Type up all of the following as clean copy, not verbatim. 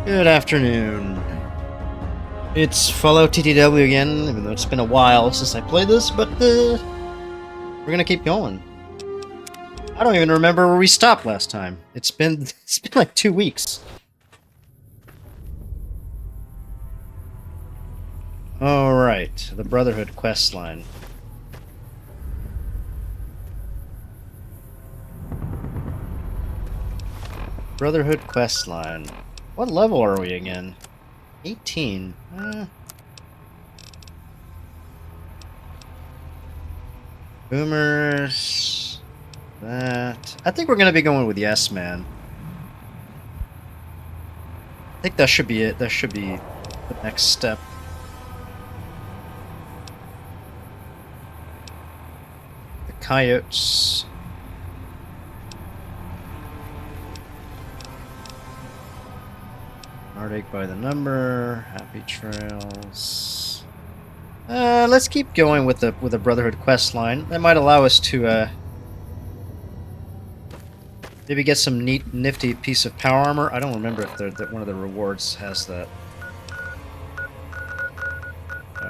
Good afternoon. It's Fallout TTW again, even though it's been a while since I played this, but we're gonna keep going. I don't even remember where we stopped last time. It's been like 2 weeks. Alright, the Brotherhood questline. Brotherhood questline. What level are we again? 18. Boomers. That. I think we're gonna be going with Yes Man. I think that should be it. That should be the next step. The coyotes. Heartache by the number. Happy trails. Let's keep going with the Brotherhood quest line. That might allow us to maybe get some nifty piece of power armor. I don't remember if one of the rewards has that.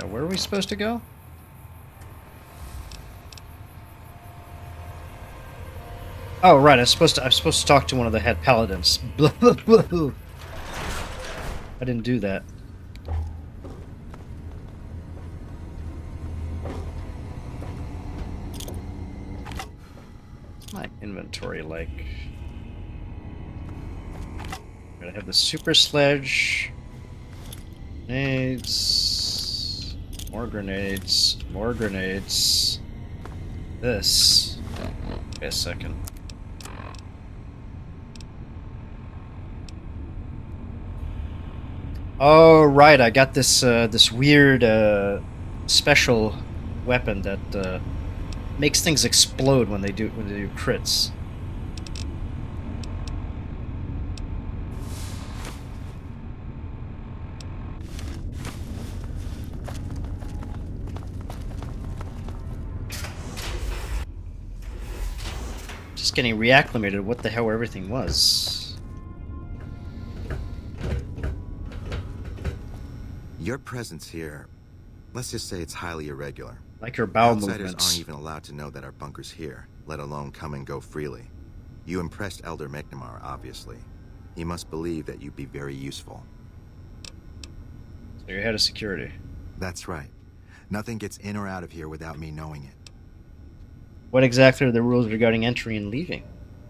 Where are we supposed to go? Oh right, I'm supposed to talk to one of the head paladins. I didn't do that. What's my inventory like? I have the super sledge. Grenades. More grenades. More grenades. This. Wait a second. Oh right, I got this this weird special weapon that makes things explode when they do crits. Just getting reacclimated what the hell everything was. Your presence here, let's just say it's highly irregular. Like your bowel Outsiders movements. aren't even allowed to know that our bunker's here, let alone come and go freely. You impressed Elder McNamara, obviously. He must believe that you'd be very useful. So you're head of security. That's right. Nothing gets in or out of here without me knowing it. What exactly are the rules regarding entry and leaving?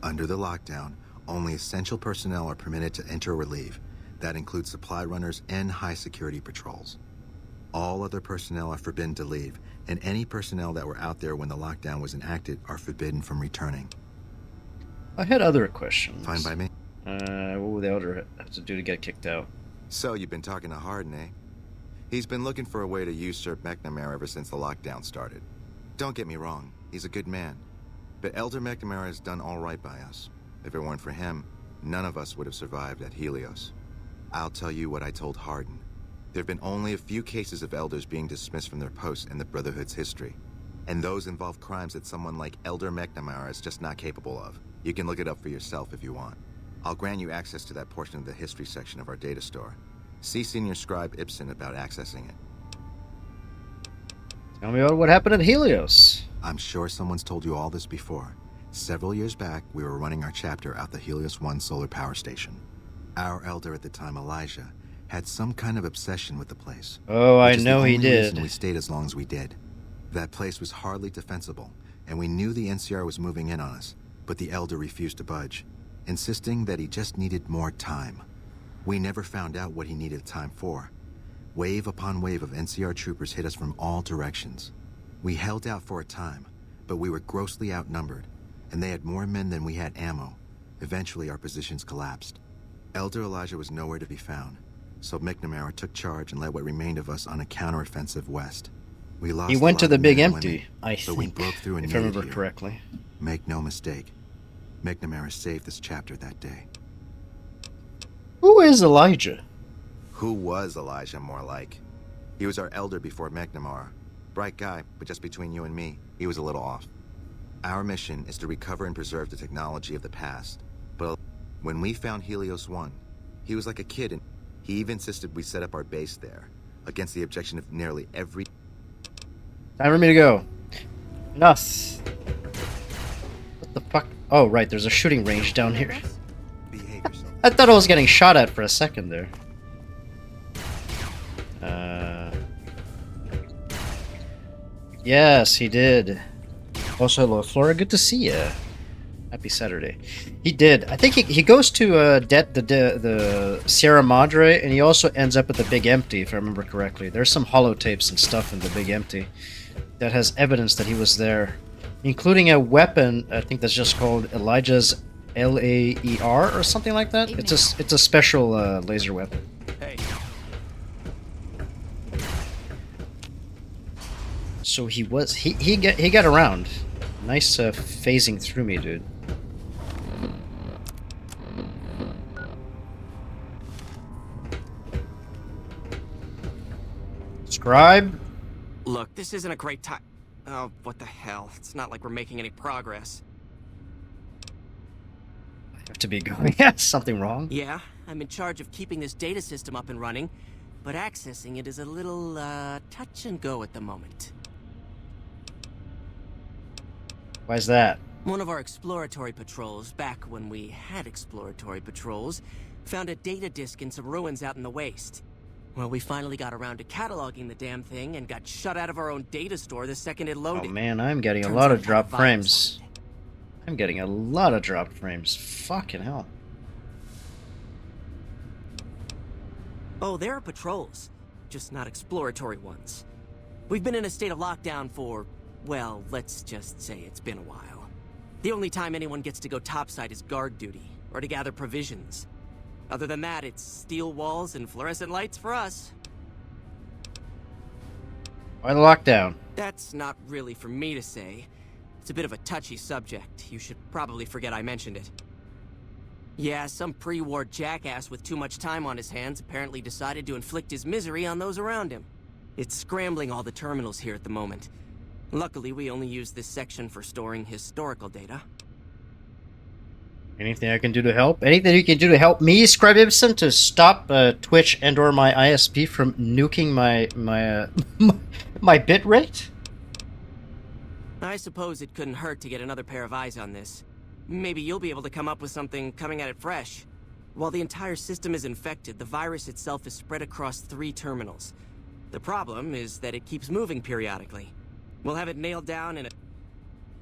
Under the lockdown, only essential personnel are permitted to enter or leave. That includes supply runners and high-security patrols. All other personnel are forbidden to leave, and any personnel that were out there when the lockdown was enacted are forbidden from returning. I had other questions. Fine by me. What would the Elder have to do to get kicked out? So you've been talking to Harden, eh? He's been looking for a way to usurp McNamara ever since the lockdown started. Don't get me wrong, he's a good man. But Elder McNamara has done all right by us. If it weren't for him, none of us would have survived at Helios. I'll tell you what I told Harden. There have been only a few cases of elders being dismissed from their posts in the Brotherhood's history. And those involve crimes that someone like Elder McNamara is just not capable of. You can look it up for yourself if you want. I'll grant you access to that portion of the history section of our data store. See Senior Scribe Ibsen about accessing it. Tell me about what happened at Helios. I'm sure someone's told you all this before. Several years back, we were running our chapter out the Helios 1 solar power station. Our elder at the time, Elijah, had some kind of obsession with the place. Oh, I know he did. Reason we stayed as long as we did. That place was hardly defensible, and we knew the NCR was moving in on us, but the elder refused to budge, insisting that he just needed more time. We never found out what he needed time for. Wave upon wave of NCR troopers hit us from all directions. We held out for a time, but we were grossly outnumbered, and they had more men than we had ammo. Eventually, our positions collapsed. Elder Elijah was nowhere to be found, so McNamara took charge and led what remained of us on a counteroffensive west. We lost. He went to the Big Empty, women, I but think, we broke through and if I remember here. correctly. Make no mistake, McNamara saved this chapter that day. Who is Elijah? Who was Elijah, more like? He was our elder before McNamara. Bright guy, but just between you and me, he was a little off. Our mission is to recover and preserve the technology of the past, but when we found Helios 1, he was like a kid and He even insisted we set up our base there, against the objection of nearly every... Time for me to go. Enough. What the fuck? Oh, right, there's a shooting range down here. Behave yourself. I thought I was getting shot at for a second there. Yes, he did. Also, hello, Flora. Good to see ya. Happy Saturday. He did. I think he goes to the Sierra Madre, and he also ends up at the Big Empty, if I remember correctly. There's some holotapes and stuff in the Big Empty that has evidence that he was there, including a weapon. I think that's just called Elijah's LAER or something like that. Evening. It's a special laser weapon. Hey. So he got around. Nice phasing through me, dude. Scribe? Look, this isn't a great time. Oh, what the hell? It's not like we're making any progress. I have to be going. Yeah, something wrong. Yeah, I'm in charge of keeping this data system up and running, but accessing it is a little, touch and go at the moment. Why's that? One of our exploratory patrols, back when we had exploratory patrols, found a data disk in some ruins out in the waste. Well, we finally got around to cataloging the damn thing and got shut out of our own data store the second it loaded. Oh man, I'm getting a Turns lot out of it had a drop virus frames. on it. I'm getting a lot of drop frames. Fucking hell. Oh, there are patrols, just not exploratory ones. We've been in a state of lockdown for, well, let's just say it's been a while. The only time anyone gets to go topside is guard duty, or to gather provisions. Other than that, it's steel walls and fluorescent lights for us. Why the lockdown? That's not really for me to say. It's a bit of a touchy subject. You should probably forget I mentioned it. Yeah, some pre-war jackass with too much time on his hands apparently decided to inflict his misery on those around him. It's scrambling all the terminals here at the moment. Luckily, we only use this section for storing historical data. Anything I can do to help? Anything you can do to help me, Scribe Ibsen, to stop Twitch and/or my ISP from nuking my my bit rate? I suppose it couldn't hurt to get another pair of eyes on this. Maybe you'll be able to come up with something coming at it fresh. While the entire system is infected, the virus itself is spread across 3 terminals. The problem is that it keeps moving periodically. We'll have it nailed down in a...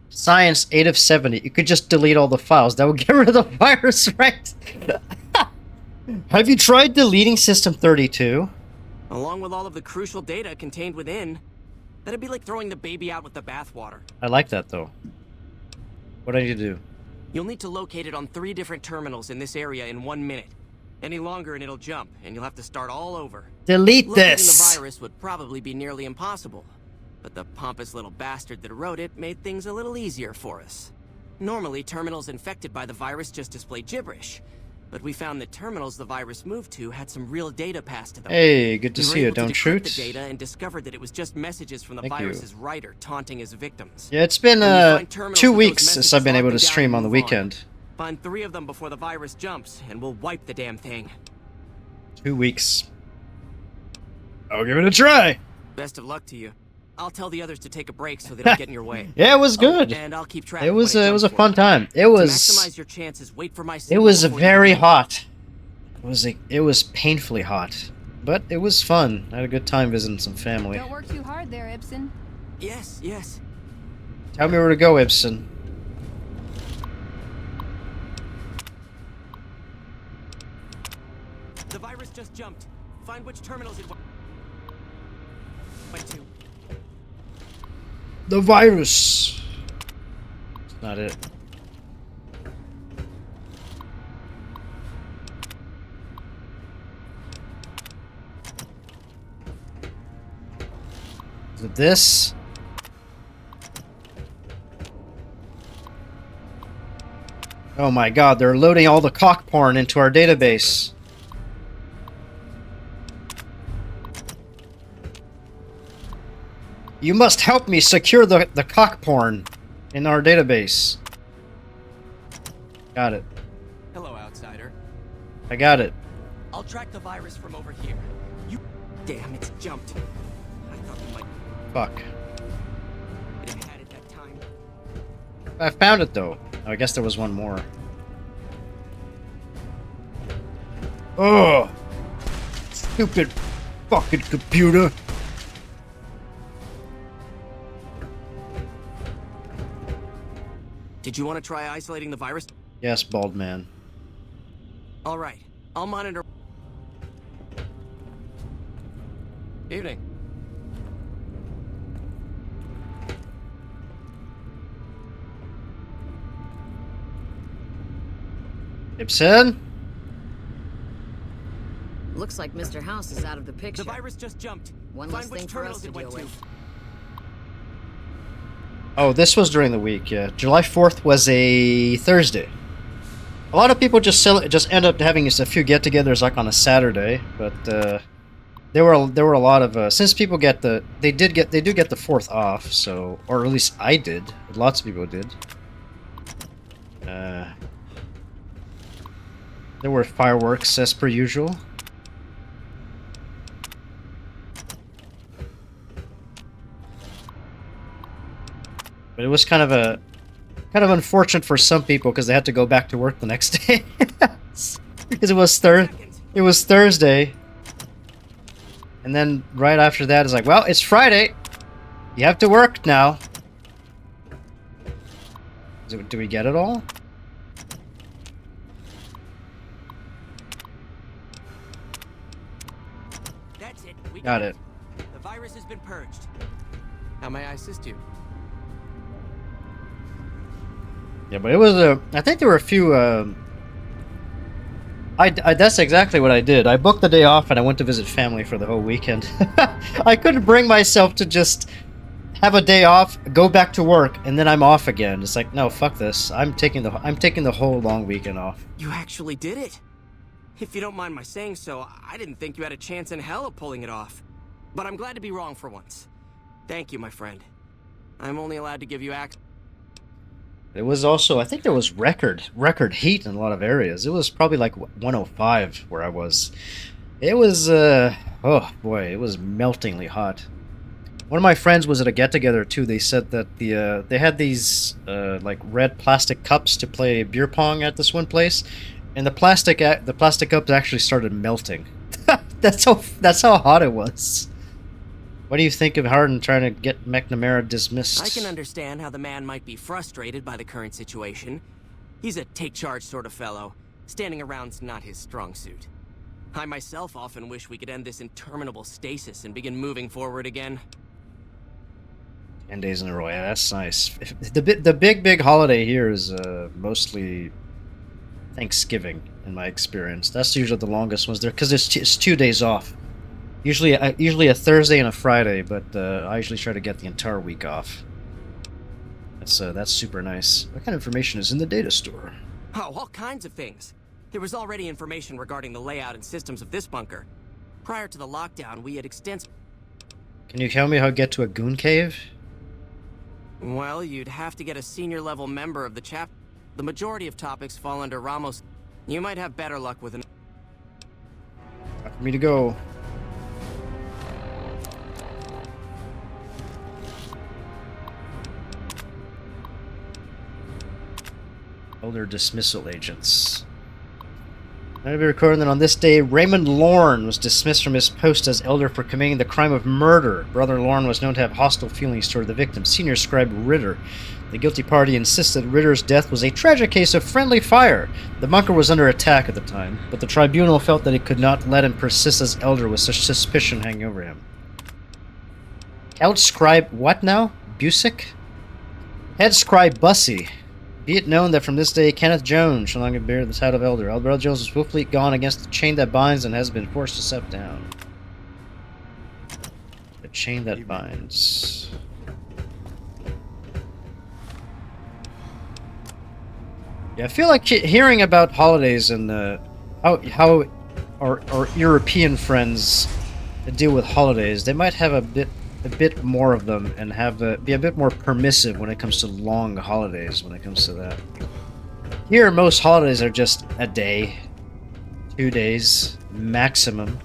Science 8 of 70. You could just delete all the files. That would get rid of the virus, right? Have you tried deleting System 32? Along with all of the crucial data contained within. That'd be like throwing the baby out with the bathwater. I like that, though. What do I need to do? You'll need to locate it on 3 different terminals in this area in 1 minute. Any longer and it'll jump, and you'll have to start all over. Delete Locating this! the virus would probably be nearly impossible. But the pompous little bastard that wrote it made things a little easier for us. Normally, terminals infected by the virus just display gibberish. But we found that terminals the virus moved to had some real data passed to them. Hey, good to We were see you. able to Don't decrypt shoot. the data and discovered that it was just messages from the Thank you. virus's writer taunting his victims. Yeah, it's been When you find 2 terminals with those weeks since messages, I've been lock able them to down stream and on the move weekend. Find 3 of them before the virus jumps, and we'll wipe the damn thing. 2 weeks. I'll give it a try. Best of luck to you. I'll tell the others to take a break so they don't get in your way. Yeah, it was good. Oh, and I'll keep track. It of was when it was a jumps fun for you. time. It To was maximize your chances, wait for my it signal was before you very begin. hot. It was painfully hot, but it was fun. I had a good time visiting some family. Don't work too hard there, Ibsen. Yes, yes. Tell me where to go, Ibsen. The virus just jumped. Find which terminals it went to. The virus. It's not it. Is it this? Oh my god, they're loading all the cock porn into our database. You must help me secure the cock porn in our database. Got it. Hello, outsider. I got it. I'll track the virus from over here. You... Damn, it's jumped. I thought we might Fuck. have had it that time. I found it though. Oh, I guess there was one more. Oh! Stupid fucking computer. Did you want to try isolating the virus? Yes, bald man. All right, I'll monitor. Evening. Ibsen? Looks like Mr. House is out of the The picture. virus just jumped. One Find less which thing for terminals us to it went deal to. with. Oh, this was during the week, yeah. July 4th was a Thursday. A lot of people just end up having just a few get-togethers like on a Saturday, but there were a lot of since people get they do get the 4th off, so, or at least I did. Lots of people did. There were fireworks as per usual. But it was kind of unfortunate for some people because they had to go back to work the next day because it was Thursday, and then right after that it's like, well, it's Friday, you have to work now. Do we get it all? That's it. We Got it. The virus has been purged. How may I assist you? Yeah, but it was I think there were a few. That's exactly what I did. I booked the day off and I went to visit family for the whole weekend. I couldn't bring myself to just have a day off, go back to work, and then I'm off again. It's like, no, fuck this. I'm taking the whole long weekend off. You actually did it. If you don't mind my saying so, I didn't think you had a chance in hell of pulling it off. But I'm glad to be wrong for once. Thank you, my friend. I'm only allowed to give you access. It was also, I think there was record heat in a lot of areas. It was probably like 105 where I was. It was, oh boy, it was meltingly hot. One of my friends was at a get-together too. They said that they had these like red plastic cups to play beer pong at this one place, and the plastic cups actually started melting. That's how hot it was. What do you think of Hardin trying to get McNamara dismissed? I can understand how the man might be frustrated by the current situation. He's a take-charge sort of fellow. Standing around's not his strong suit. I myself often wish we could end this interminable stasis and begin moving forward again. 10 days in a row, yeah, that's nice. The big holiday here is mostly Thanksgiving, in my experience. That's usually the longest ones there, because it's 2 days off. Usually a Thursday and a Friday, but I usually try to get the entire week off. That's super nice. What kind of information is in the data store? Oh, all kinds of things. There was already information regarding the layout and systems of this bunker. Prior to the lockdown, we had extensive... Can you tell me how to get to a goon cave? Well, you'd have to get a senior-level member of the chap... The majority of topics fall under Ramos. You might have better luck with an... Time for me to go. Elder dismissal agents. I'll be recording that on this day, Raymond Lorne was dismissed from his post as elder for committing the crime of murder. Brother Lorne was known to have hostile feelings toward the victim, Senior Scribe Ritter. The guilty party insisted Ritter's death was a tragic case of friendly fire. The bunker was under attack at the time, but the tribunal felt that it could not let him persist as elder with such suspicion hanging over him. Count Scribe what now? Busick? Head Scribe Bussy. Be it known that from this day, Kenneth Jones shall no longer bear the title of elder. Alberto Jones is swiftly gone against the chain that binds and has been forced to step down. The chain that binds. Yeah, I feel like hearing about holidays and how our European friends deal with holidays. They might have a bit more of them and be a bit more permissive when it comes to long holidays. When it comes to that, here most holidays are just a day, 2 days. maximum.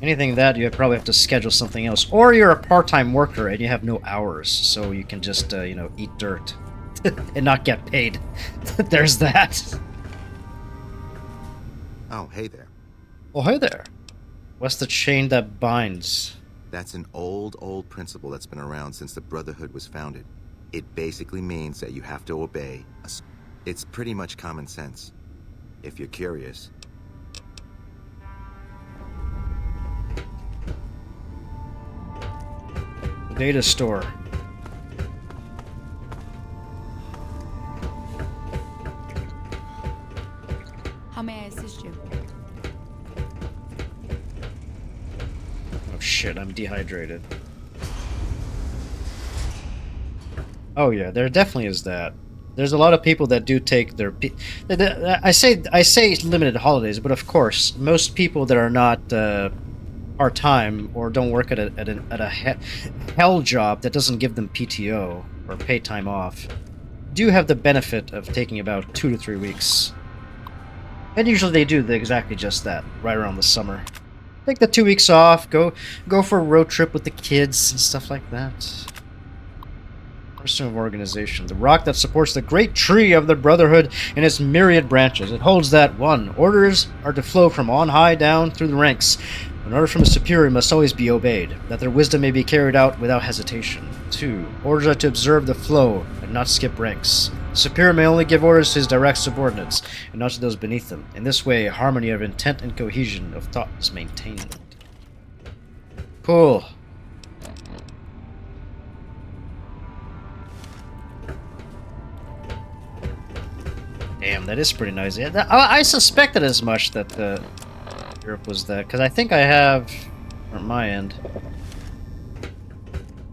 Anything that you probably have to schedule something else, or you're a part-time worker and you have no hours, so you can just you know, eat dirt and not get paid. There's that. Oh, hey there. Oh, hey there. What's the chain that binds? That's an old principle that's been around since the Brotherhood was founded. It basically means that you have to obey. It's pretty much common sense, if you're curious. Data store. How may I assist you? Oh shit, I'm dehydrated. Oh yeah, there definitely is that. There's a lot of people that do take their... I say limited holidays, but of course, most people that are not part-time or don't work at a hell job that doesn't give them PTO or pay time off do have the benefit of taking about 2 to 3 weeks. And usually they do exactly just that, right around the summer. Take the 2 weeks off, go for a road trip with the kids and stuff like that. Person of organization, the rock that supports the great tree of the Brotherhood and its myriad branches. It holds that 1. Orders are to flow from on high down through the ranks. An order from a superior must always be obeyed, that their wisdom may be carried out without hesitation. 2. Orders are to observe the flow and not skip ranks. The superior may only give orders to his direct subordinates, and not to those beneath them. In this way, harmony of intent and cohesion of thought is maintained. Cool. Damn, that is pretty nice. Yeah, I suspected as much that Europe was that, because I think I have, on my end,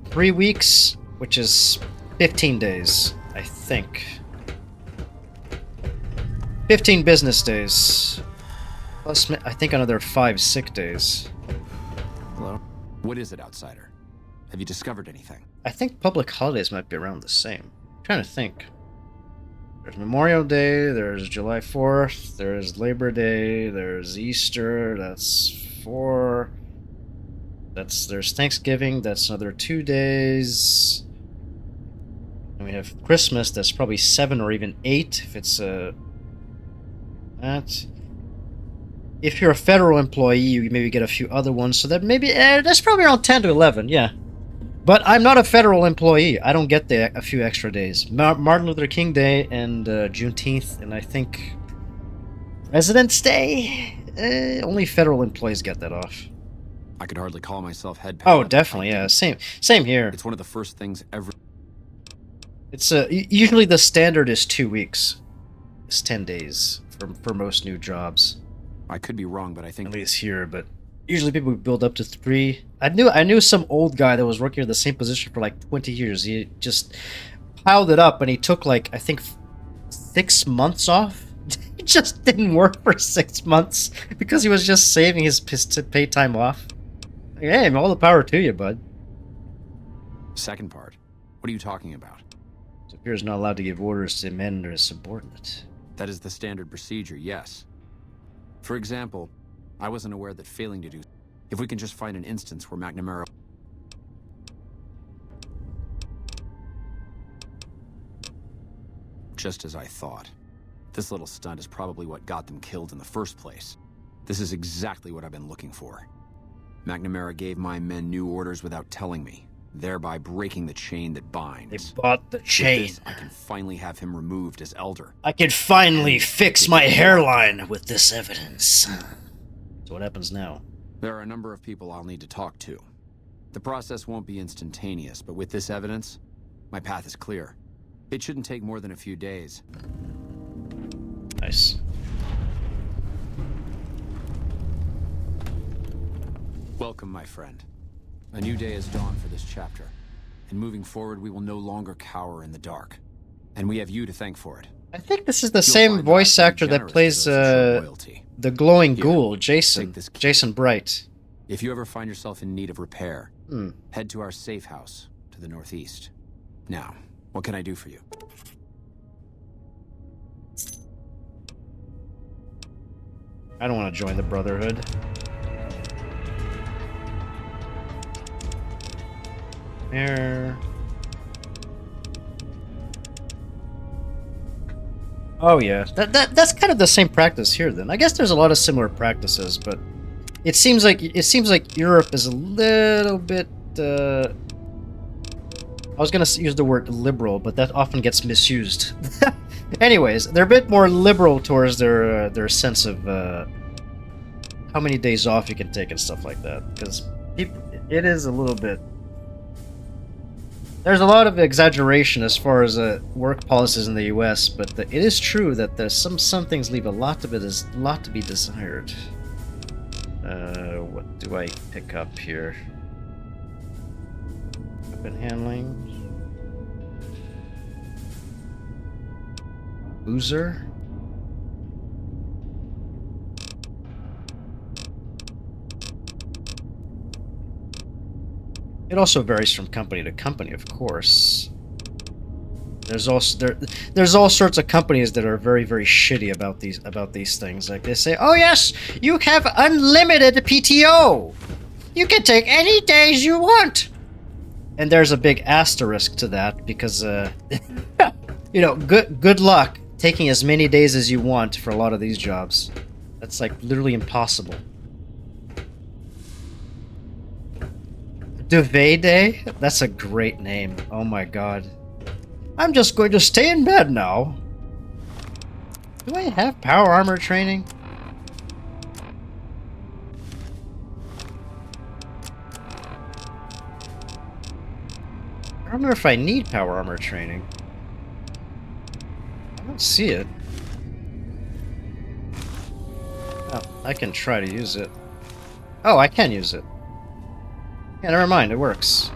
3 weeks, which is 15 days, I think. 15 business days. Plus, I think another 5 sick days. Hello? What is it, outsider? Have you discovered anything? I think public holidays might be around the same. I'm trying to think. There's Memorial Day, there's July 4th, there's Labor Day, there's Easter, that's 4. There's Thanksgiving, that's another 2 days. And we have Christmas, that's probably 7 or even 8 if it's that. If you're a federal employee, you maybe get a few other ones, so that maybe that's probably around 10 to 11, yeah. But I'm not a federal employee. I don't get a few extra days. Martin Luther King Day and Juneteenth, and I think President's Day. Only federal employees get that off. I could hardly call myself head Oh, pilot. definitely, yeah. Same here. It's one of the first things ever. It's usually the standard is 2 weeks. It's 10 days for most new jobs. I could be wrong, but I think At least here, but usually people build up to 3. I knew some old guy that was working in the same position for like 20 years. He just piled it up, and he took like, I think, 6 months off. He just didn't work for 6 months because he was just saving his paid time off. Like, hey, all the power to you, bud. Second part. What are you talking about? Superior is not allowed to give orders to men or his subordinate. That is the standard procedure, yes. For example, I wasn't aware that failing to do... If we can just find an instance where McNamara... Just as I thought. This little stunt is probably what got them killed in the first place. This is exactly what I've been looking for. McNamara gave my men new orders without telling me, thereby breaking the chain that binds. They bought the chain. With this, I can finally have him removed as elder. I can finally fix my hairline with this evidence. So what happens now? There are a number of people I'll need to talk to. The process won't be instantaneous, but with this evidence, my path is clear. It shouldn't take more than a few days. Nice. Welcome, my friend. A new day has dawned for this chapter. And moving forward, we will no longer cower in the dark. And we have you to thank for it. I think this is the same voice actor that plays the glowing ghoul, Jason. Jason Bright. If you ever find yourself in need of repair, head to our safe house to the northeast. Now, what can I do for you? I don't want to join the Brotherhood. There. Oh yeah, that's kind of the same practice here. Then I guess there's a lot of similar practices, but it seems like Europe is a little bit. I was gonna use the word liberal, but that often gets misused. Anyways, they're a bit more liberal towards their sense of how many days off you can take and stuff like that. Because it is a little bit. There's a lot of exaggeration as far as work policies in the U.S., but it is true that there's some things leave a lot to be desired. What do I pick up here? Weapon handling. Boozer. It also varies from company to company, of course. There's all sorts of companies that are very, very shitty about these things. Like they say, "Oh yes, you have unlimited PTO. You can take any days you want." And there's a big asterisk to that because, you know, good luck taking as many days as you want for a lot of these jobs. That's like literally impossible. Duvet Day? That's a great name. Oh my god. I'm just going to stay in bed now. Do I have power armor training? I don't know if I need power armor training. I don't see it. Oh, I can try to use it. Oh, I can use it. Yeah, never mind, it works.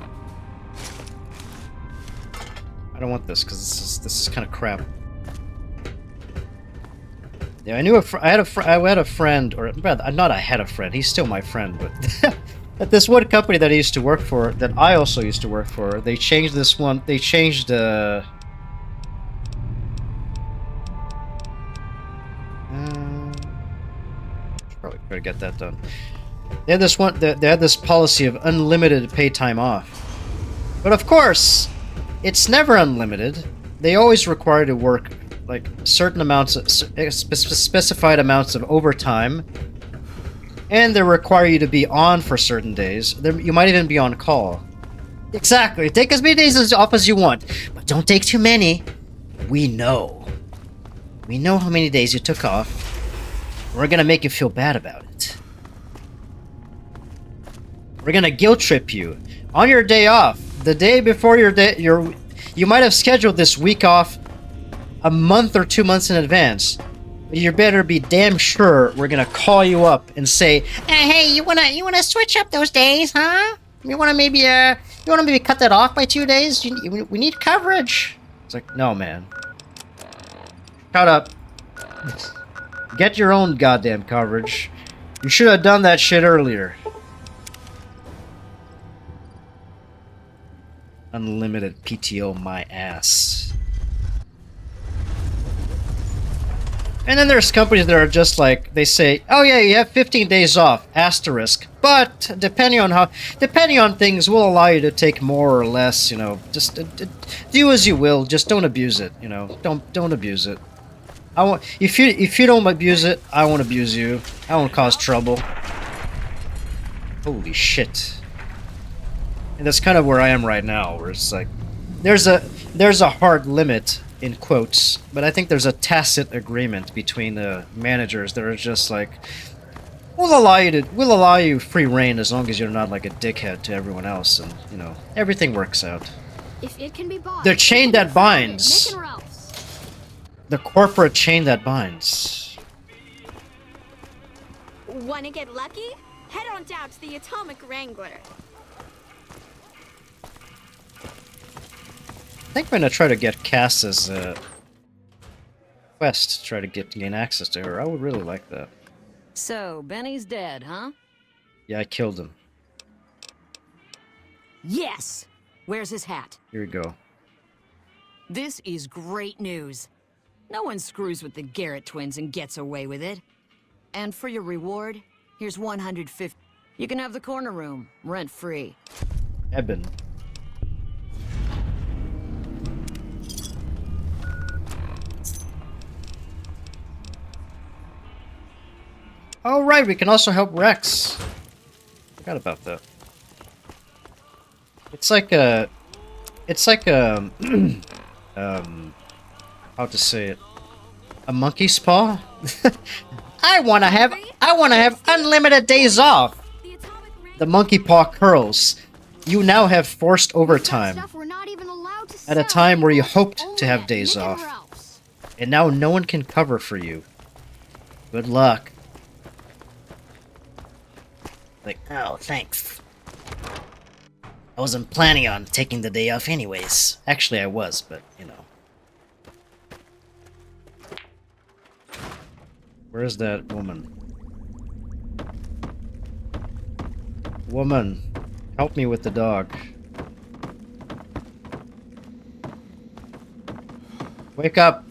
I don't want this because this is kind of crap. Yeah, I knew I had a friend, or rather, not I had a friend. He's still my friend, but at this one company that I used to work for, that I also used to work for, they changed this one. They changed probably better get that done. They had this one. They had this policy of unlimited paid time off, but of course, it's never unlimited. They always require you to work like certain amounts, specified amounts of overtime, and they require you to be on for certain days. You might even be on call. Exactly. Take as many days off as you want, but don't take too many. We know. We know how many days you took off. We're gonna make you feel bad about it. We're gonna guilt trip you on your day off. The day before you might have scheduled this week off a month or 2 months in advance. But you better be damn sure we're gonna call you up and say, "Hey, you wanna switch up those days, huh? You wanna maybe cut that off by 2 days? We need coverage." It's like, no, man. Shut up. Get your own goddamn coverage. You should have done that shit earlier. Unlimited PTO, my ass. And then there's companies that are just like, they say, "Oh yeah, you have 15 days off, asterisk. But depending on things, we'll allow you to take more or less, you know, just do as you will, just don't abuse it, you know, don't abuse it. If you don't abuse it, I won't abuse you. I won't cause trouble." Holy shit. And that's kind of where I am right now, where it's like, there's a hard limit, in quotes, but I think there's a tacit agreement between the managers that are just like, we'll allow you free reign as long as you're not like a dickhead to everyone else, and you know, everything works out. If it can be bought, the chain that binds. Make it or else. The corporate chain that binds. Wanna get lucky? Head on down to the Atomic Wrangler. I think I'm gonna try to get Cass's quest to try to gain access to her. I would really like that. So, Benny's dead, huh? Yeah, I killed him. Yes! Where's his hat? Here we go. This is great news. No one screws with the Garrett twins and gets away with it. And for your reward, here's 150. You can have the corner room, rent-free. Eben. Oh right, we can also help Rex. Forgot about that. It's like a, how to say it? A monkey's paw? I wanna have unlimited days off. The monkey paw curls. You now have forced overtime at a time where you hoped to have days off. And now no one can cover for you. Good luck. Like, oh, thanks. I wasn't planning on taking the day off anyways. Actually, I was, but, you know. Where's that woman? Woman, help me with the dog. Wake up!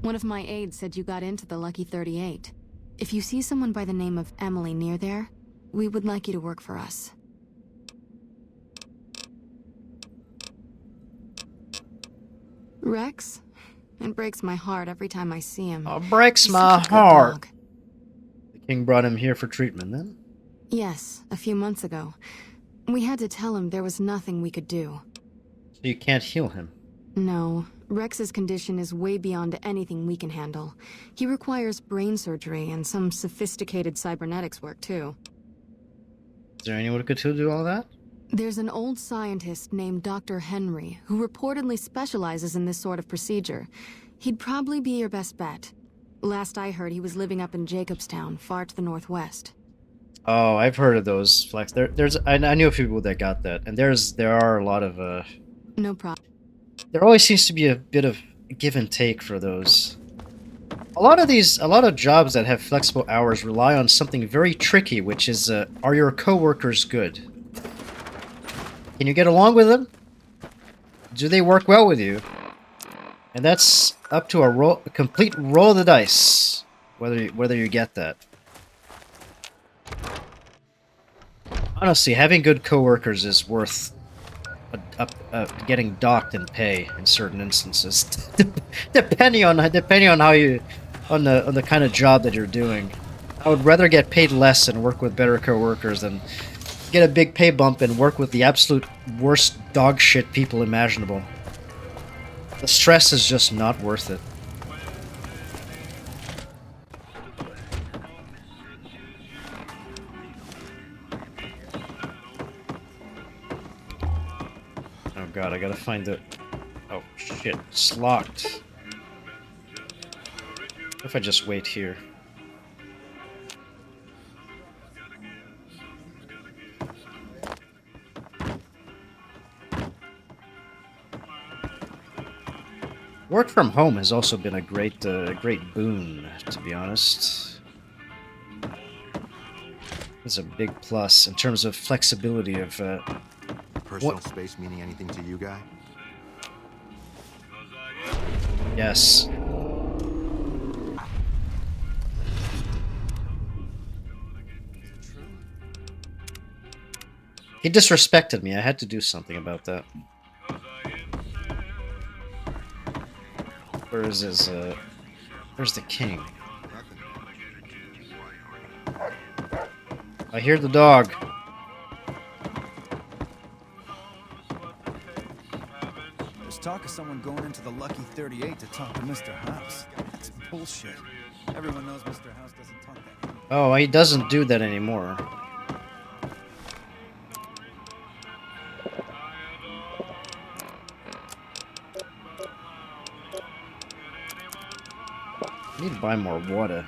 One of my aides said you got into the Lucky 38. If you see someone by the name of Emily near there, we would like you to work for us. Rex? It breaks my heart every time I see him. Oh, breaks He's my such a good heart. dog. The king brought him here for treatment, then? Yes, a few months ago. We had to tell him there was nothing we could do. So you can't heal him. No, Rex's condition is way beyond anything we can handle. He requires brain surgery and some sophisticated cybernetics work, too. Is there anyone who could do all that? There's an old scientist named Dr. Henry who reportedly specializes in this sort of procedure. He'd probably be your best bet. Last I heard, he was living up in Jacobstown, far to the northwest. Oh, I've heard of those flex. I knew a few people that got that, and there are a lot of No problem. There always seems to be a bit of give and take for those. A lot of jobs that have flexible hours rely on something very tricky, which is, are your coworkers good? Can you get along with them? Do they work well with you? And that's up to a complete roll of the dice, whether you get that. Honestly, having good coworkers is worth getting docked in pay in certain instances, depending on how you, on the kind of job that you're doing. I would rather get paid less and work with better coworkers than get a big pay bump and work with the absolute worst dog shit people imaginable. The stress is just not worth it. Oh god, I gotta find the... Oh shit, it's locked. What if I just wait here? Work from home has also been a great boon, to be honest. It's a big plus in terms of flexibility of... Personal space meaning anything to you, guy? Yes. He disrespected me. I had to do something about that. Where's his, where's the king? I hear the dog. There's talk of someone going into the Lucky 38 to talk to Mr. House. That's bullshit. Everyone knows Mr. House doesn't talk that. Oh, he doesn't do that anymore. I need to buy more water.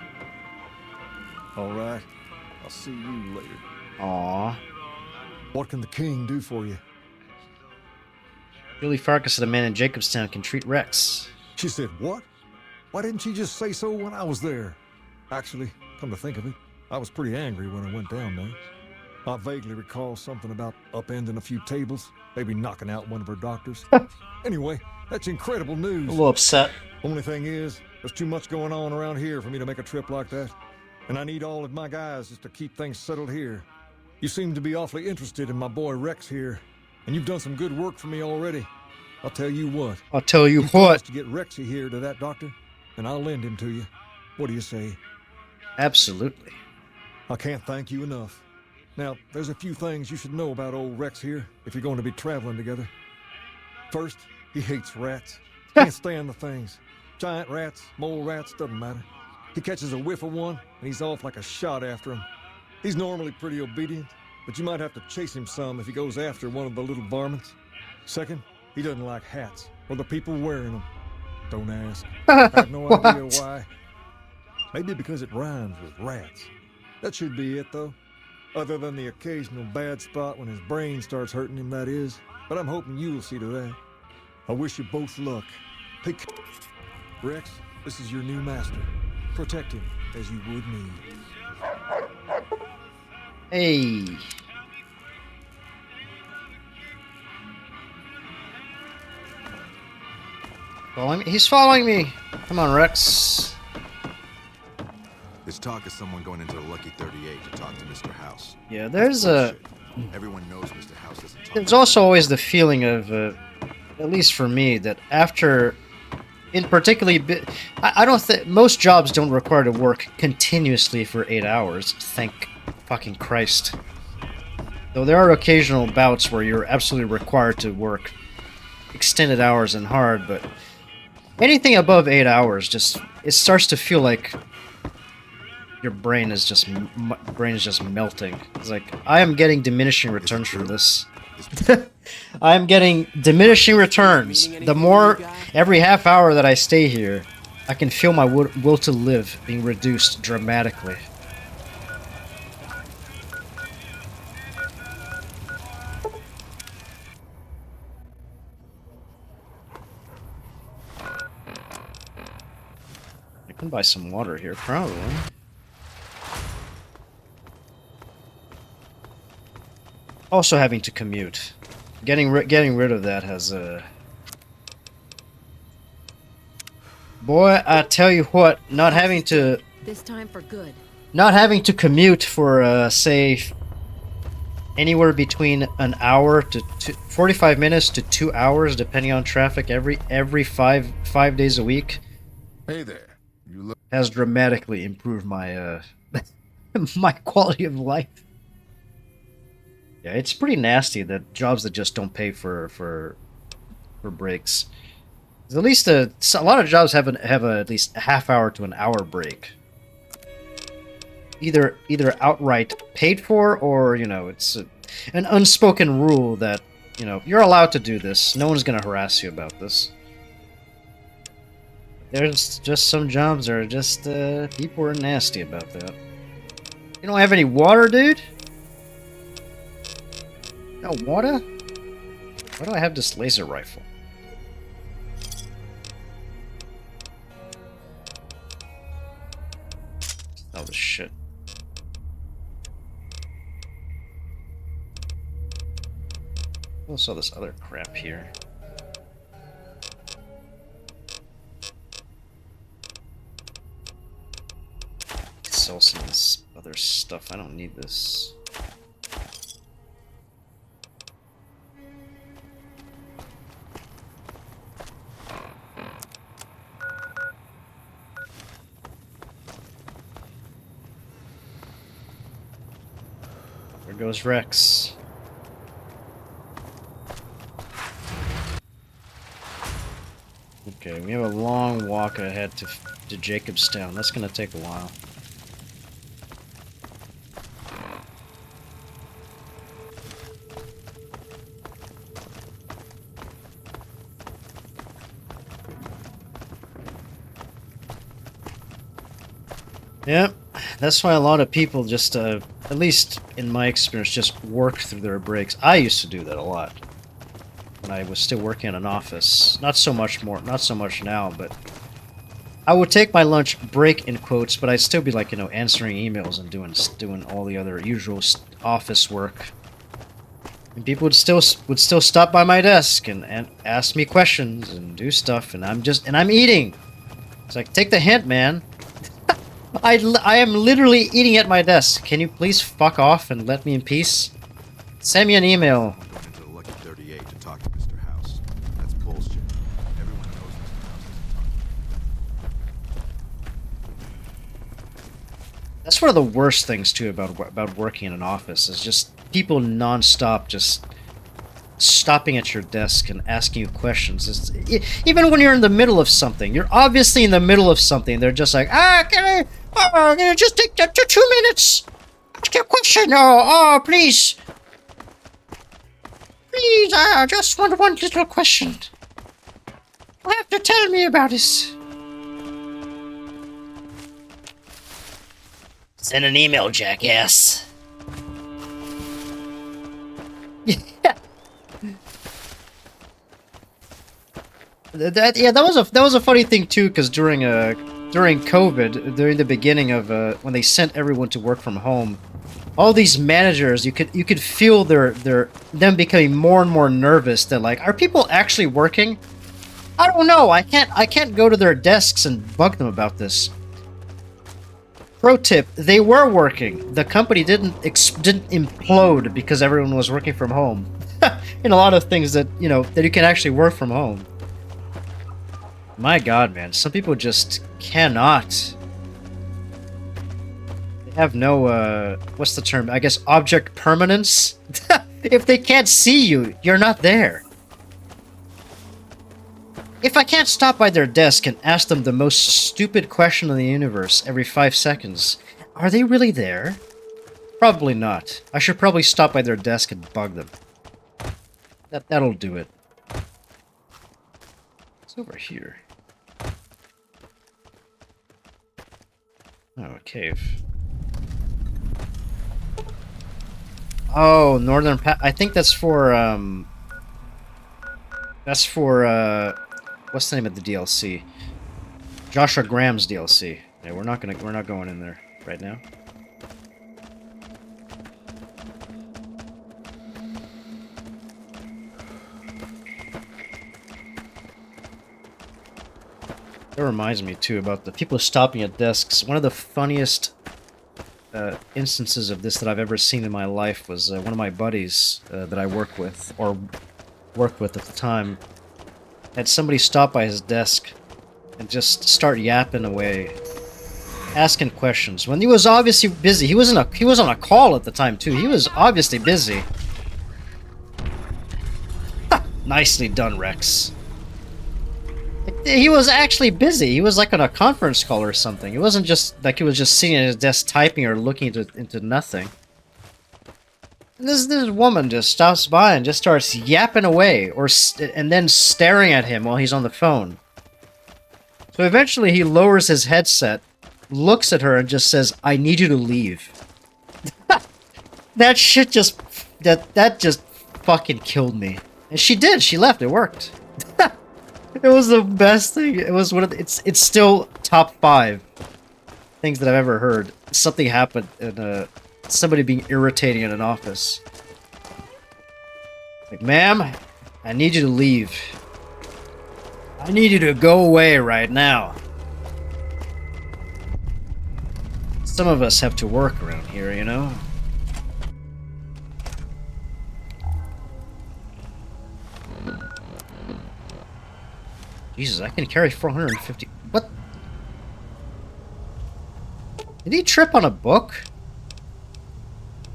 All right. I'll see you later. Aww. What can the king do for you? Julie Farkas and a man in Jacobstown can treat Rex. She said, what? Why didn't she just say so when I was there? Actually, come to think of it, I was pretty angry when I went down there. I vaguely recall something about upending a few tables, maybe knocking out one of her doctors. Anyway, that's incredible news. A little upset. Only thing is, There's too much going on around here for me to make a trip like that. And I need all of my guys just to keep things settled here. You seem to be awfully interested in my boy Rex here, and you've done some good work for me already. I'll tell you what. I'll tell you You what. promised to get Rexy here to that doctor, and I'll lend him to you. What do you say? Absolutely. I can't thank you enough. Now, there's a few things you should know about old Rex here if you're going to be traveling together. First, he hates rats. Can't stand the things. Giant rats, mole rats, doesn't matter. He catches a whiff of one, and he's off like a shot after him. He's normally pretty obedient, but you might have to chase him some if he goes after one of the little varmints. Second, he doesn't like hats, or the people wearing them. Don't ask. I have no idea why. Maybe because it rhymes with rats. That should be it, though. Other than the occasional bad spot when his brain starts hurting him, that is. But I'm hoping you'll see to that. I wish you both luck. Take care. Rex, this is your new master. Protect him as you would me. Hey. Following me? He's following me. Come on, Rex. There's talk of someone going into the Lucky 38 to talk to Mr. House. Yeah, there's a... Everyone knows Mr. House doesn't talk. There's also always the feeling of, at least for me, that after... In particularly... I don't think... Most jobs don't require to work continuously for 8 hours. Thank fucking Christ. Though there are occasional bouts where you're absolutely required to work extended hours and hard, but... Anything above 8 hours, just... It starts to feel like... Your brain is just melting. It's like, I am getting diminishing returns from this. I am getting diminishing returns. The more, every half hour that I stay here, I can feel my will to live being reduced dramatically. I can buy some water here, probably. Also having to commute. Getting rid of that has a... Boy, I tell you what, not having to... This time for good. Not having to commute for, say, anywhere between an hour to 45 minutes to 2 hours, depending on traffic, every five days a week. Hey there. You look... Has dramatically improved my, my quality of life. Yeah, it's pretty nasty that jobs that just don't pay for breaks. At least a lot of jobs have at least a half hour to an hour break. Either outright paid for, or it's an unspoken rule that you're allowed to do this. No one's gonna harass you about this. There's just some jobs that are just people are nasty about that. You don't have any water, dude? No water? Why do I have this laser rifle? Oh, this shit. I saw this other crap here. Sell some of this other stuff. I don't need this. There goes Rex. Okay, we have a long walk ahead to Jacobstown. That's gonna take a while. Yep, that's why a lot of people just, at least in my experience, just work through their breaks. I used to do that a lot when I was still working in an office. Not so much now, but I would take my lunch break in quotes, but I'd still be like, answering emails and doing all the other usual office work. And people would still stop by my desk and ask me questions and do stuff, and I'm eating. It's like, take the hint, man. I am literally eating at my desk. Can you please fuck off and let me in peace? Send me an email. I'm going into the Lucky 38 to talk to Mr. House. That's bullshit. Everyone knows Mr. House doesn't That's one of the worst things too about working in an office is just people non-stop just stopping at your desk and asking you questions. Even when you're in the middle of something, you're obviously in the middle of something. They're just like, can I just take 2 minutes? Ask you a question. Oh, please. Please, I just want one little question. You have to tell me about this. Send an email, jackass. Yeah. That was a funny thing too, because during COVID, during the beginning of when they sent everyone to work from home, all these managers, you could feel them becoming more and more nervous. That like, are people actually working? I don't know. I can't go to their desks and bug them about this. Pro tip: they were working. The company didn't implode because everyone was working from home. In a lot of things that that you can actually work from home. My God, man, some people just cannot. They have no what's the term? I guess object permanence. If they can't see you, you're not there. If I can't stop by their desk and ask them the most stupid question in the universe every 5 seconds, are they really there? Probably not. I should probably stop by their desk and bug them. That'll do it. It's over here. Oh, a cave. Oh, Northern I think that's for what's the name of the DLC? Joshua Graham's DLC. Yeah, we're not going in there right now. That reminds me too about the people stopping at desks. One of the funniest instances of this that I've ever seen in my life was one of my buddies that I work with, or worked with at the time, had somebody stop by his desk and just start yapping away, asking questions when he was obviously busy. He was on a call at the time too. He was obviously busy. Nicely done, Rex. He was actually busy. He was like on a conference call or something. It wasn't just like he was just sitting at his desk typing or looking into nothing. And this woman just stops by and just starts yapping away, and then staring at him while he's on the phone. So eventually he lowers his headset, looks at her, and just says, "I need you to leave." That shit just that just fucking killed me. And she did. She left. It worked. It was the best thing. It was one of it's still top 5 things that I've ever heard. Something happened in somebody being irritating in an office. Like, ma'am, I need you to leave. I need you to go away right now. Some of us have to work around here, you know? Jesus, I can carry 450... What? Did he trip on a book?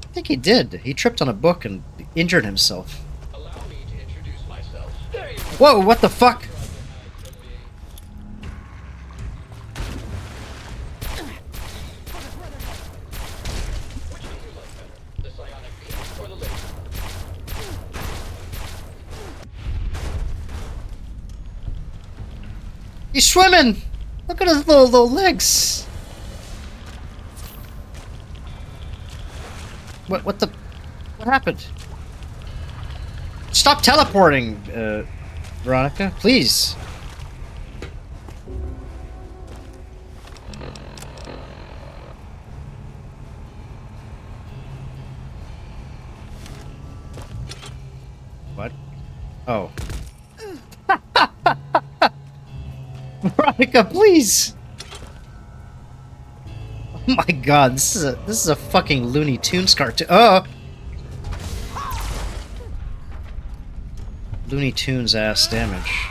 I think he did. He tripped on a book and injured himself. Allow me to introduce myself. Whoa, what the fuck? He's swimming! Look at his little legs! What happened? Stop teleporting, Veronica, please. What? Oh. Monica, please! Oh my god, this is a fucking Looney Tunes cartoon. Oh! Looney Tunes ass damage.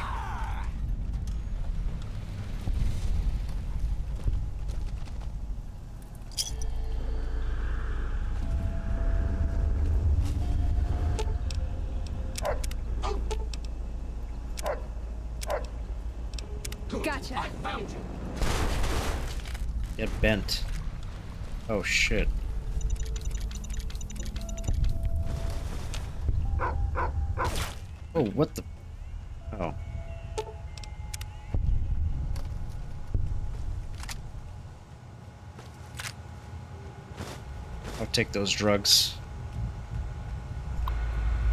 Gotcha. Get bent. Oh shit. Oh, what the? Oh. I'll take those drugs.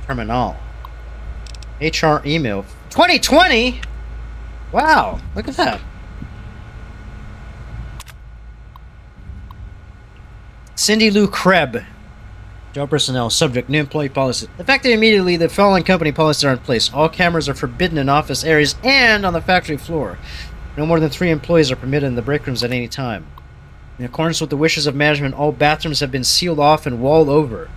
Terminal. HR email. 2020? Wow, look at that. Cindy Lou Kreb. Job personnel. Subject. New employee policy. Effective immediately, the following company policies are in place. All cameras are forbidden in office areas and on the factory floor. No more than 3 employees are permitted in the break rooms at any time. In accordance with the wishes of management, all bathrooms have been sealed off and walled over.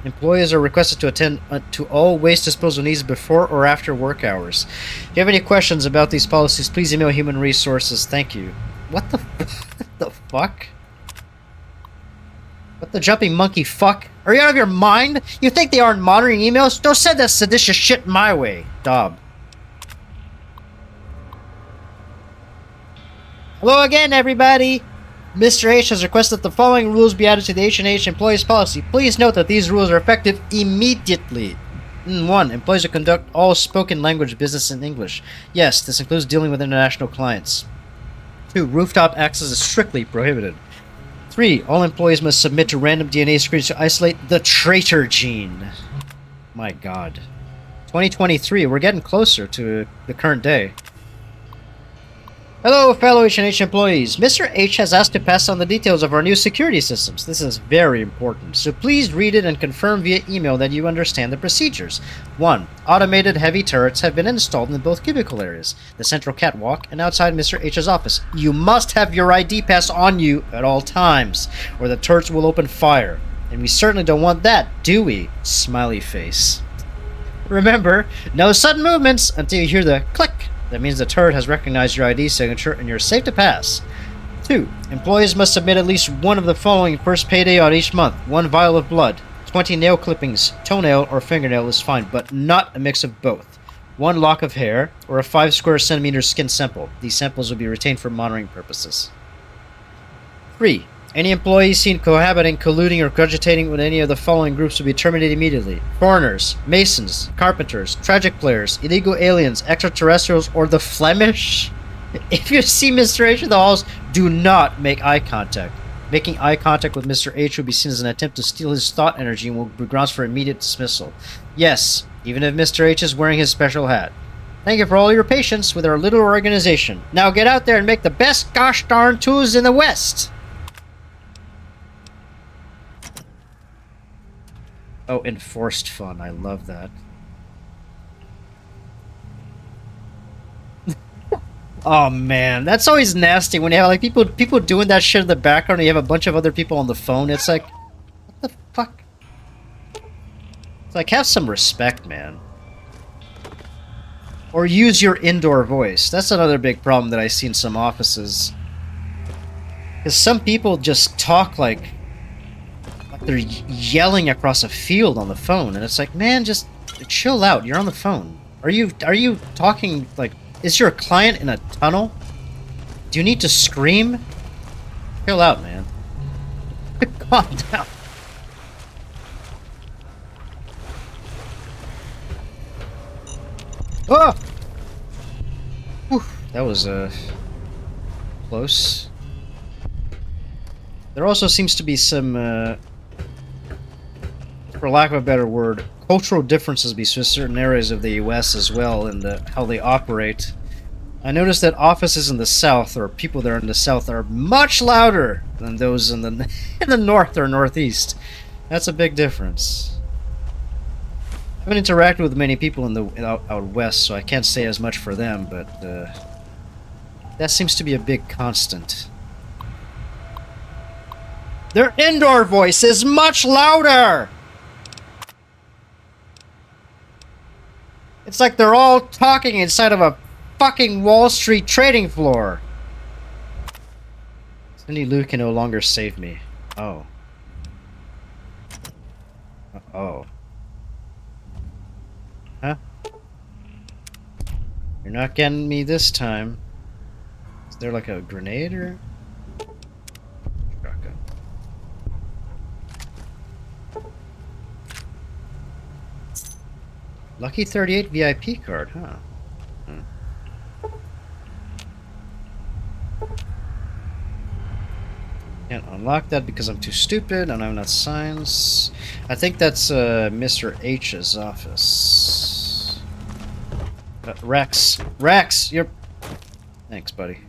Employees are requested to attend to all waste disposal needs before or after work hours. If you have any questions about these policies, please email Human Resources. Thank you. What the fuck? What the jumping monkey fuck? Are you out of your mind? You think they aren't monitoring emails? Don't send that seditious shit my way, Dob. Hello again, everybody. Mr. H has requested the following rules be added to the H&H Employees Policy. Please note that these rules are effective immediately. 1. Employees will conduct all spoken language business in English. Yes, this includes dealing with international clients. 2. Rooftop access is strictly prohibited. 3. All employees must submit to random DNA screens to isolate the traitor gene. My god. 2023, we're getting closer to the current day. Hello, fellow H&H employees. Mr. H has asked to pass on the details of our new security systems. This is very important, so please read it and confirm via email that you understand the procedures. 1. Automated heavy turrets have been installed in both cubicle areas, the central catwalk, and outside Mr. H's office. You must have your ID pass on you at all times, or the turrets will open fire. And we certainly don't want that, do we? Smiley face. Remember, no sudden movements until you hear the click. That means the turret has recognized your ID signature and you're safe to pass. 2. Employees must submit at least one of the following first payday on each month. 1 vial of blood, 20 nail clippings, toenail or fingernail is fine, but not a mix of both. 1 lock of hair, or a 5 square centimeter skin sample. These samples will be retained for monitoring purposes. 3. Any employees seen cohabiting, colluding, or cogitating with any of the following groups will be terminated immediately. Foreigners, masons, carpenters, tragic players, illegal aliens, extraterrestrials, or the Flemish. If you see Mr. H in the halls, do not make eye contact. Making eye contact with Mr. H will be seen as an attempt to steal his thought energy and will be grounds for immediate dismissal. Yes, even if Mr. H is wearing his special hat. Thank you for all your patience with our little organization. Now get out there and make the best gosh darn tools in the West! Oh, enforced fun. I love that. Oh man, that's always nasty when you have like people doing that shit in the background and you have a bunch of other people on the phone. It's like, what the fuck? It's like, have some respect, man. Or use your indoor voice. That's another big problem that I see in some offices. Because some people just talk like they're yelling across a field on the phone, and it's like, man, just chill out. You're on the phone. Are you talking like? Is your client in a tunnel? Do you need to scream? Chill out, man. Calm down. Oh! Whew, that was close. There also seems to be some for lack of a better word, cultural differences between certain areas of the U.S. as well in how they operate. I noticed that offices in the South, or people there in the South, are much louder than those in the North or Northeast. That's a big difference. I haven't interacted with many people in the out West, so I can't say as much for them, but that seems to be a big constant. Their indoor voice is much louder! It's like they're all talking inside of a fucking Wall Street trading floor. Cindy Lou can no longer save me. Oh. Oh. Huh? You're not getting me this time. Is there like a grenade or? Shotgun. Lucky 38 VIP card, huh? Can't unlock that because I'm too stupid and I'm not science. I think that's Mr. H's office. Rex! Rex! You're... Thanks, buddy.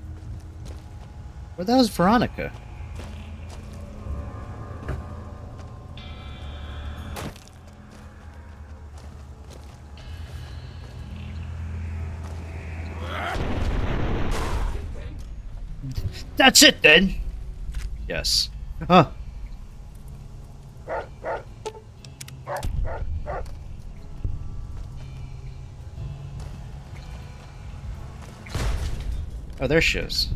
Where the hell's Veronica? That's it then! Yes. Huh. Oh, there she is.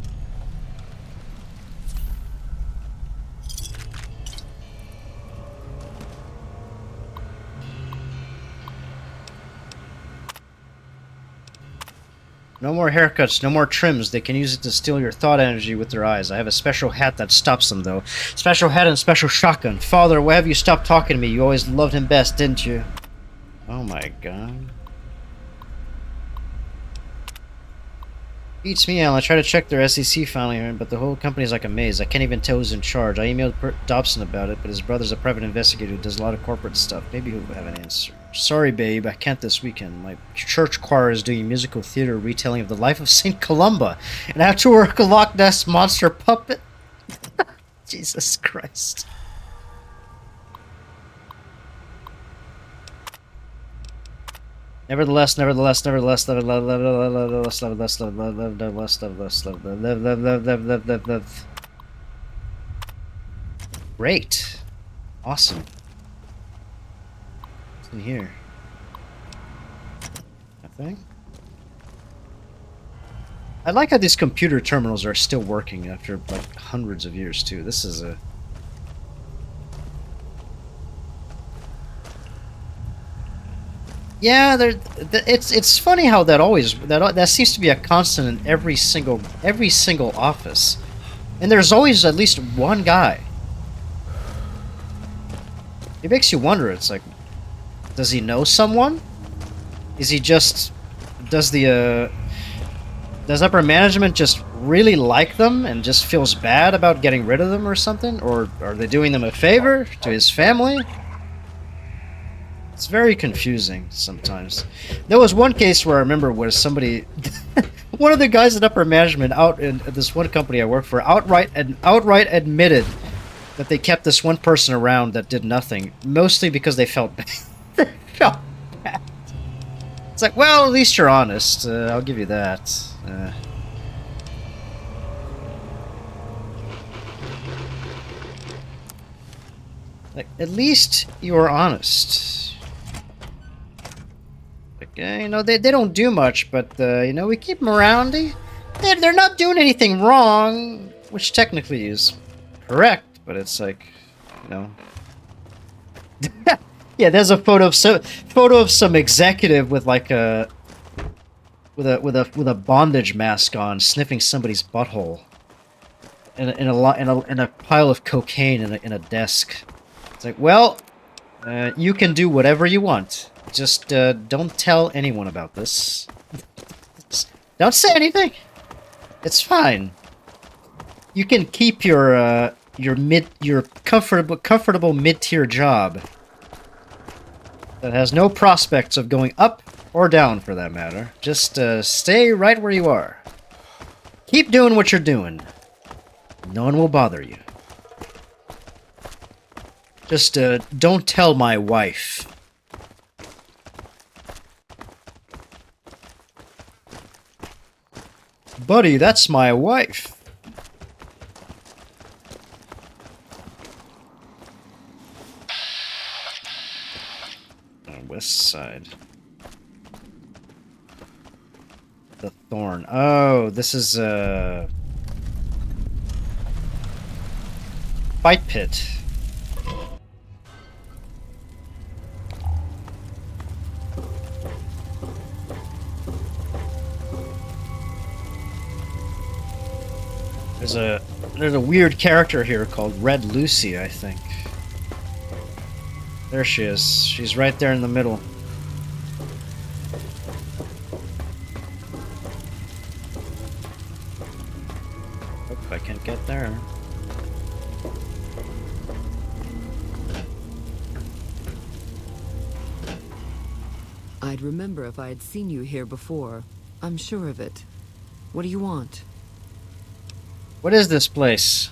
No more haircuts, no more trims. They can use it to steal your thought energy with their eyes. I have a special hat that stops them, though. Special hat and special shotgun. Father, why have you stopped talking to me? You always loved him best, didn't you? Oh my god. Beats me, Alan. I tried to check their SEC filing, but the whole company's like a maze. I can't even tell who's in charge. I emailed Dobson about it, but his brother's a private investigator who does a lot of corporate stuff. Maybe he'll have an answer. Sorry, babe. I can't this weekend. My church choir is doing a musical theater retelling of the life of St. Columba, and I have to work a Loch Ness monster puppet. Jesus Christ. Nevertheless, great. Awesome. What's in here? Nothing? I like how these computer terminals are still working after, like, hundreds of years, too. This is a... Yeah, it's funny how that seems to be a constant in every single office, and there's always at least one guy. It makes you wonder. It's like, does he know someone? Is he just does upper management just really like them and just feels bad about getting rid of them or something, or are they doing them a favor to his family? It's very confusing sometimes. There was one case where I remember where somebody, one of the guys at upper management out in this one company I worked for, outright admitted that they kept this one person around that did nothing, mostly because they felt bad. They felt bad. It's like, well, at least you're honest. I'll give you that. Like, at least you're honest. You know, they don't do much, but, you know, we keep them around. They're not doing anything wrong, which technically is correct, but it's like, you know... Yeah, there's a photo of some executive with, like, with a bondage mask on, sniffing somebody's butthole in a pile of cocaine in a desk. It's like, well, you can do whatever you want. Just don't tell anyone about this. Don't say anything. It's fine. You can keep your comfortable mid-tier job that has no prospects of going up or down, for that matter. Just stay right where you are. Keep doing what you're doing. No one will bother you. Just don't tell my wife. Buddy, that's my wife. West side. The Thorn. Oh, this is a fight pit. There's a weird character here called Red Lucy, I think. There she is. She's right there in the middle. Hope I can't get there. I'd remember if I had seen you here before. I'm sure of it. What do you want? What is this place?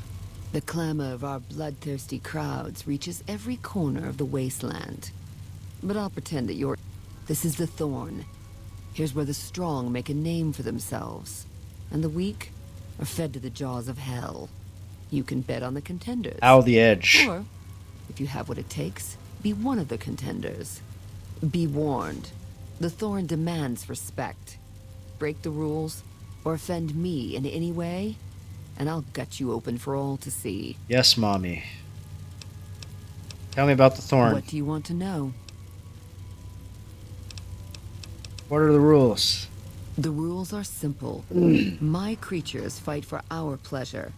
The clamor of our bloodthirsty crowds reaches every corner of the wasteland. But I'll pretend that you're... This is the Thorn. Here's where the strong make a name for themselves. And the weak are fed to the jaws of hell. You can bet on the contenders. Ow, the edge. Or, if you have what it takes, be one of the contenders. Be warned. The Thorn demands respect. Break the rules, or offend me in any way, and I'll gut you open for all to see. Yes, Mommy. Tell me about the Thorn. What do you want to know? What are the rules? The rules are simple. My creatures fight for our pleasure.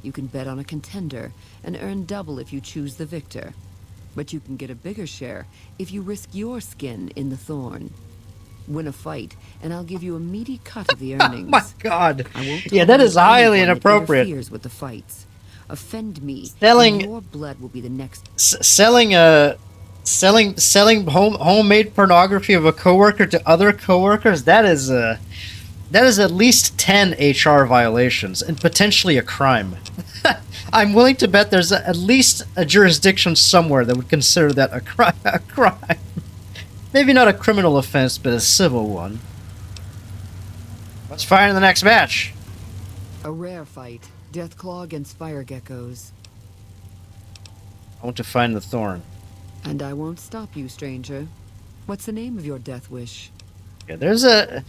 You can bet on a contender and earn double if you choose the victor. But you can get a bigger share if you risk your skin in the Thorn. Win a fight, and I'll give you a meaty cut of the earnings. Oh my God! I won't Yeah, that is highly inappropriate. That interferes with the fights. Offend me, Selling and your blood will be the next. Selling homemade pornography of a coworker to other coworkers. That is at least 10 HR violations and potentially a crime. I'm willing to bet there's at least a jurisdiction somewhere that would consider that a crime. Maybe not a criminal offense, but a civil one. Let's fire in the next match. A rare fight. Deathclaw against fire geckos. I want to find the Thorn. And I won't stop you, stranger. What's the name of your death wish? Yeah, I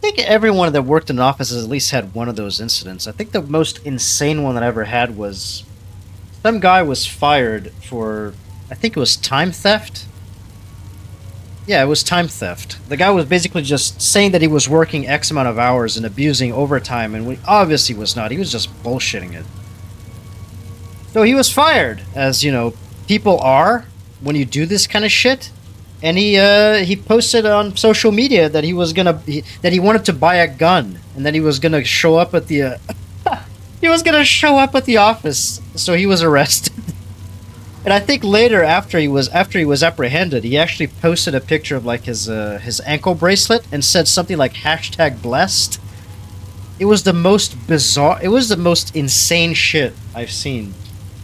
think everyone that worked in an office has at least had one of those incidents. I think the most insane one that I ever had was some guy was fired for, I think it was time theft. Yeah, it was time theft. The guy was basically just saying that he was working X amount of hours and abusing overtime, and he obviously was not. He was just bullshitting it. So he was fired, as, you know, people are when you do this kind of shit. And he posted on social media that he wanted to buy a gun, and that he was gonna show up at the office. So he was arrested. And I think later, after he was apprehended, he actually posted a picture of like his ankle bracelet and said something like #blessed. It was the most bizarre. It was the most insane shit I've seen.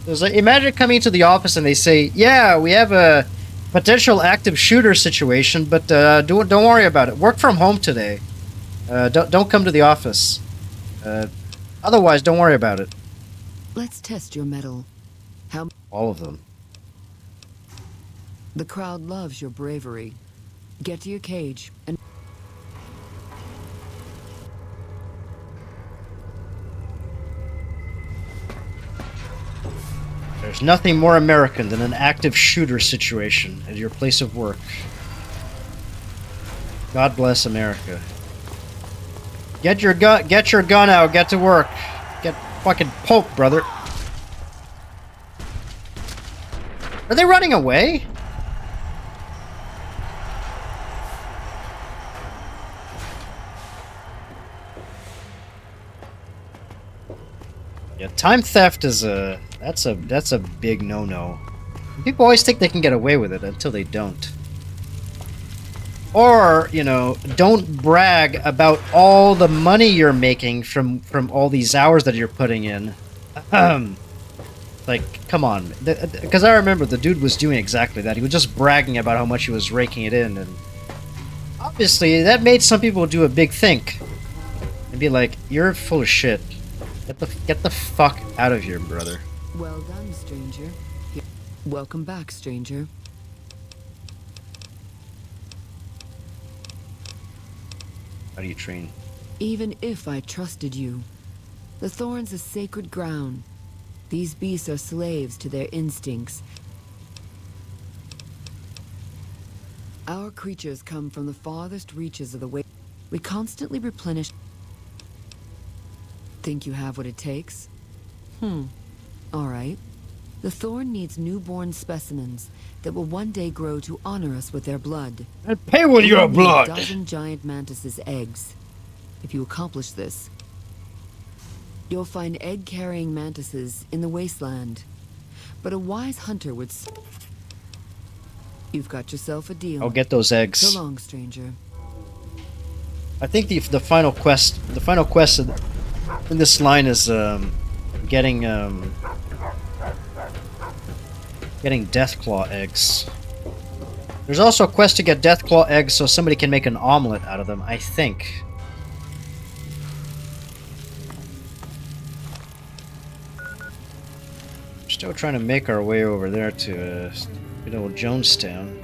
It was like, imagine coming into the office and they say, "Yeah, we have a potential active shooter situation, but don't worry about it. Work from home today. Don't come to the office. Otherwise, don't worry about it." Let's test your mettle. How? All of them. The crowd loves your bravery. Get to your cage and... There's nothing more American than an active shooter situation at your place of work. God bless America. Get your gun out, get to work. Get fucking poked, brother. Are they running away? Yeah, time theft is that's a big no-no. People always think they can get away with it until they don't. Or, you know, don't brag about all the money you're making from all these hours that you're putting in. Like, come on. Because I remember the dude was doing exactly that. He was just bragging about how much he was raking it in, and obviously that made some people do a big think. I'd be like, you're full of shit. Get the fuck out of here, brother. Well done, stranger. Here. Welcome back, stranger. How do you train? Even if I trusted you, the thorns are sacred ground. These beasts are slaves to their instincts. Our creatures come from the farthest reaches of the way. We constantly replenish. Think you have what it takes? All right. The thorn needs newborn specimens that will one day grow to honor us with their blood. And pay with your We'll need blood! A dozen giant mantises' eggs. If you accomplish this, you'll find egg-carrying mantises in the Wasteland. But a wise hunter would... You've got yourself a deal. I'll get those eggs. So long, stranger. I think the final quest in this line is getting Deathclaw eggs. There's also a quest to get Deathclaw eggs so somebody can make an omelet out of them, I think. Still trying to make our way over there to good old Jonestown.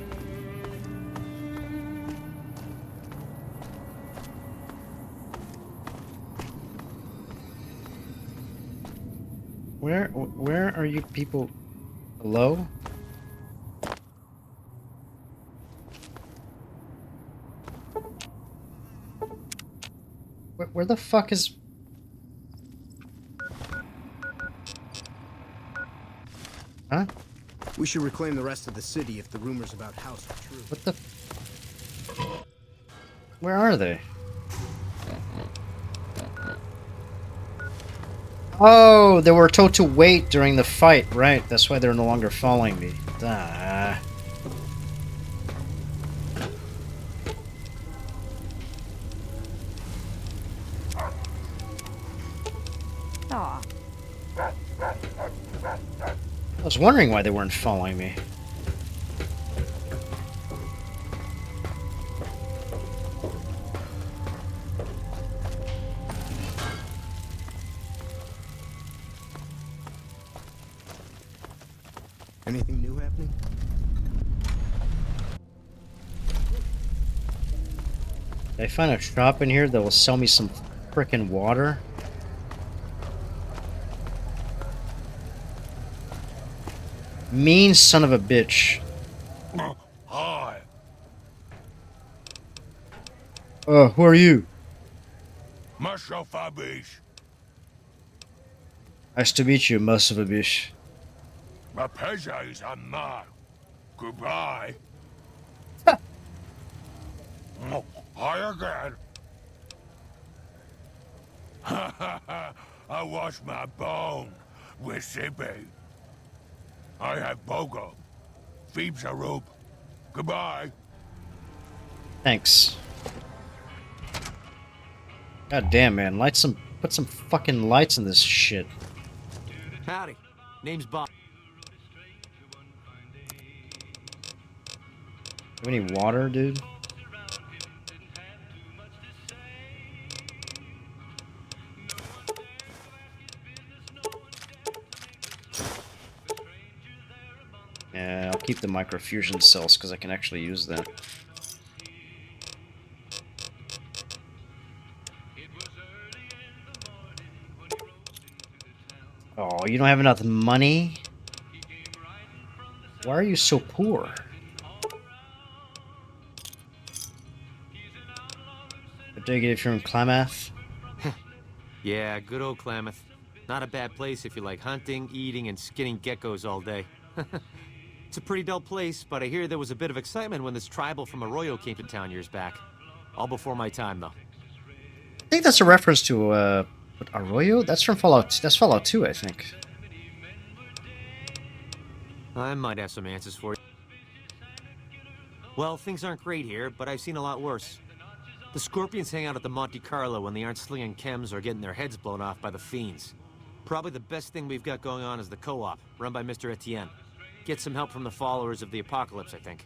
Where are you people? Hello? Where the fuck is... Huh? We should reclaim the rest of the city if the rumors about House are true. What the... Where are they? Oh, they were told to wait during the fight, right? That's why they're no longer following me. Ah. Aw. I was wondering why they weren't following me. Anything new happening? Did I find a shop in here that will sell me some frickin' water? Mean son of a bitch. Hi. Who are you? Marshal Fabish. Nice to meet you, most of a bitch. My pleasure is on mine. Goodbye. Oh, hi again. I wash my bone with Sippy. I have Bogo. Phoebe's a rope. Goodbye. Thanks. God damn, man. Put some fucking lights in this shit. Howdy. Name's Bob. Have any water, dude? Yeah, I'll keep the microfusion cells because I can actually use that. Oh, you don't have enough money? Why are you so poor? I dig it if you're in Klamath. Yeah, good old Klamath. Not a bad place if you like hunting, eating, and skinning geckos all day. It's a pretty dull place, but I hear there was a bit of excitement when this tribal from Arroyo came to town years back. All before my time, though. I think that's a reference to, what, Arroyo? That's from Fallout. That's Fallout 2, I think. I might have some answers for you. Well, things aren't great here, but I've seen a lot worse. The Scorpions hang out at the Monte Carlo when they aren't slinging chems or getting their heads blown off by the fiends. Probably the best thing we've got going on is the co-op, run by Mr. Etienne. Get some help from the followers of the apocalypse, I think.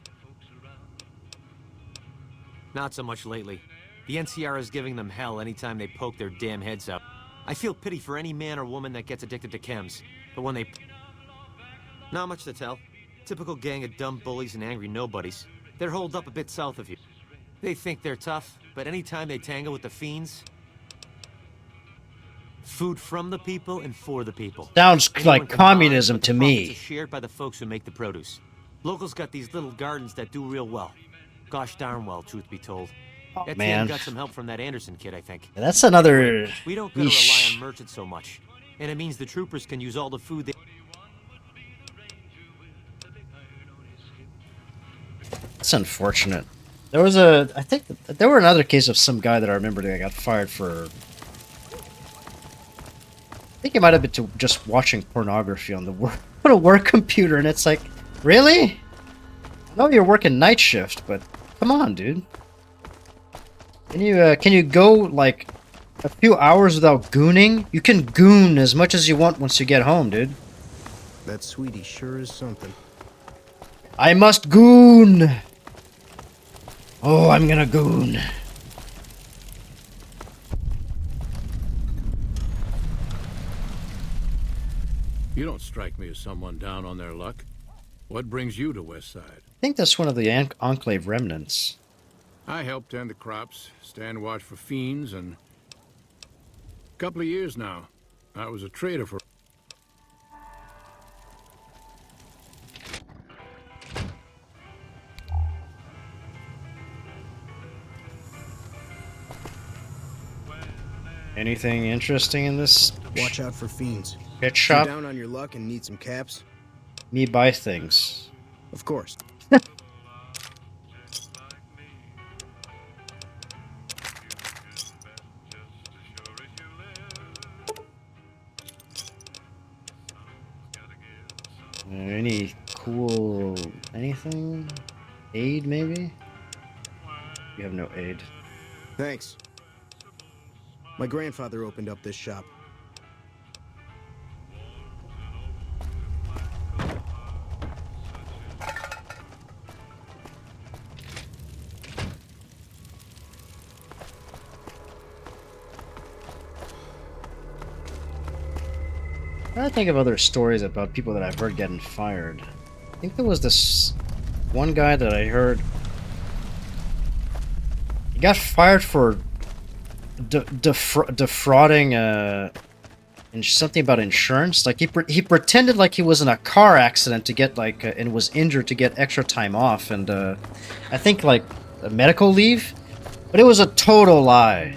Not so much lately. The NCR is giving them hell anytime they poke their damn heads up. I feel pity for any man or woman that gets addicted to chems, but when they... Not much to tell. Typical gang of dumb bullies and angry nobodies. They're holed up a bit south of you. They think they're tough, but anytime they tangle with the fiends... Food from the people and for the people. Sounds Anyone like can communism buy, but to the me. profits are shared by the folks who make the produce. Locals got these little gardens that do real well. Gosh darn well, truth be told. Etienne Man. got some help from that Anderson kid, I think. That's another... Anyway, we don't gotta rely Yeesh. on merchants so much. And it means the troopers can use all the food they... That's unfortunate. There was a... I think there were another case of some guy that I remember that got fired for... I think it might have been to just watching pornography on the work computer, and it's like, really? I know you're working night shift, but come on, dude. Can you go like a few hours without gooning? You can goon as much as you want once you get home, dude. That sweetie sure is something. I must goon. Oh, I'm gonna goon. You don't strike me as someone down on their luck. What brings you to Westside? I think that's one of the Enclave remnants. I help tend the crops, stand watch for fiends, and... A couple of years now, I was a trader for... Anything interesting in this? Watch out for fiends. Pet If shop? you're down on your luck and need some caps? Me buy things. Of course. Any cool... anything? Aid, maybe? You have no aid. Thanks. My grandfather opened up this shop. I think of other stories about people that I've heard getting fired. I think there was this one guy that I heard. He got fired for defrauding something about insurance. Like he pretended like he was in a car accident to get like and was injured to get extra time off, and I think like a medical leave, but it was a total lie.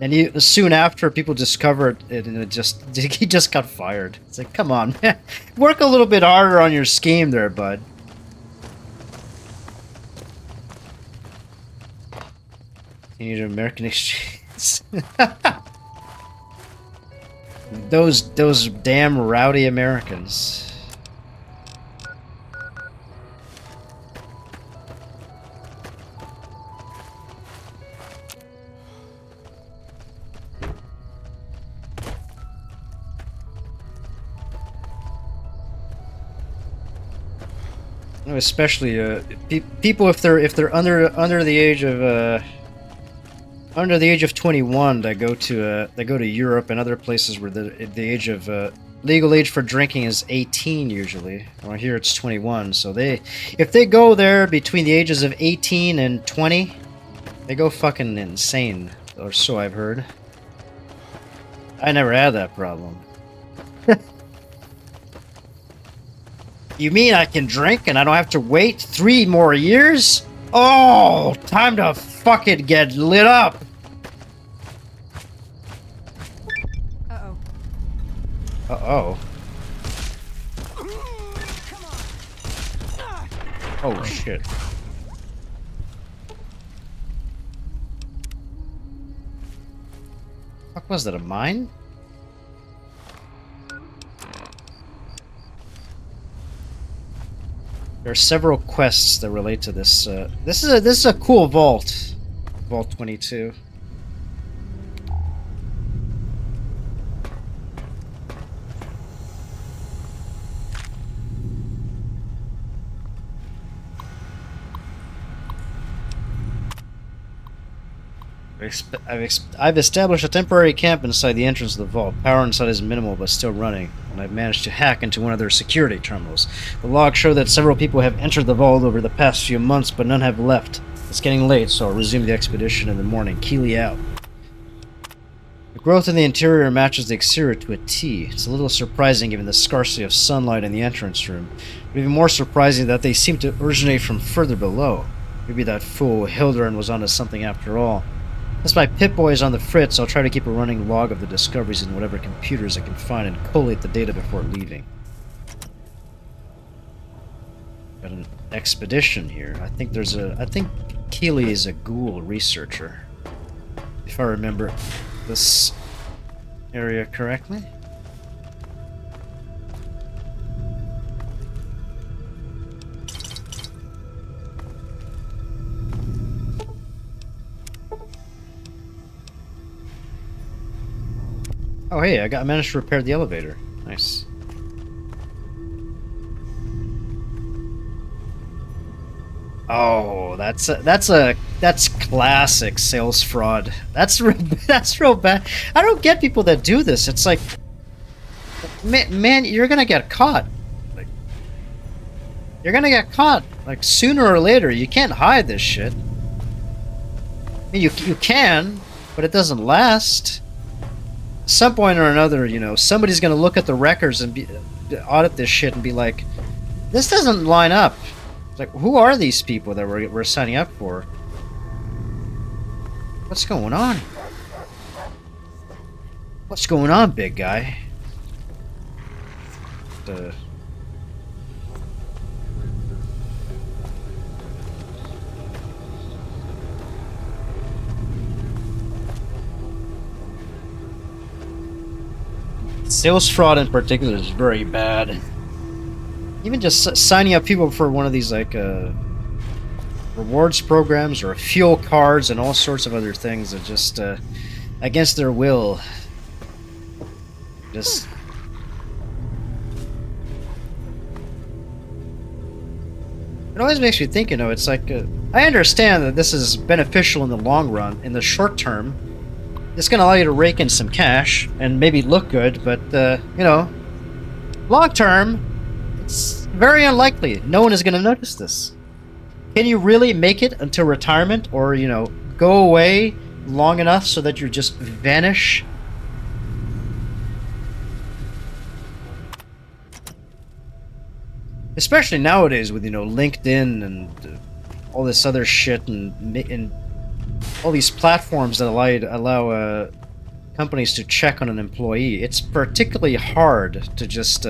And soon after, people discovered it, and he just got fired. It's like, come on, man. Work a little bit harder on your scheme there, bud. You need American exchange. those damn rowdy Americans. Especially people if they're under the age of 21 that go to Europe and other places where the age of legal age for drinking is 18 usually. Well, here it's 21, so if they go there between the ages of 18 and 20, they go fucking insane, or so I've heard. I never had that problem. You mean I can drink and I don't have to wait 3 more years? Oh, time to fucking get lit up. Uh-oh. Uh-oh. Oh, shit. Fuck, was that a mine? There are several quests that relate to this. This is a cool vault. Vault 22. I've established a temporary camp inside the entrance of the vault. Power inside is minimal, but still running, and I've managed to hack into one of their security terminals. The logs show that several people have entered the vault over the past few months, but none have left. It's getting late, so I'll resume the expedition in the morning. Keely out. The growth in the interior matches the exterior to a T. It's a little surprising given the scarcity of sunlight in the entrance room, but even more surprising that they seem to originate from further below. Maybe that fool Hildern was onto something after all. Since my Pip-Boy is on the fritz, I'll try to keep a running log of the discoveries in whatever computers I can find and collate the data before leaving. Got an expedition here. I think Keely is a ghoul researcher, if I remember this area correctly. Oh hey, I managed to repair the elevator. Nice. Oh, that's classic sales fraud. That's real bad. I don't get people that do this. It's like, man, you're gonna get caught. Like, you're gonna get caught. Like sooner or later. You can't hide this shit. I mean, you can, but it doesn't last. At some point or another, you know, somebody's gonna look at the records and audit this shit and be like, this doesn't line up. It's like, who are these people that we're signing up for? What's going on? What's going on, big guy? Sales fraud in particular is very bad. Even just signing up people for one of these like rewards programs or fuel cards and all sorts of other things that just against their will. Just it always makes me think, you know, it's like I understand that this is beneficial in the long run. In the short term, it's going to allow you to rake in some cash and maybe look good, but you know, long term, it's very unlikely. No one is going to notice this. Can you really make it until retirement, or, you know, go away long enough so that you just vanish? Especially nowadays with, you know, LinkedIn and all this other shit and all these platforms that allow companies to check on an employee. It's particularly hard to just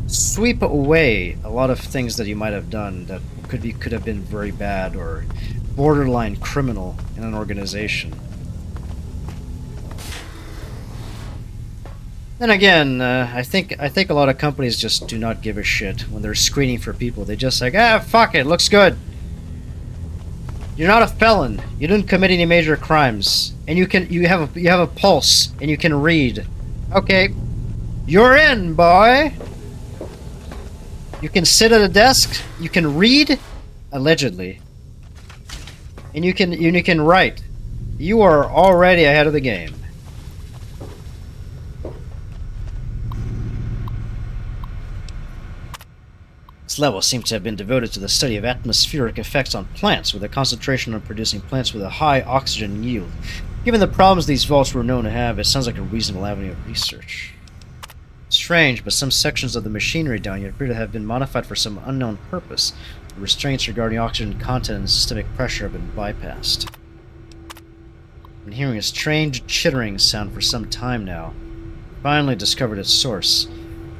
sweep away a lot of things that you might have done that could have been very bad or borderline criminal in an organization. Then again, I think a lot of companies just do not give a shit when they're screening for people. They just like, fuck it, looks good. You're not a felon. You didn't commit any major crimes, and you have a pulse, and you can read. Okay, you're in, boy. You can sit at a desk. You can read, allegedly, and you can write. You are already ahead of the game. This level seems to have been devoted to the study of atmospheric effects on plants, with a concentration on producing plants with a high oxygen yield. Given the problems these vaults were known to have, it sounds like a reasonable avenue of research. Strange, but some sections of the machinery down here appear to have been modified for some unknown purpose. The restraints regarding oxygen content and systemic pressure have been bypassed. I've been hearing a strange chittering sound for some time now. Finally discovered its source.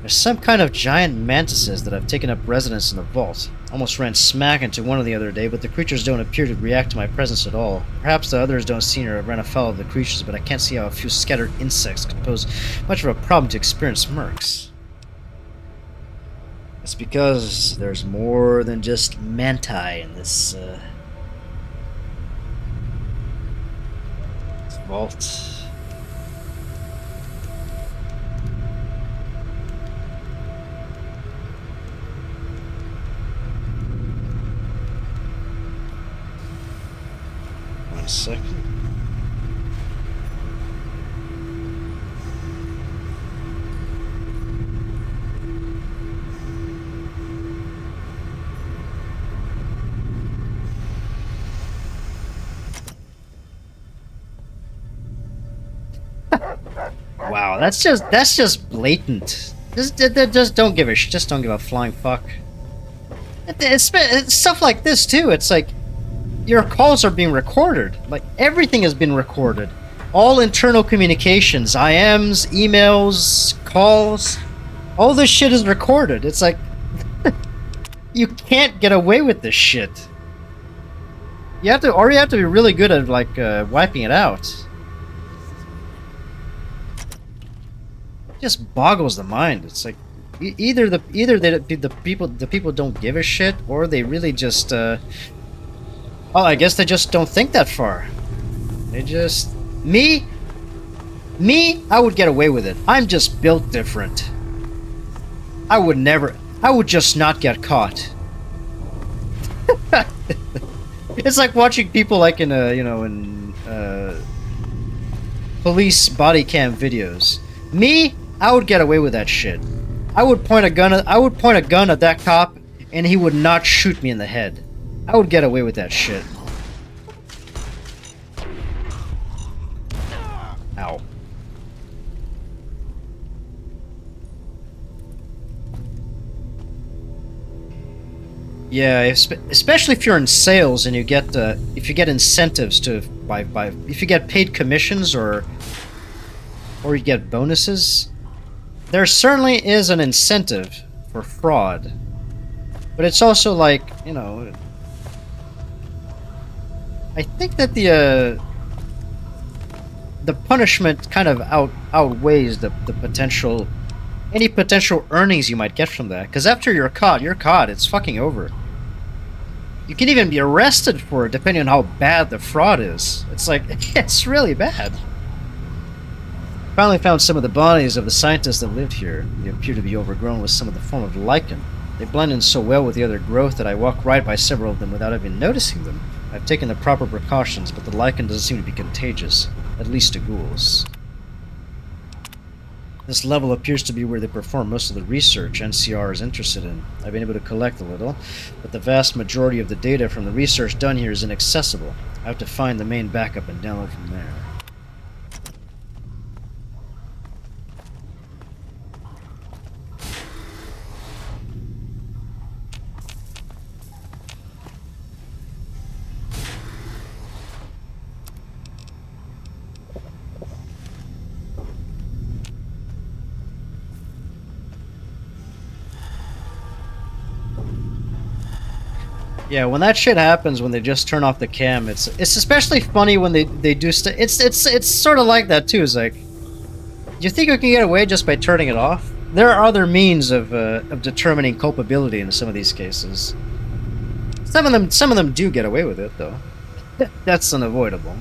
There's some kind of giant mantises that have taken up residence in the vault. Almost ran smack into one the other day, but the creatures don't appear to react to my presence at all. Perhaps the others don't see or run afoul of the creatures, but I can't see how a few scattered insects could pose much of a problem to experienced mercs. It's because there's more than just manti in this vault. sick. Wow, that's just blatant. Just don't give a flying fuck. It's stuff like this too. It's like your calls are being recorded. Like everything has been recorded. All internal communications, IMs, emails, calls, all this shit is recorded. It's like you can't get away with this shit. You have to be really good at like wiping it out. Just boggles the mind. It's like either the people don't give a shit, or they really just oh, I guess they just don't think that far. They just me I would get away with it. I'm just built different. I would just not get caught. It's like watching people like in police body cam videos. Me, I would get away with that shit. I would point a gun at that cop, and he would not shoot me in the head. I would get away with that shit. Ow. Yeah, especially if you're in sales and you get if you get incentives to if you get paid commissions or you get bonuses. There certainly is an incentive for fraud, but it's also like, you know, I think that the punishment kind of outweighs the potential, any potential earnings you might get from that. Because after you're caught, it's fucking over. You can even be arrested for it, depending on how bad the fraud is. It's like, it's really bad. Finally found some of the bodies of the scientists that lived here. They appear to be overgrown with some of the form of lichen. They blend in so well with the other growth that I walk right by several of them without even noticing them. I've taken the proper precautions, but the lichen doesn't seem to be contagious, at least to ghouls. This level appears to be where they perform most of the research NCR is interested in. I've been able to collect a little, but the vast majority of the data from the research done here is inaccessible. I have to find the main backup and download from there. Yeah, when that shit happens, when they just turn off the cam, it's especially funny when they do it's sort of like that too. It's like, you think you can get away just by turning it off? There are other means of determining culpability in some of these cases. Some of them do get away with it though. That's unavoidable.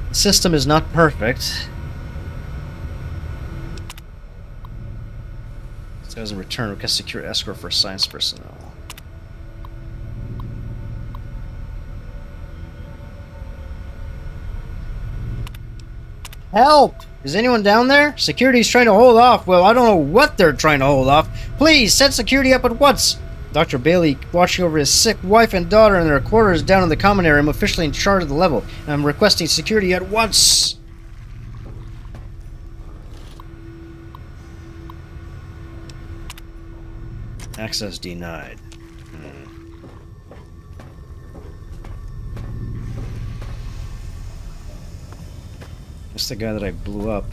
The system is not perfect. This guy's in return request secure escort for science personnel. Help! Is anyone down there? Security's trying to hold off. Well, I don't know what they're trying to hold off. Please, set security up at once! Dr. Bailey watching over his sick wife and daughter in their quarters down in the common area. I'm officially in charge of the level, and I'm requesting security at once! Access denied. That's the guy that I blew up.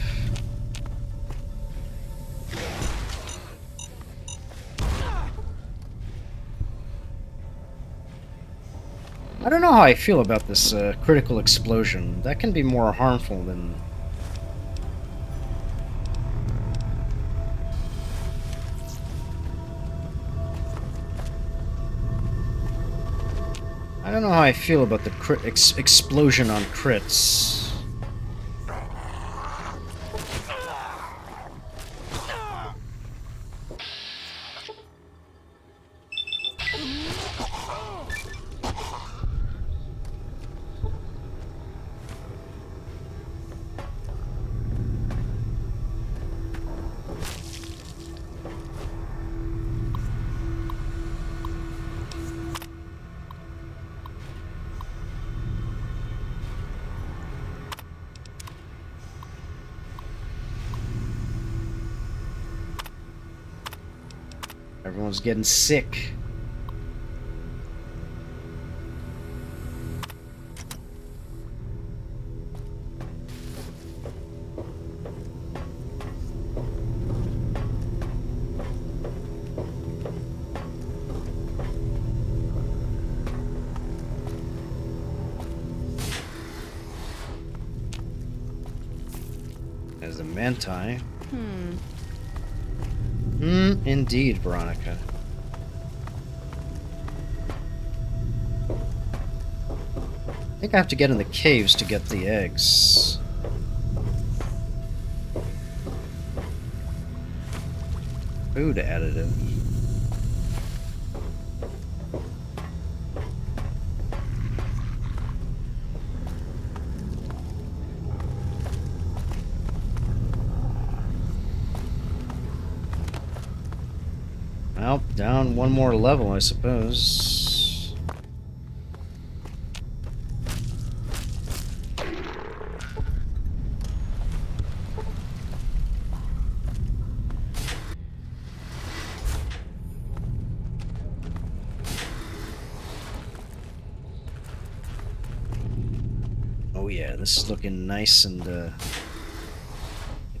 I don't know how I feel about this critical explosion. That can be more harmful than... I don't know how I feel about the explosion on crits. Everyone's getting sick. There's a manti. Indeed, Veronica. I think I have to get in the caves to get the eggs. Food additive. Well, down one more level, I suppose. Oh yeah, this is looking nice and,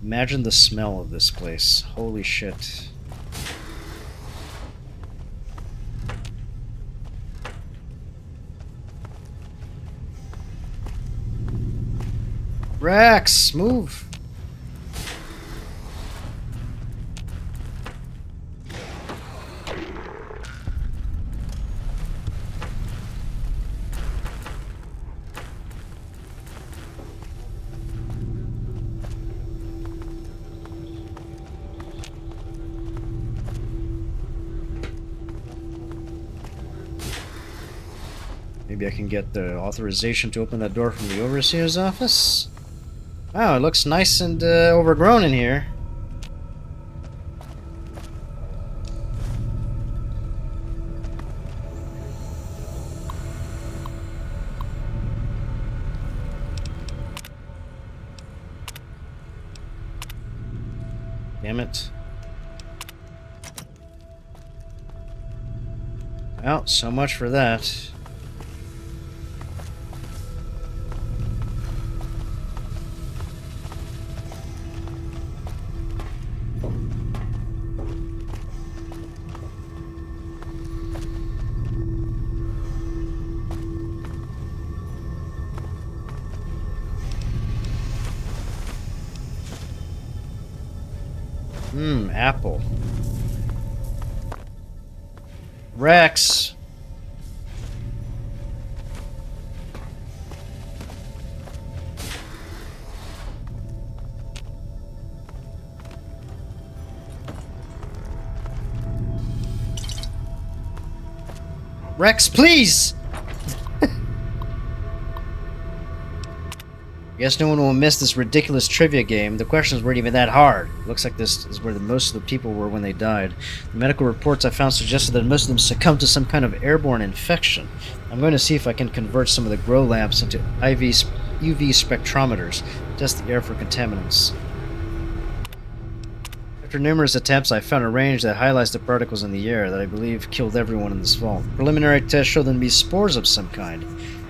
imagine the smell of this place. Holy shit. Rex, move! Maybe I can get the authorization to open that door from the Overseer's office? Wow, it looks nice and overgrown in here. Damn it. Well, so much for that. Apple. Rex. Rex, please! I guess no one will miss this ridiculous trivia game. The questions weren't even that hard. Looks like this is where most of the people were when they died. The medical reports I found suggested that most of them succumbed to some kind of airborne infection. I'm going to see if I can convert some of the grow lamps into UV spectrometers. Test the air for contaminants. After numerous attempts, I found a range that highlights the particles in the air that I believe killed everyone in this vault. Preliminary tests show them to be spores of some kind.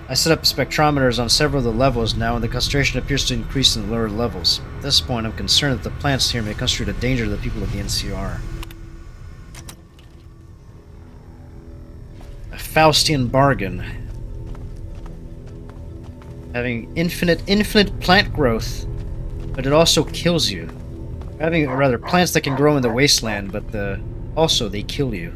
I set up spectrometers on several of the levels now, and the concentration appears to increase in the lower levels. At this point, I'm concerned that the plants here may constitute a danger to the people of the NCR. A Faustian bargain. Having infinite plant growth, but it also kills you. Having, rather, plants that can grow in the wasteland, but also they kill you.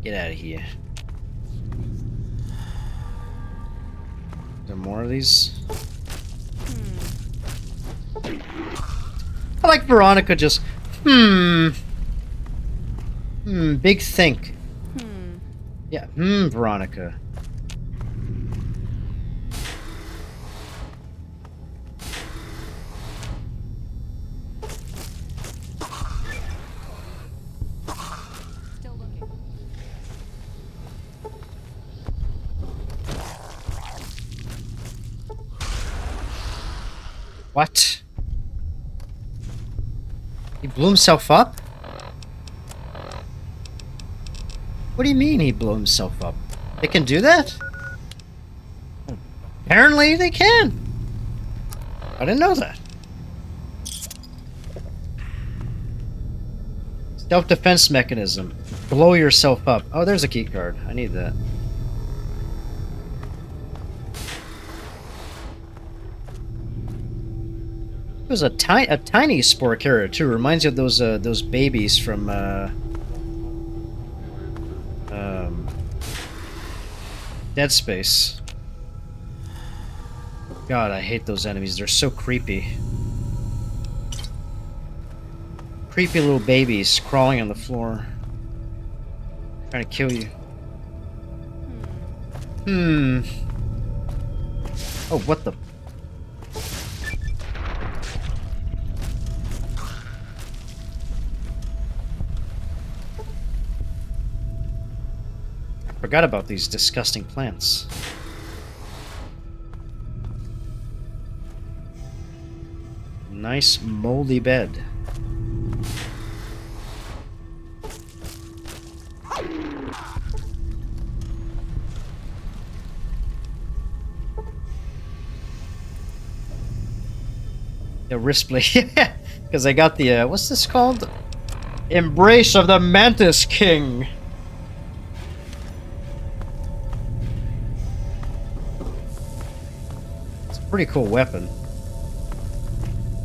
Get out of here. Are there more of these? I like Veronica just, big think. Yeah, Veronica. What? He blew himself up? What do you mean he blew himself up? They can do that? Apparently they can. I didn't know that. Self-defense mechanism. Blow yourself up. Oh, there's a key card. I need that. It was a tiny spore carrier too. Reminds you of those babies from Dead Space. God, I hate those enemies. They're so creepy. Creepy little babies crawling on the floor, trying to kill you. Oh, what the? Forgot about these disgusting plants. Nice moldy bed. The wrist blade, yeah, because I got the what's this called? Embrace of the Mantis King. Pretty cool weapon.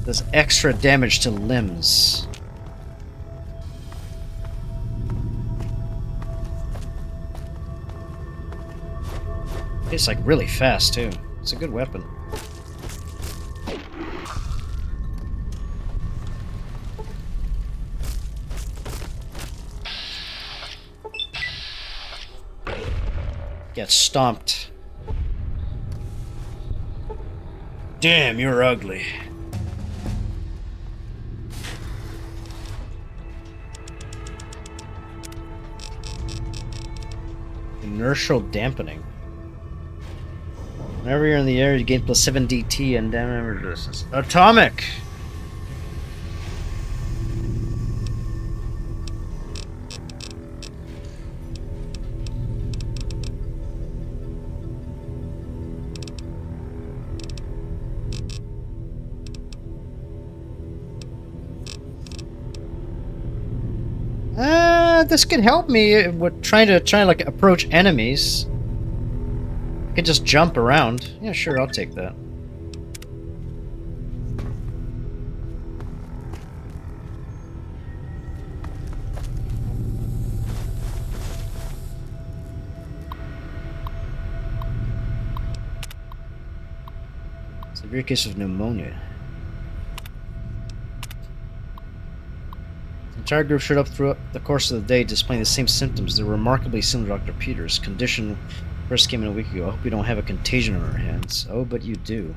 Does extra damage to limbs. It's like really fast too. It's a good weapon. Get stomped. Damn, you're ugly. Inertial dampening. Whenever you're in the air, you gain plus 7 DT and damage resistance. Atomic! This could help me with trying to like approach enemies. I could just jump around. Yeah, sure, I'll take that. Severe case of pneumonia. The entire group showed up throughout the course of the day, displaying the same symptoms. They're remarkably similar to Dr. Peters' condition first came in a week ago. I hope we don't have a contagion on our hands. Oh, but you do.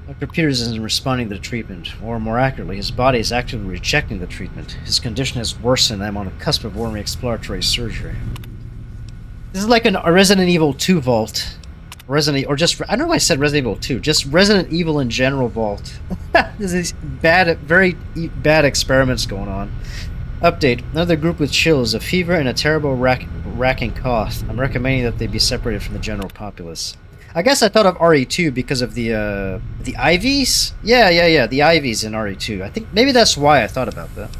Dr. Peters isn't responding to the treatment, or more accurately, his body is actively rejecting the treatment. His condition has worsened, and I'm on the cusp of ordering exploratory surgery. This is like a Resident Evil 2 vault. I don't know why I said Resident Evil 2, just Resident Evil in general vault. There's these very bad experiments going on. Update, another group with chills, a fever, and a terrible racking cough. I'm recommending that they be separated from the general populace. I guess I thought of RE2 because of the IVs? Yeah, the IVs in RE2. I think maybe that's why I thought about that.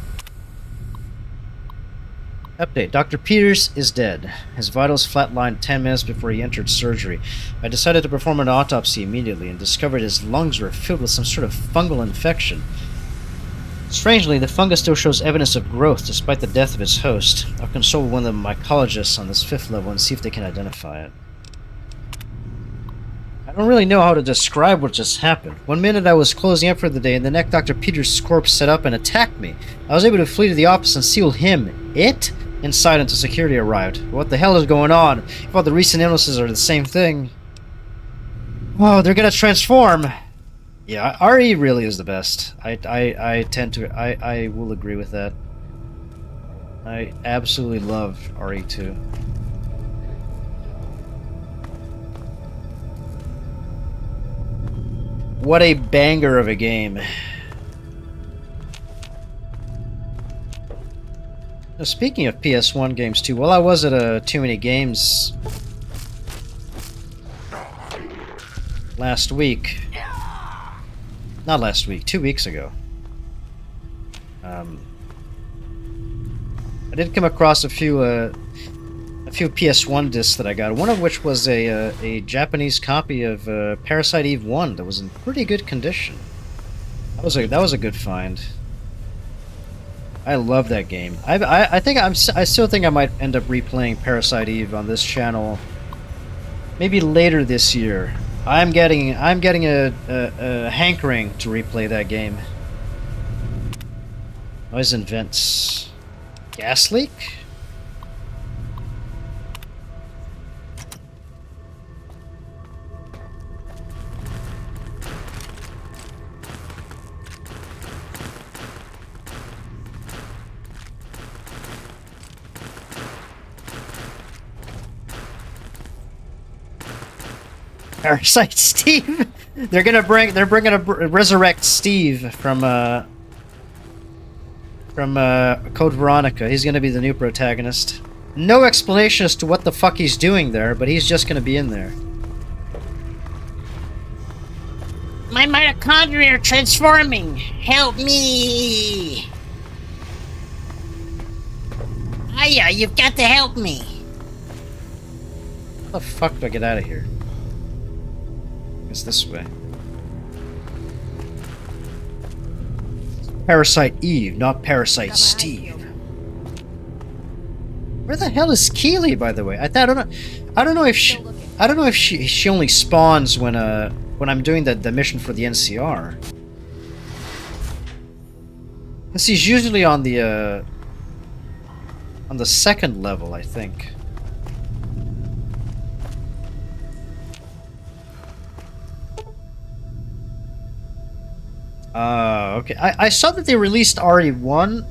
Update, Dr. Peters is dead. His vitals flatlined 10 minutes before he entered surgery. I decided to perform an autopsy immediately and discovered his lungs were filled with some sort of fungal infection. Strangely, the fungus still shows evidence of growth despite the death of its host. I'll consult one of the mycologists on this 5th level and see if they can identify it. I don't really know how to describe what just happened. One minute I was closing up for the day, and the next Dr. Peters' corpse set up and attacked me. I was able to flee to the office and seal it, inside until security arrived. What the hell is going on? If all the recent illnesses are the same thing. Oh, they're gonna transform. Yeah, RE really is the best. I will agree with that. I absolutely love RE2. What a banger of a game. Now, speaking of PS1 games too, while I was at Too Many Games last week, not last week, 2 weeks ago, I did come across a few PS1 discs that I got. One of which was a Japanese copy of Parasite Eve 1 that was in pretty good condition. That was a good find. I love that game. I still think I might end up replaying Parasite Eve on this channel. Maybe later this year. I'm getting a hankering to replay that game. Noise and vents. Gas leak? Parasite Steve. They're bringing resurrect Steve from Code Veronica. He's gonna be the new protagonist. No explanation as to what the fuck he's doing there, but he's just gonna be in there. My mitochondria are transforming. Help me! Aya, you've got to help me. How the fuck do I get out of here? It's this way. Parasite Eve, not Parasite Steve. Where the hell is Keely, by the way? I don't know if she only spawns when I'm doing the mission for the NCR. Cause she's usually on the second level, I think. Okay. I saw that they released RE1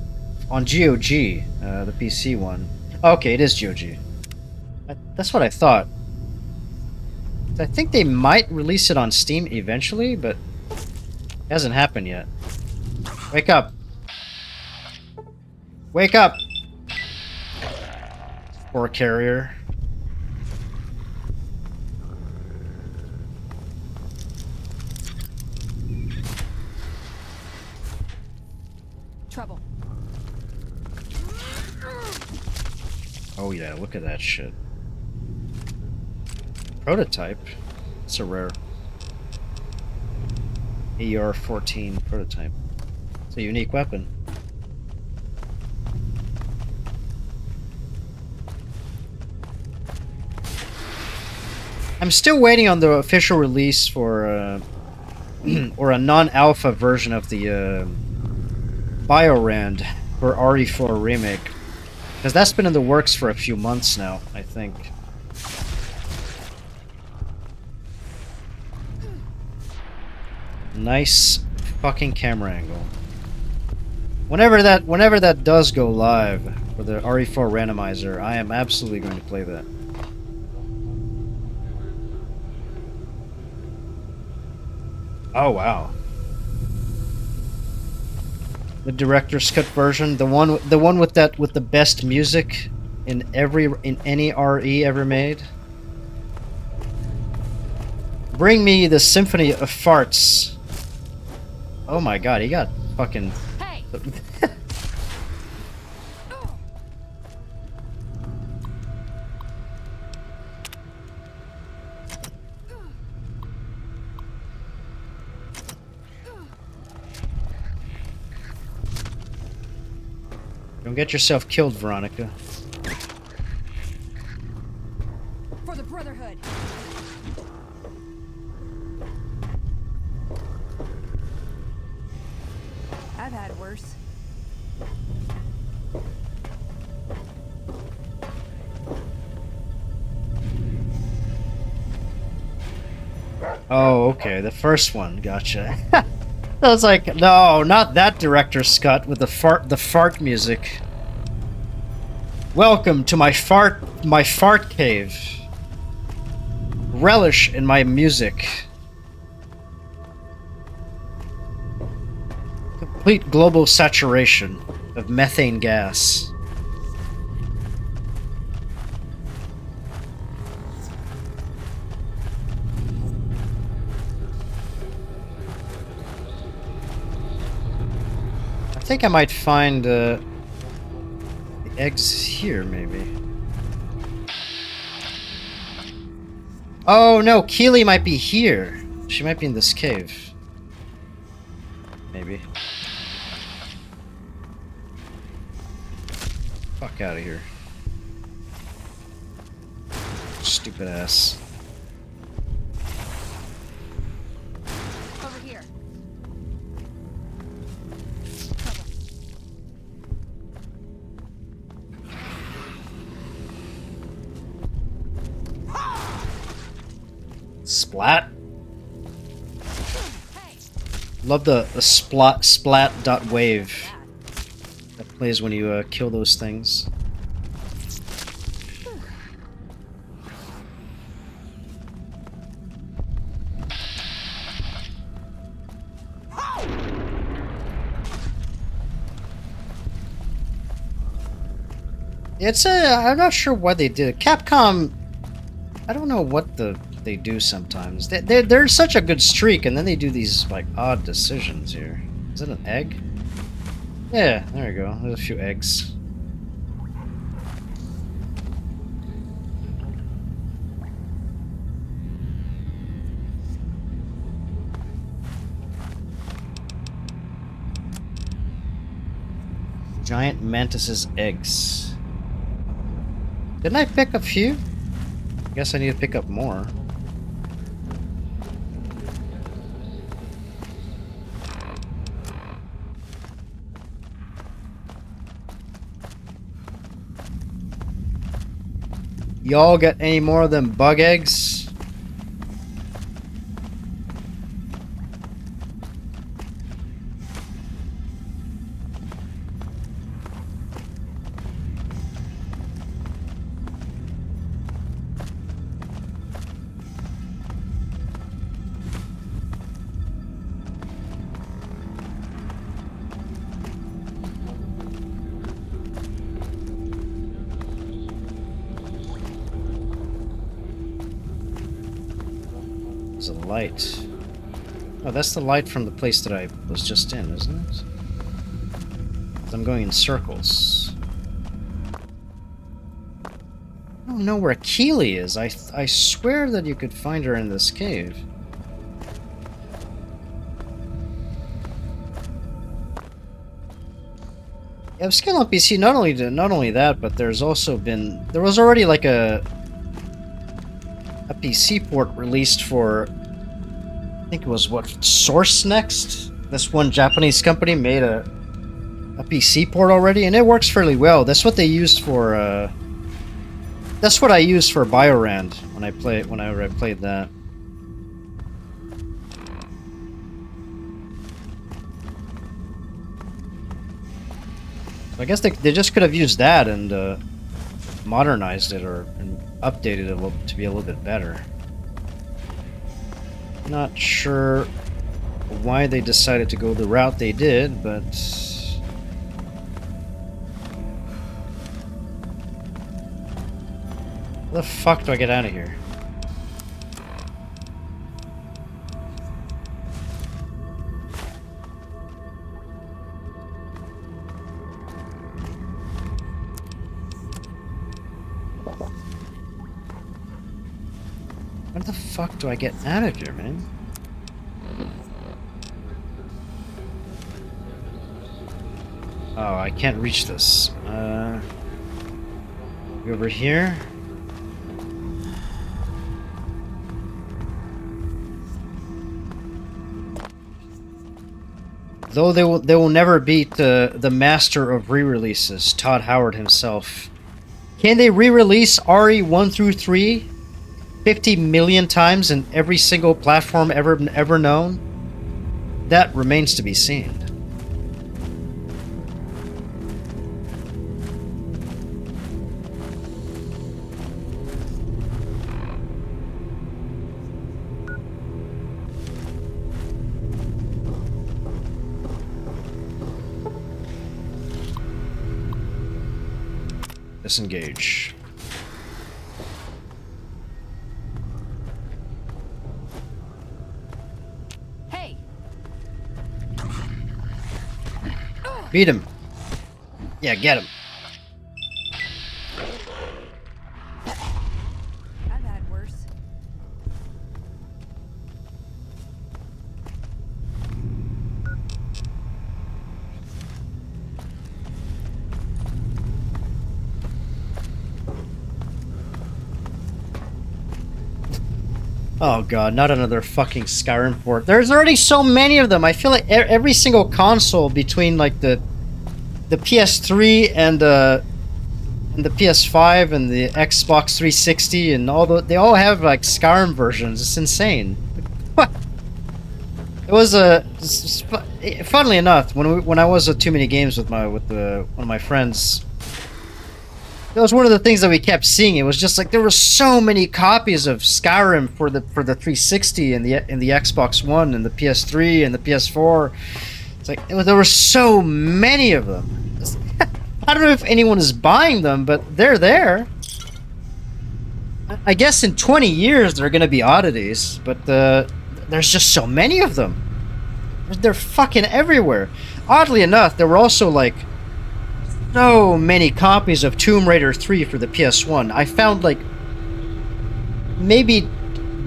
on GOG, the PC one. Okay, it is GOG. That's what I thought. I think they might release it on Steam eventually, but it hasn't happened yet. Wake up. Wake up! Spore carrier. Trouble. Oh yeah, look at that shit. Prototype? It's a rare. AR-14 prototype. It's a unique weapon. I'm still waiting on the official release for, or a non-alpha version of the, BioRand for RE4 Remake. Because that's been in the works for a few months now, I think. Nice fucking camera angle. Whenever that does go live for the RE4 randomizer, I am absolutely going to play that. Oh wow. The director's cut version, the one with the best music in any RE ever made. Bring me the symphony of farts. Oh my god, he got fucking. Hey. Don't get yourself killed, Veronica. For the Brotherhood. worse. Oh, okay, the first one, gotcha. I was like, no, not that director's cut with the fart music. Welcome to my fart cave. Relish in my music. Complete global saturation of methane gas. I think I might find the eggs here, maybe. Oh no, Keely might be here. She might be in this cave. Maybe. Fuck out of here. Stupid ass. Over here. Splat. Love the splat dot wave that plays when you kill those things. It's I'm not sure why they did it. Capcom, I don't know what they do sometimes. They're such a good streak, and then they do these like odd decisions here. Is it an egg? Yeah, there you go. There's a few eggs. Giant mantis's eggs. Didn't I pick a few? I guess I need to pick up more. Y'all get any more of them bug eggs? There's a light. Oh, that's the light from the place that I was just in, isn't it? 'Cause I'm going in circles. I don't know where Keely is. I swear that you could find her in this cave. Yeah, I've skill on PC. Not only that, but there was already like a PC port released for, I think it was what, Source Next? This one Japanese company made a PC port already, and it works fairly well. That's what they used for that's what I used for Biorand whenever I played that. I guess they just could have used that and modernized it and updated it to be a little bit better. Not sure why they decided to go the route they did, but how the fuck do I get out of here? How the fuck do I get out of here, man? Oh, I can't reach this. Over here? Though they will never beat the master of re-releases, Todd Howard himself. Can they re-release RE 1 through 3 50 million times in every single platform ever known? That remains to be seen. Disengage. Hey. Beat him. Yeah, get him. I've had worse. Oh god, not another fucking Skyrim port. There's already so many of them. I feel like every single console between like the PS3 and the PS5 and the Xbox 360 and they all have like Skyrim versions. It's insane. What? It was funnily enough, when I was at Too Many Games with one of my friends, that was one of the things that we kept seeing. It was just like there were so many copies of Skyrim for the 360 and the Xbox One and the PS3 and the PS4. It's like there were so many of them. I don't know if anyone is buying them, but they're there. I guess in 20 years they're gonna be oddities, but there's just so many of them. They're fucking everywhere. Oddly enough, there were also like so many copies of Tomb Raider 3 for the PS1. I found like maybe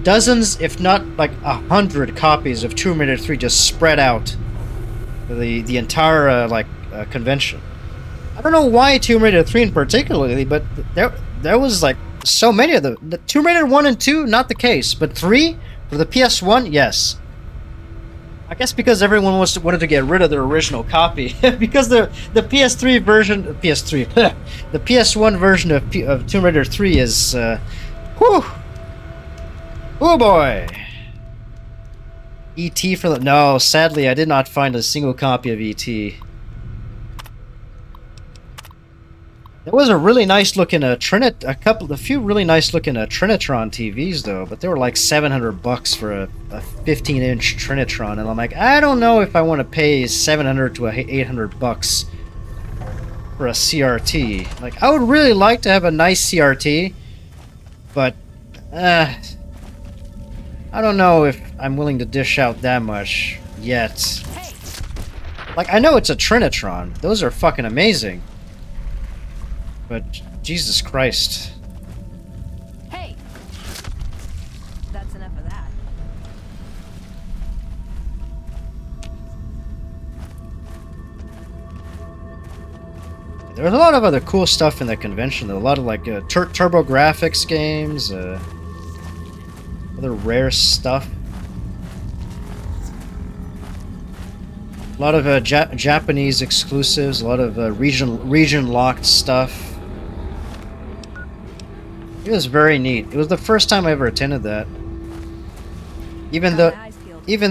dozens, if not like 100 copies of Tomb Raider 3 just spread out the entire convention. I don't know why Tomb Raider 3 in particularly, but there was like so many of them. The Tomb Raider 1 and 2, not the case, but 3 for the PS1, yes. I guess because everyone wanted to get rid of their original copy. Because the PS3 version... the PS1 version of Tomb Raider 3 is... whew! Oh boy! E.T. for the... No, sadly I did not find a single copy of E.T. There was a really nice looking a few really nice looking Trinitron TVs though, but they were like $700 for a 15-inch Trinitron, and I'm like, I don't know if I want to pay $700 to $800 for a CRT. Like, I would really like to have a nice CRT, but I don't know if I'm willing to dish out that much yet. Like, I know it's a Trinitron; those are fucking amazing. But Jesus Christ. Hey. That's enough of that. There's a lot of other cool stuff in the convention. A lot of like Turbo Graphics games, other rare stuff. A lot of Japanese exclusives. A lot of region locked stuff. It was very neat. It was the first time I ever attended that. Even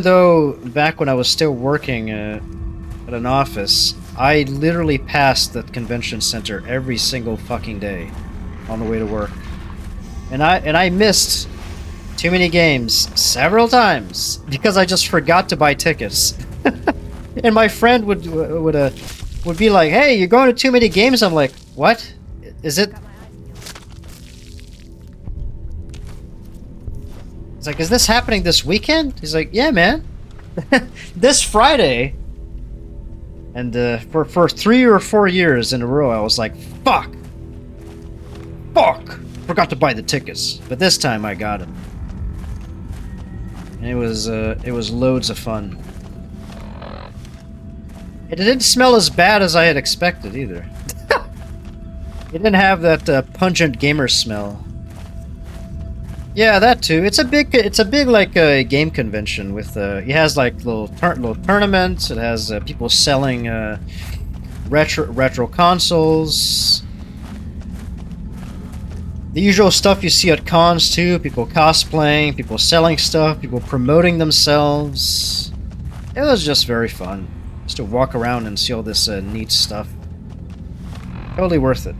though back when I was still working at an office, I literally passed the convention center every single fucking day on the way to work. And I missed Too Many Games several times because I just forgot to buy tickets. And my friend would be like, "Hey, you're going to Too Many Games?" I'm like, "What? Is it?" It's like, "Is this happening this weekend?" He's like, "Yeah, man, this Friday." And for 3 or 4 years in a row, I was like, "Fuck, forgot to buy the tickets." But this time, I got them. And it was loads of fun. It didn't smell as bad as I had expected either. It didn't have that pungent gamer smell. Yeah, that too. It's a big like game convention with it has like little tournaments. It has people selling retro consoles. The usual stuff you see at cons too. People cosplaying, people selling stuff, people promoting themselves. It was just very fun just to walk around and see all this neat stuff. Totally worth it.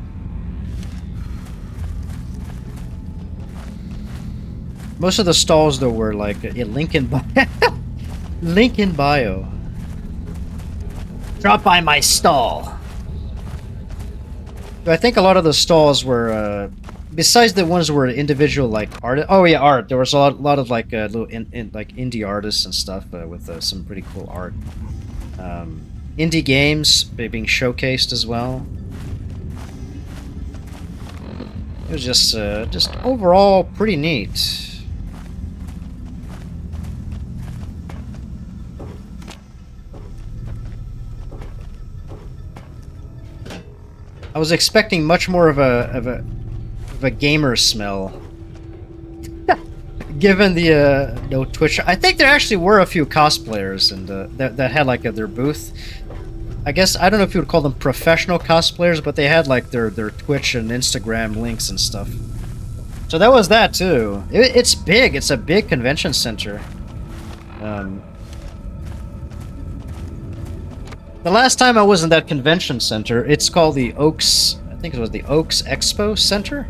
Most of the stalls, though, were like a link in link in bio. Drop by my stall. I think a lot of the stalls were, besides the ones where individual like art. Oh yeah, art. There was a lot of like little like indie artists and stuff with some pretty cool art. Indie games being showcased as well. It was just overall pretty neat. I was expecting much more of a gamer smell, given the no Twitch. I think there actually were a few cosplayers and that had like their booth. I guess I don't know if you would call them professional cosplayers, but they had like their Twitch and Instagram links and stuff. So that was that too. It's big. It's a big convention center. The last time I was in that convention center, it's called the Oaks. I think it was the Oaks Expo Center.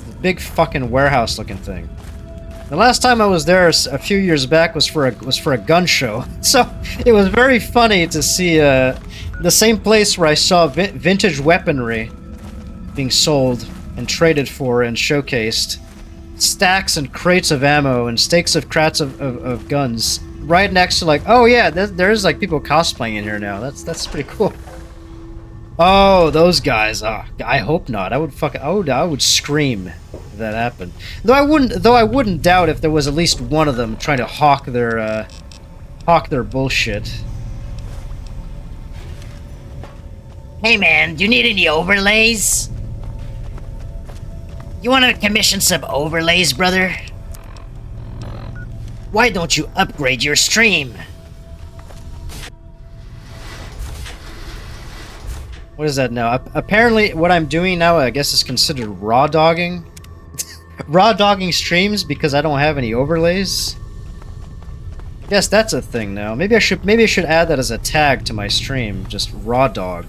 The big fucking warehouse-looking thing. The last time I was there a few years back was for a gun show. So it was very funny to see the same place where I saw vintage weaponry being sold and traded for and showcased. Stacks and crates of ammo and stakes of crats of guns. Right next to like, oh yeah, there's like people cosplaying in here now. That's pretty cool. Oh, those guys. Oh, I hope not. I would scream if that happened. Though I wouldn't doubt if there was at least one of them trying to hawk their bullshit. Hey man, do you need any overlays? You want to commission some overlays, brother? Why don't you upgrade your stream? What is that now? Apparently, what I'm doing now, I guess, is considered raw dogging. Raw dogging streams because I don't have any overlays. Yes, that's a thing now. Maybe I should add that as a tag to my stream. Just raw dog.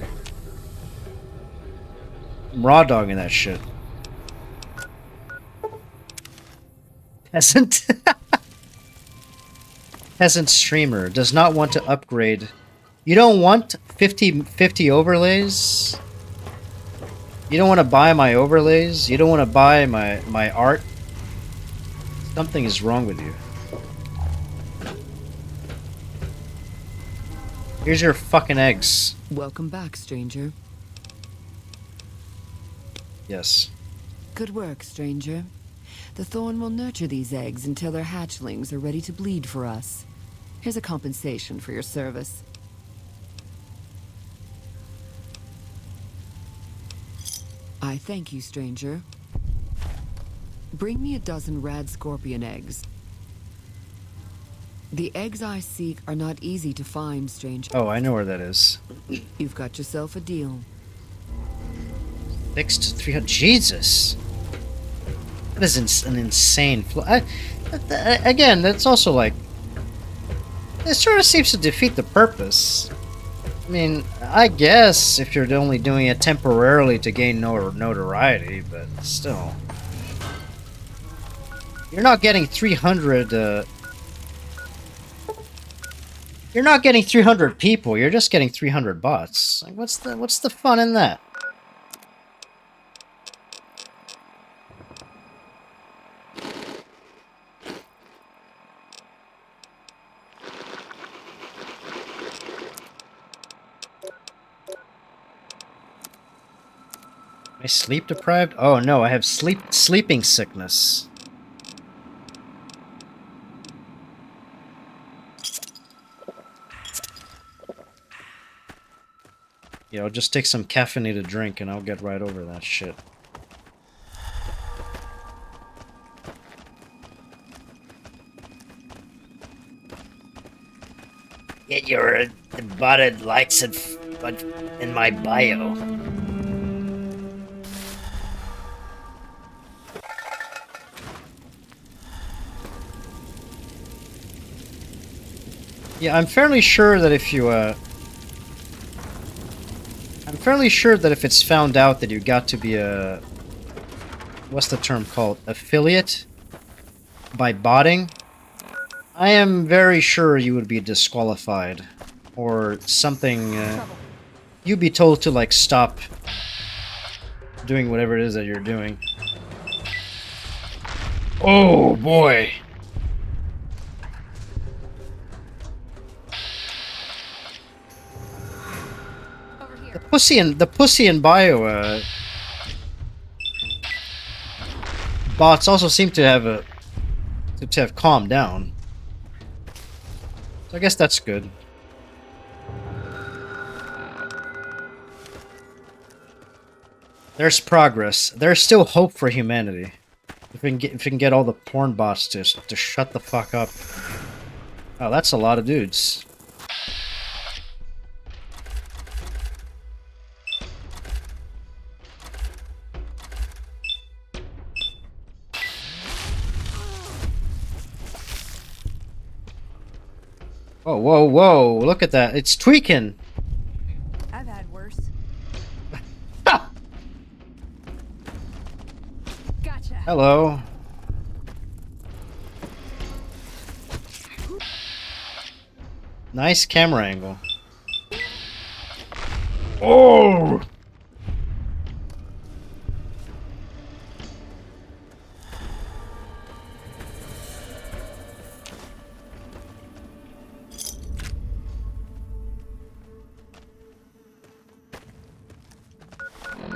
I'm raw dogging that shit. Peasant. Peasant streamer does not want to upgrade. You don't want 50 overlays? You don't want to buy my overlays? You don't want to buy my art? Something is wrong with you. Here's your fucking eggs. Welcome back, stranger. Yes. Good work, stranger. The Thorn will nurture these eggs until their hatchlings are ready to bleed for us. Here's a compensation for your service. I thank you, stranger. Bring me a dozen rad scorpion eggs. The eggs I seek are not easy to find, stranger. Oh, I know where that is. You've got yourself a deal. Fixed 300. Jesus! That is an insane again, that's also like... It sort of seems to defeat the purpose. I mean, I guess if you're only doing it temporarily to gain notoriety, but still. You're not getting 300, You're not getting 300 people, you're just getting 300 bots. Like, what's the fun in that? Am I sleep deprived? Oh no, I have sleeping sickness. Yeah, I'll just take some caffeinated drink and I'll get right over that shit. Get your butted likes in my bio. Yeah, I'm fairly sure that if you, I'm fairly sure that if it's found out that you got to be a... What's the term called? Affiliate? By botting? I am very sure you would be disqualified. Or something, you'd be told to, like, stop doing whatever it is that you're doing. Oh, boy! The pussy in bio bots also seem to have calmed down. So I guess that's good. There's progress. There's still hope for humanity. If we can get all the porn bots to shut the fuck up. Oh, that's a lot of dudes. Whoa, whoa, whoa! Look at that! It's tweaking! I've had worse. Gotcha. Hello. Nice camera angle. Oh!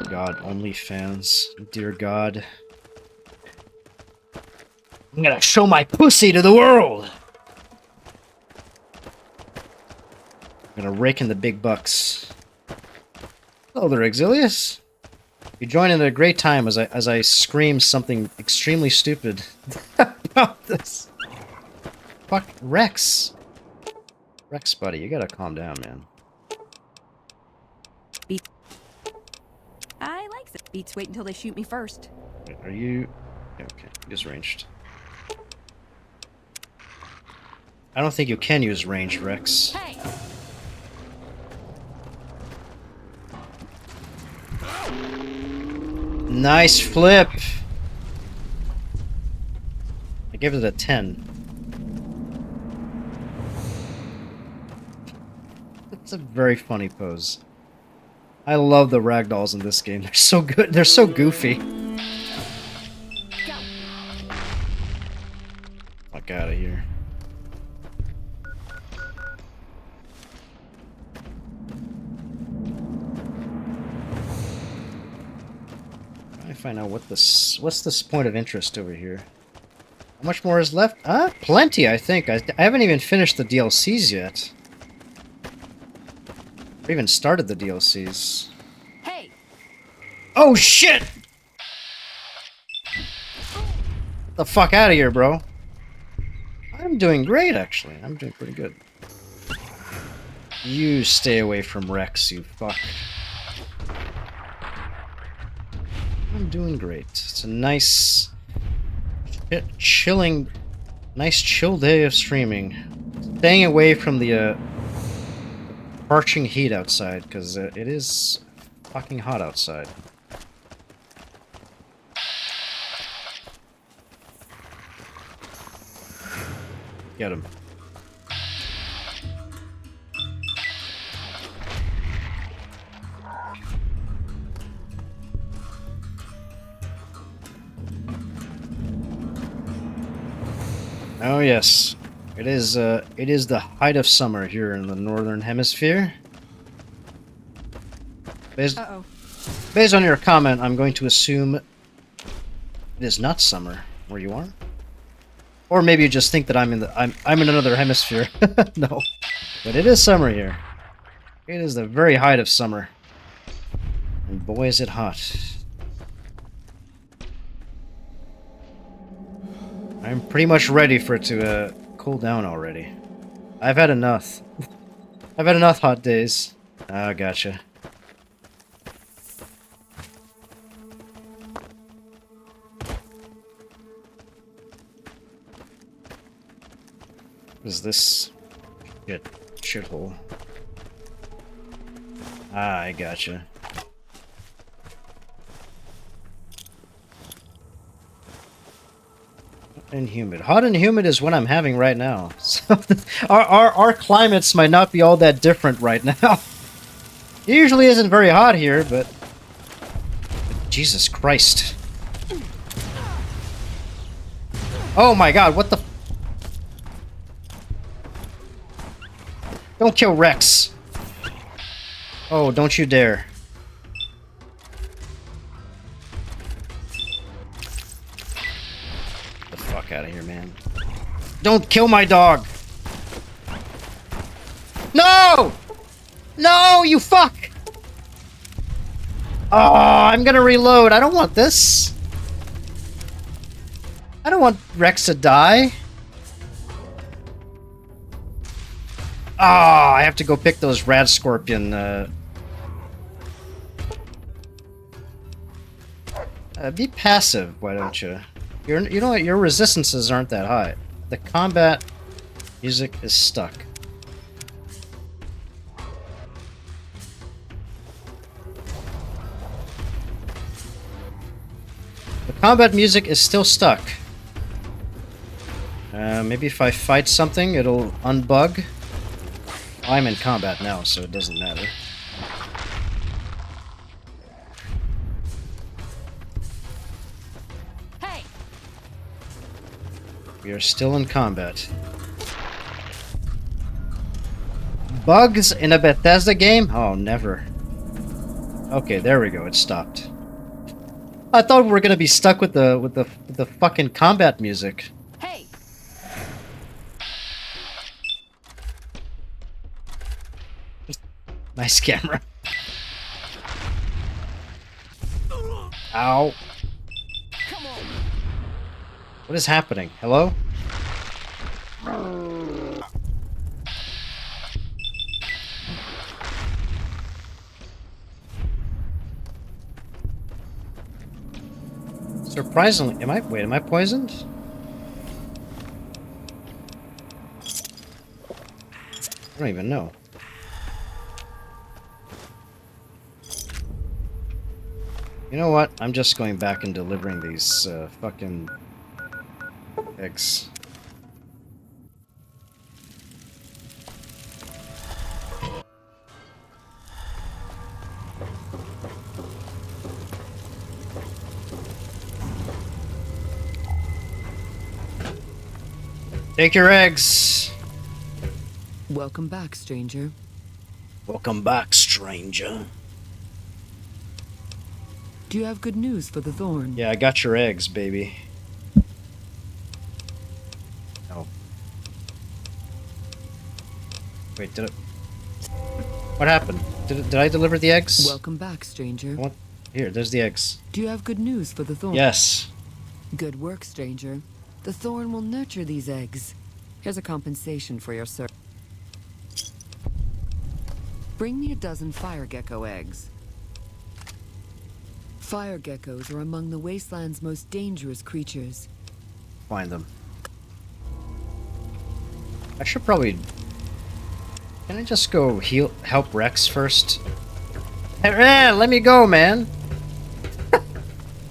God, OnlyFans. Dear God. I'm gonna show my pussy to the world! I'm gonna rake in the big bucks. Hello there, Exilius. You join in at a great time as I scream something extremely stupid about this. Fuck, Rex. Rex, buddy, you gotta calm down, man. I like it. Beats wait until they shoot me first. Wait, are you... Okay, just ranged. I don't think you can use ranged, Rex. Hey! Nice flip! I gave it a 10. It's a very funny pose. I love the ragdolls in this game. They're so good. They're so goofy. Fuck out of here. I find out what what's this point of interest over here. How much more is left? Plenty, I think. I haven't even finished the DLCs yet. Or even started the DLCs. Hey! Oh shit! Get the fuck out of here, bro. I'm doing great, actually. I'm doing pretty good. You stay away from Rex, you fuck. I'm doing great. It's a nice, chilling, nice chill day of streaming. Staying away from the parching heat outside, because it is fucking hot outside. Get him. Oh yes, it is the height of summer here in the northern hemisphere. Based on your comment, I'm going to assume it is not summer where you are, or maybe you just think that I'm in another hemisphere. No, but it is summer here. It is the very height of summer, and boy is it hot. I'm pretty much ready for it to cool down already. I've had enough. I've had enough hot days. Oh, gotcha. What is this? Shithole. Ah, I gotcha. And humid. Hot and humid is what I'm having right now. So our climates might not be all that different right now. It usually isn't very hot here, but Jesus Christ. Oh my god, what the... Don't kill Rex. Oh, don't you dare. Get the fuck out of here, man. Don't kill my dog. No! No, you fuck! Oh, I'm gonna reload. I don't want this. I don't want Rex to die. Ah, I have to go pick those rad scorpion. Be passive, why don't you? You know what? Your resistances aren't that high. The combat music is stuck. The combat music is still stuck. Maybe if I fight something, it'll unbug. I'm in combat now, so it doesn't matter. Hey! We are still in combat. Bugs in a Bethesda game? Oh, never. Okay, there we go. It stopped. I thought we were gonna be stuck with the fucking combat music. Hey! Nice camera. Ow. What is happening? Hello? Surprisingly, am I poisoned? I don't even know. You know what? I'm just going back and delivering these fucking eggs. Take your eggs. Welcome back, stranger. Welcome back, stranger. Do you have good news for the Thorn? Yeah, I got your eggs, baby. Oh. Wait, did it... What happened? Did I deliver the eggs? Welcome back, stranger. What? Here, there's the eggs. Do you have good news for the Thorn? Yes. Good work, stranger. The Thorn will nurture these eggs. Here's a compensation for your service. Bring me a dozen fire gecko eggs. Fire geckos are among the Wasteland's most dangerous creatures. Find them. I should probably... Can I just go help Rex first? Hey, let me go, man!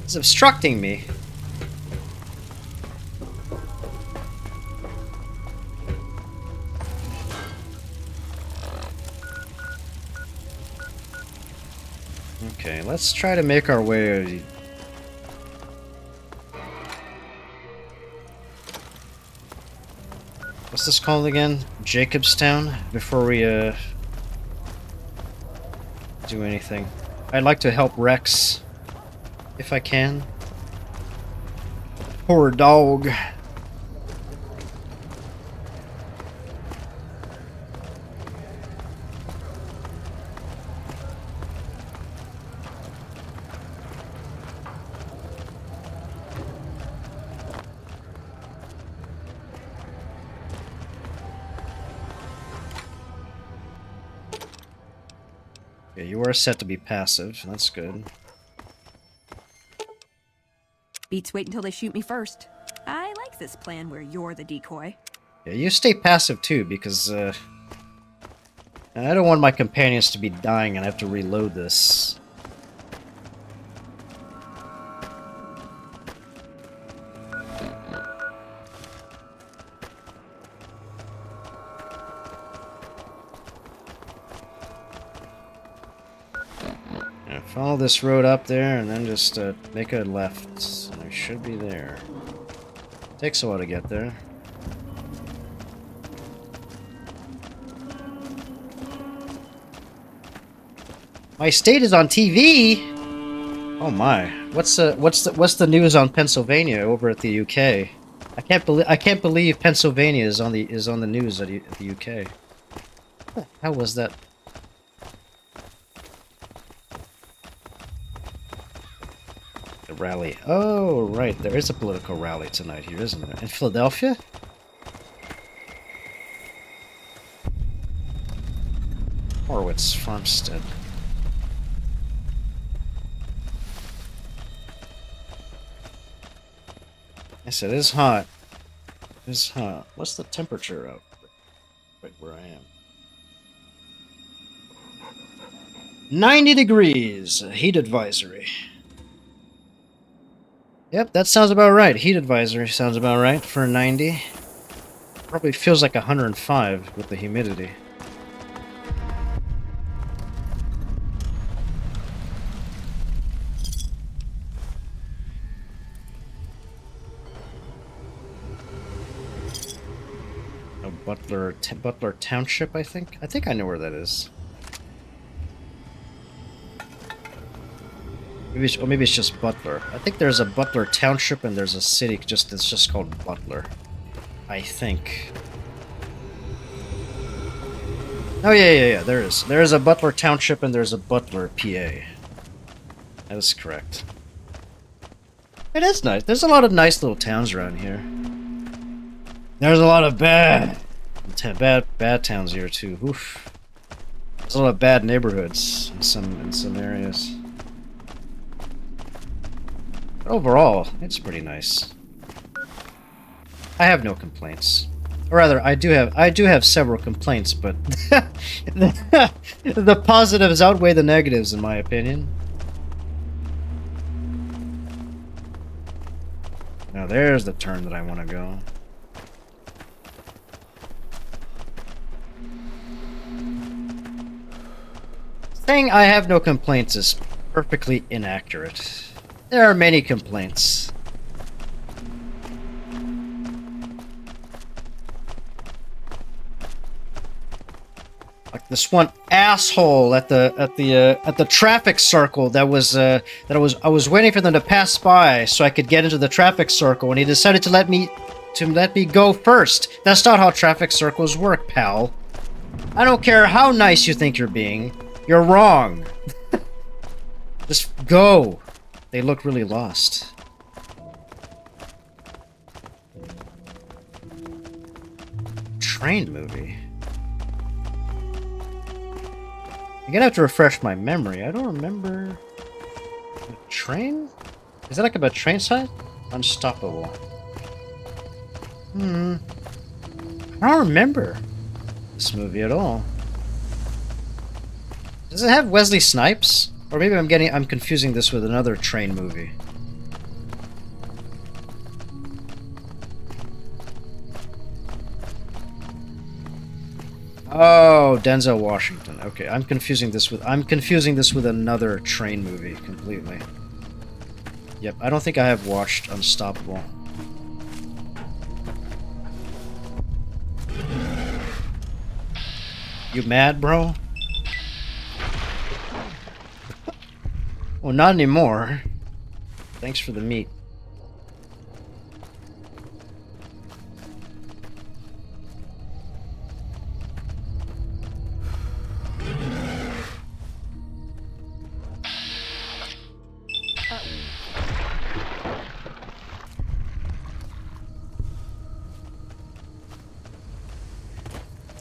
It's obstructing me. Okay, let's try to make our way... What's this called again? Jacobstown? Before we, do anything. I'd like to help Rex. If I can. Poor dog. Yeah, you are set to be passive. That's good. Beats wait until they shoot me first. I like this plan where you're the decoy. Yeah, you stay passive too, because I don't want my companions to be dying and I have to reload this. Yeah, follow this road up there and then just make a left. And I should be there. Takes a while to get there. My state is on TV. Oh my! What's the news on Pennsylvania over at the UK? I can't believe Pennsylvania is on the news at the UK. How was that? The rally. Oh right, there is a political rally tonight here, isn't there? In Philadelphia? Horowitz Farmstead. Yes, it is hot. It is hot. What's the temperature out right where I am? 90 degrees. Heat advisory. Yep, that sounds about right. Heat advisory sounds about right for 90. Probably feels like 105 with the humidity. Butler Township, I think. I think I know where that is. Maybe it's just Butler. I think there's a Butler Township and there's a city that's just called Butler. I think. Oh yeah. There is. There is a Butler Township and there's a Butler, PA. That is correct. It is nice. There's a lot of nice little towns around here. There's a lot of bad towns here too. Oof. There's a lot of bad neighborhoods in some areas. But overall, it's pretty nice. I have no complaints. Or rather, I do have several complaints, but the positives outweigh the negatives, in my opinion. Now there's the turn that I want to go. Saying I have no complaints is perfectly inaccurate. There are many complaints. Like this one asshole at the traffic circle that I was waiting for them to pass by so I could get into the traffic circle, and he decided to let me go first. That's not how traffic circles work, pal. I don't care how nice you think you're being. You're wrong. Just go. They look really lost. Train movie. I'm gonna have to refresh my memory. I don't remember. A train? Is that like about train side? Unstoppable. I don't remember this movie at all. Does it have Wesley Snipes? Or maybe I'm confusing this with another train movie. Oh, Denzel Washington. Okay, I'm confusing this with another train movie completely. Yep, I don't think I have watched Unstoppable. You mad, bro? Well, not anymore. Thanks for the meat.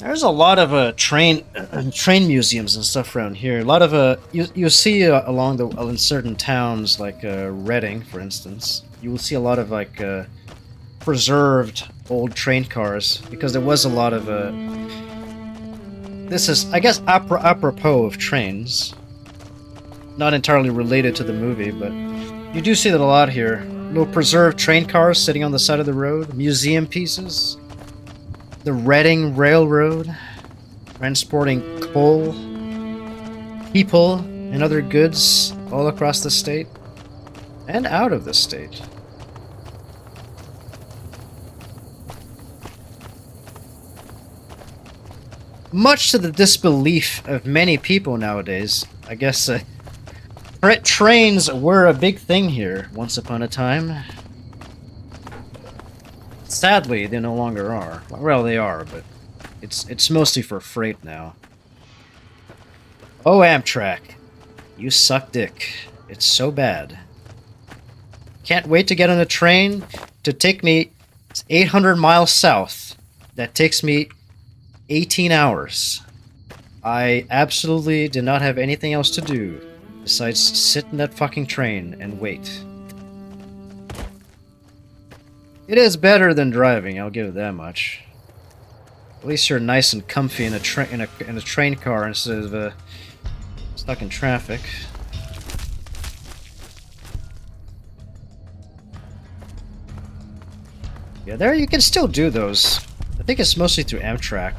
There's a lot of train museums and stuff around here. A lot of you see along the in certain towns like Reading, for instance. You will see a lot of like preserved old train cars because there was a lot of this is, I guess, apropos of trains. Not entirely related to the movie, but you do see that a lot here. Little preserved train cars sitting on the side of the road, museum pieces. The Reading Railroad, transporting coal, people, and other goods all across the state and out of the state. Much to the disbelief of many people nowadays, I guess trains were a big thing here once upon a time. Sadly, they no longer are. Well, they are, but it's mostly for freight now. Oh, Amtrak. You suck dick. It's so bad. Can't wait to get on a train to take me 800 miles south. That takes me 18 hours. I absolutely did not have anything else to do besides sit in that fucking train and wait. It is better than driving, I'll give it that much. At least you're nice and comfy in a train car instead of stuck in traffic. Yeah, there you can still do those. I think it's mostly through Amtrak.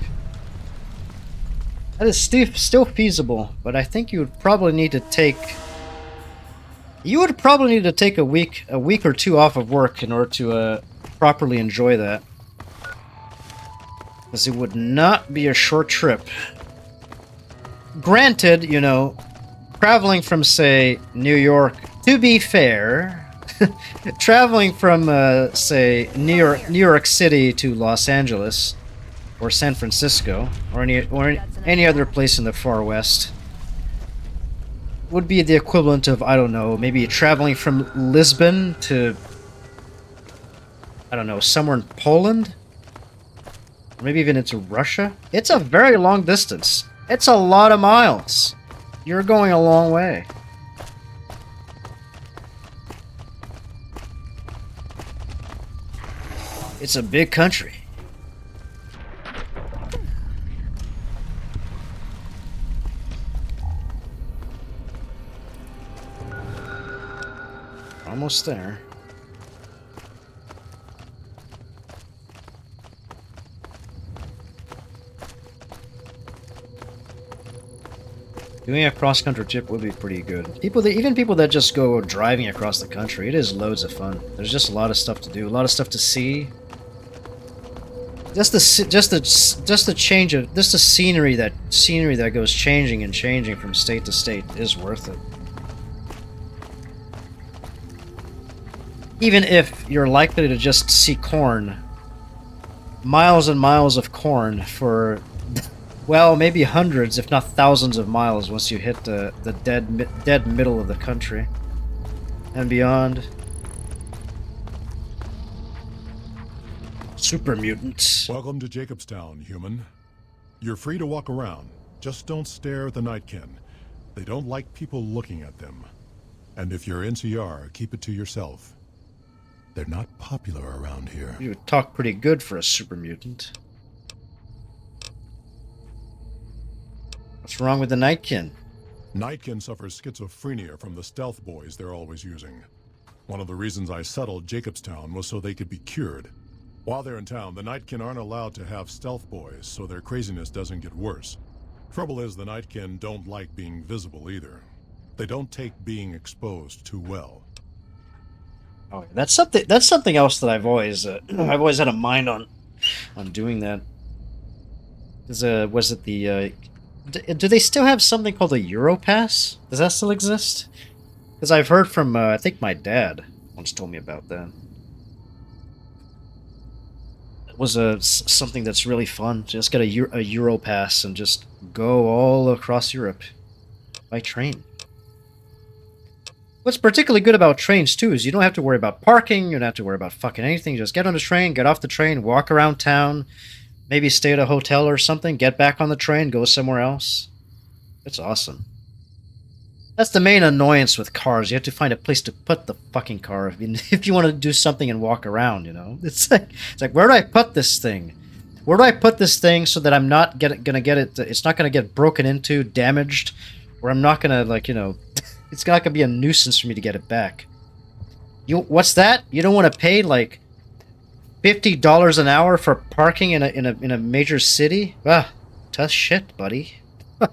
That is still feasible, but I think you would probably need to take. You would probably need to take a week or two off of work in order to properly enjoy that, because it would not be a short trip. Granted, you know, traveling from, say, New York. To be fair, traveling from, say, New York City to Los Angeles, or San Francisco, or any other place in the far west, would be the equivalent of, I don't know, maybe traveling from Lisbon to, I don't know, somewhere in Poland? Or maybe even into Russia? It's a very long distance. It's a lot of miles. You're going a long way. It's a big country. Almost there. Doing a cross-country trip would be pretty good. Even people that just go driving across the country, it is loads of fun. There's just a lot of stuff to do, a lot of stuff to see. Just the scenery that goes changing and changing from state to state is worth it. Even if you're likely to just see corn, miles and miles of corn for, well, maybe hundreds, if not thousands of miles once you hit the dead middle of the country and beyond. Super mutants. Welcome to Jacobstown, human. You're free to walk around. Just don't stare at the Nightkin. They don't like people looking at them. And if you're NCR, keep it to yourself. They're not popular around here. You talk pretty good for a super mutant. What's wrong with the Nightkin? Nightkin suffers schizophrenia from the stealth boys they're always using. One of the reasons I settled Jacobstown was so they could be cured. While they're in town, the Nightkin aren't allowed to have stealth boys, so their craziness doesn't get worse. Trouble is, the Nightkin don't like being visible either. They don't take being exposed too well. Oh, that's something else that I've always had a mind on doing that. Was it the do they still have something called a Europass? Does that still exist? Because I've heard from I think my dad once told me about that. It was something that's really fun. Just get a Europass and just go all across Europe by train. What's particularly good about trains, too, is you don't have to worry about parking, you don't have to worry about fucking anything. You just get on the train, get off the train, walk around town, maybe stay at a hotel or something, get back on the train, go somewhere else. It's awesome. That's the main annoyance with cars. You have to find a place to put the fucking car if you want to do something and walk around, you know? It's like where do I put this thing? Where do I put this thing so that I'm not gonna get it, it's not gonna get broken into, damaged, or I'm not gonna, like, you know, it's not gonna be a nuisance for me to get it back. What's that? You don't want to pay, like, $50 an hour for parking in a major city? Ah, tough shit, buddy. I'm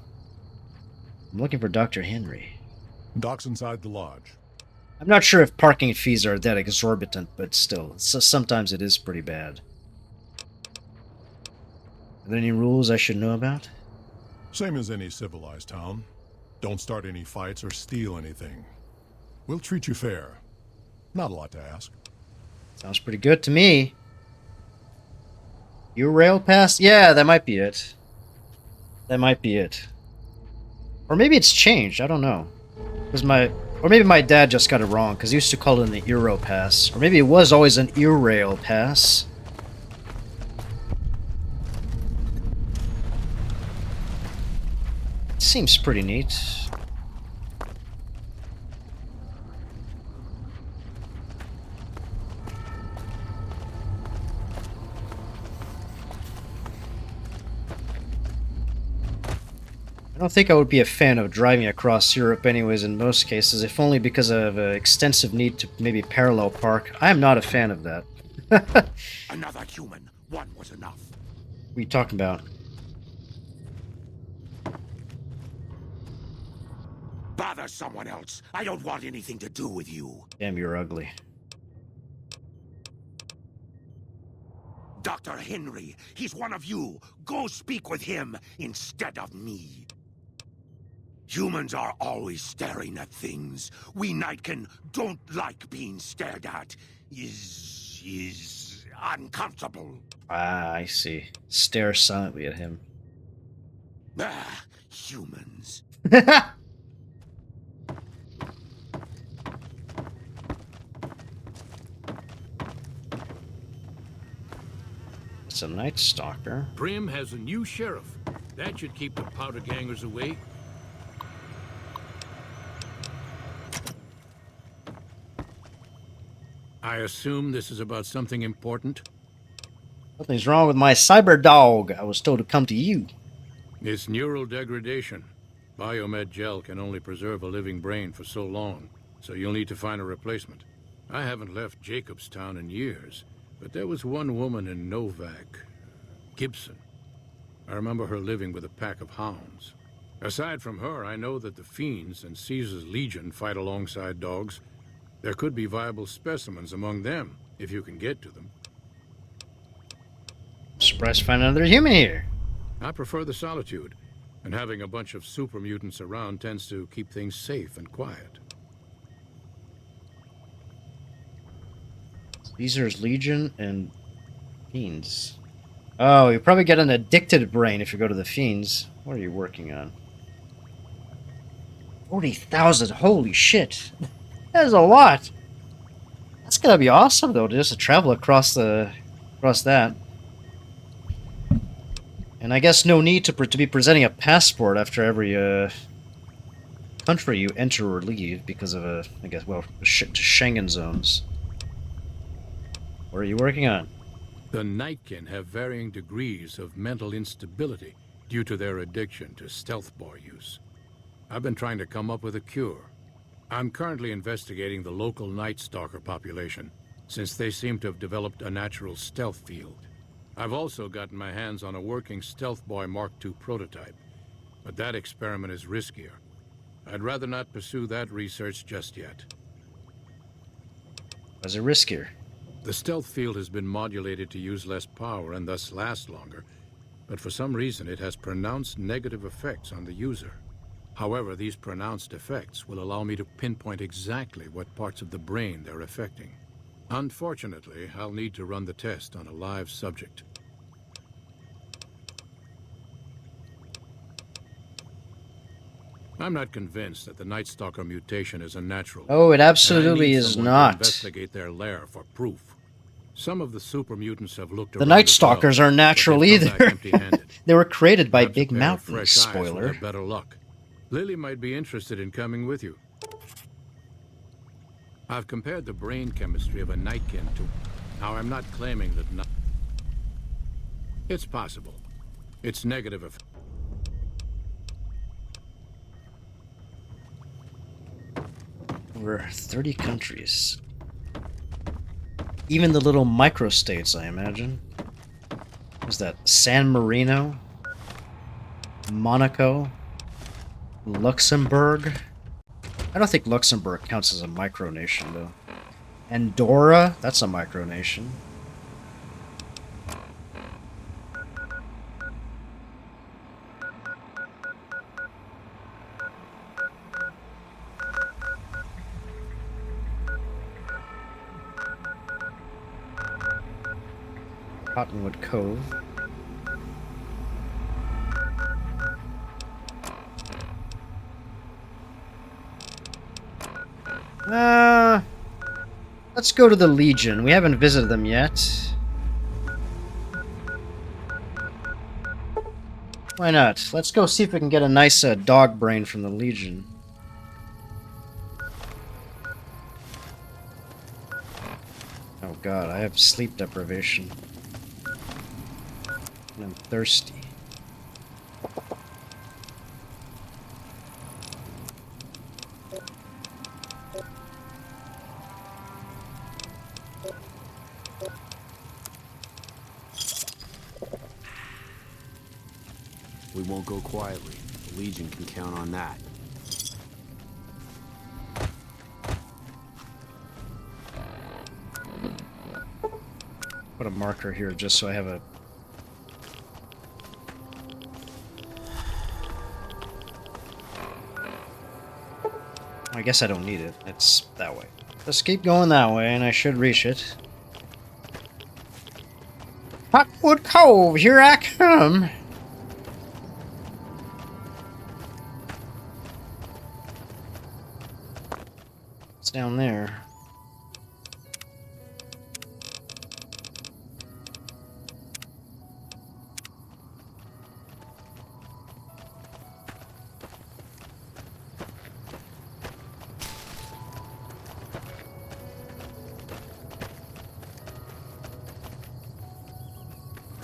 looking for Dr. Henry. Docks inside the lodge. I'm not sure if parking fees are that exorbitant, but still, sometimes it is pretty bad. Are there any rules I should know about? Same as any civilized town. Don't start any fights or steal anything. We'll treat you fair. Not a lot to ask. Sounds pretty good to me. Your rail pass? Yeah, that might be it. That might be it. Or maybe it's changed, I don't know. Or maybe my dad just got it wrong, because he used to call it an Euro pass. Or maybe it was always an Eurail pass. Seems pretty neat. I don't think I would be a fan of driving across Europe anyways in most cases, if only because of an extensive need to maybe parallel park. I am not a fan of that. Another human. One was enough. What are you talking about? Bother someone else. I don't want anything to do with you. Damn, you're ugly. Dr. Henry, he's one of you. Go speak with him instead of me. Humans are always staring at things. We Nightkin don't like being stared at. Is uncomfortable. Ah, I see. Stare silently at him. Ah, humans. It's a Night Stalker. Prim has a new sheriff. That should keep the powder gangers away. I assume this is about something important? Nothing's wrong with my cyber dog. I was told to come to you. It's neural degradation. Biomed gel can only preserve a living brain for so long, so you'll need to find a replacement. I haven't left Jacobstown in years, but there was one woman in Novak, Gibson. I remember her living with a pack of hounds. Aside from her, I know that the Fiends and Caesar's Legion fight alongside dogs. There could be viable specimens among them, if you can get to them. Surprised to find another human here. I prefer the solitude, and having a bunch of super mutants around tends to keep things safe and quiet. Caesar's Legion and Fiends. Oh, you probably get an addicted brain if you go to the Fiends. What are you working on? 40,000, holy shit. That is a lot. That's gonna be awesome though, just to travel across that. And I guess no need to be presenting a passport after every country you enter or leave because of I guess, well, Schengen zones. What are you working on? The Nightkin have varying degrees of mental instability due to their addiction to stealth boy use. I've been trying to come up with a cure. I'm currently investigating the local Night Stalker population, since they seem to have developed a natural stealth field. I've also gotten my hands on a working Stealth Boy Mark II prototype, but that experiment is riskier. I'd rather not pursue that research just yet. Was it riskier? The stealth field has been modulated to use less power and thus last longer, but for some reason it has pronounced negative effects on the user. However, these pronounced effects will allow me to pinpoint exactly what parts of the brain they're affecting. Unfortunately, I'll need to run the test on a live subject. I'm not convinced that the Night Stalker mutation is a natural. Oh, it absolutely and I need is someone not. to investigate their lair for proof. Some of the super mutants have looked The around Night as well, Stalkers aren't but natural they've come either. back empty-handed. They were created by Perhaps a Big pair of Mountains. fresh eyes will Spoiler. have better luck. Lily might be interested in coming with you. I've compared the brain chemistry of a Nightkin to... Now, I'm not claiming that... It's possible. It's negative effect. Over 30 countries. Even the little microstates, I imagine. Was that San Marino? Monaco? Luxembourg? I don't think Luxembourg counts as a micronation, though. Andorra? That's a micronation. Cottonwood Cove. Let's go to the Legion. We haven't visited them yet. Why not? Let's go see if we can get a nice dog brain from the Legion. Oh god, I have sleep deprivation. And I'm thirsty. We won't go quietly. The Legion can count on that. Put a marker here just so I have a... I guess I don't need it. It's that way. Let's keep going that way and I should reach it. Hotwood Cove, here I come! It's down there.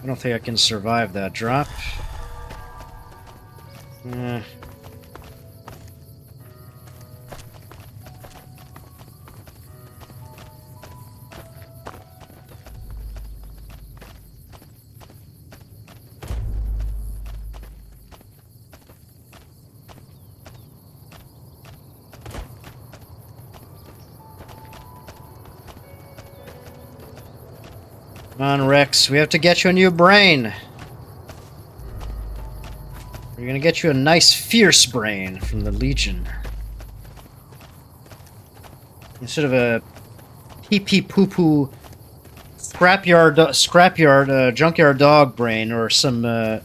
I don't think I can survive that drop. Come on, Rex. We have to get you a new brain. We're gonna get you a nice, fierce brain from the Legion. Instead of a pee-pee-poo-poo junkyard dog brain or some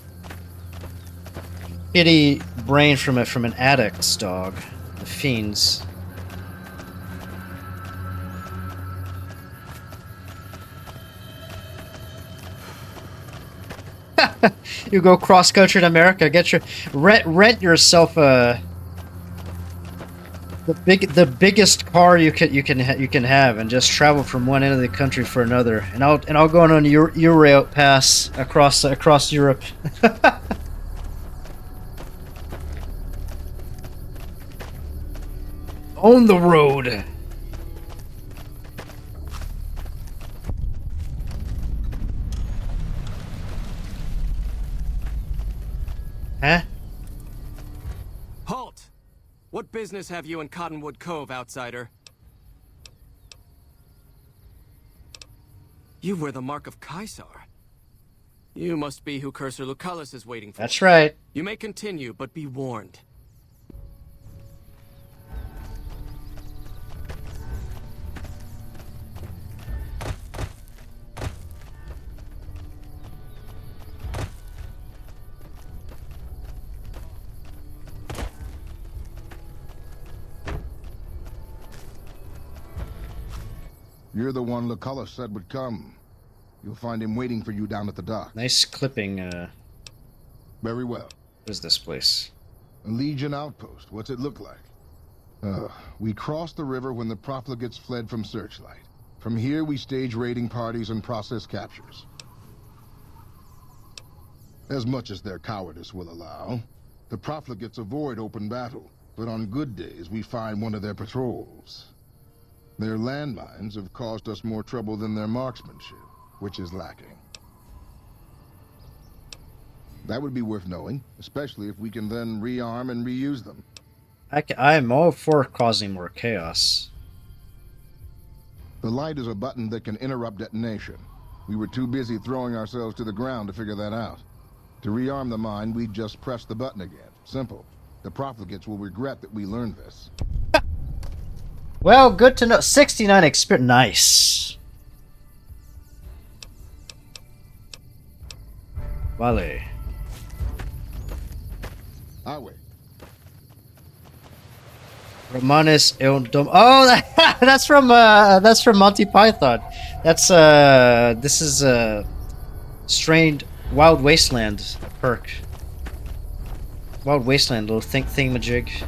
pity brain from an addict's dog, the fiends. You go cross country to America, get your rent yourself the biggest car you can have, and just travel from one end of the country for another. And I'll go on a Eurail pass across Europe. On the road. Huh? Halt! What business have you in Cottonwood Cove, outsider? You wear the mark of Caesar. You must be who Cursor Lucullus is waiting for. That's right. You may continue, but be warned. You're the one Lucullus said would come. You'll find him waiting for you down at the dock. Nice clipping, Very well. What is this place? A Legion outpost. What's it look like? We crossed the river when the profligates fled from Searchlight. From here, we stage raiding parties and process captures. As much as their cowardice will allow, the profligates avoid open battle, but on good days, we find one of their patrols. Their landmines have caused us more trouble than their marksmanship, which is lacking. That would be worth knowing, especially if we can then rearm and reuse them. I'm all for causing more chaos. The light is a button that can interrupt detonation. We were too busy throwing ourselves to the ground to figure that out. To rearm the mine, we'd just press the button again. Simple. The profligates will regret that we learned this. Well, good to know. 69 experience. Nice. Vale. Highway. Romanes Eondom. Oh, that's from Monty Python. That's this is strained Wild Wasteland perk. Wild Wasteland, little thingamajig.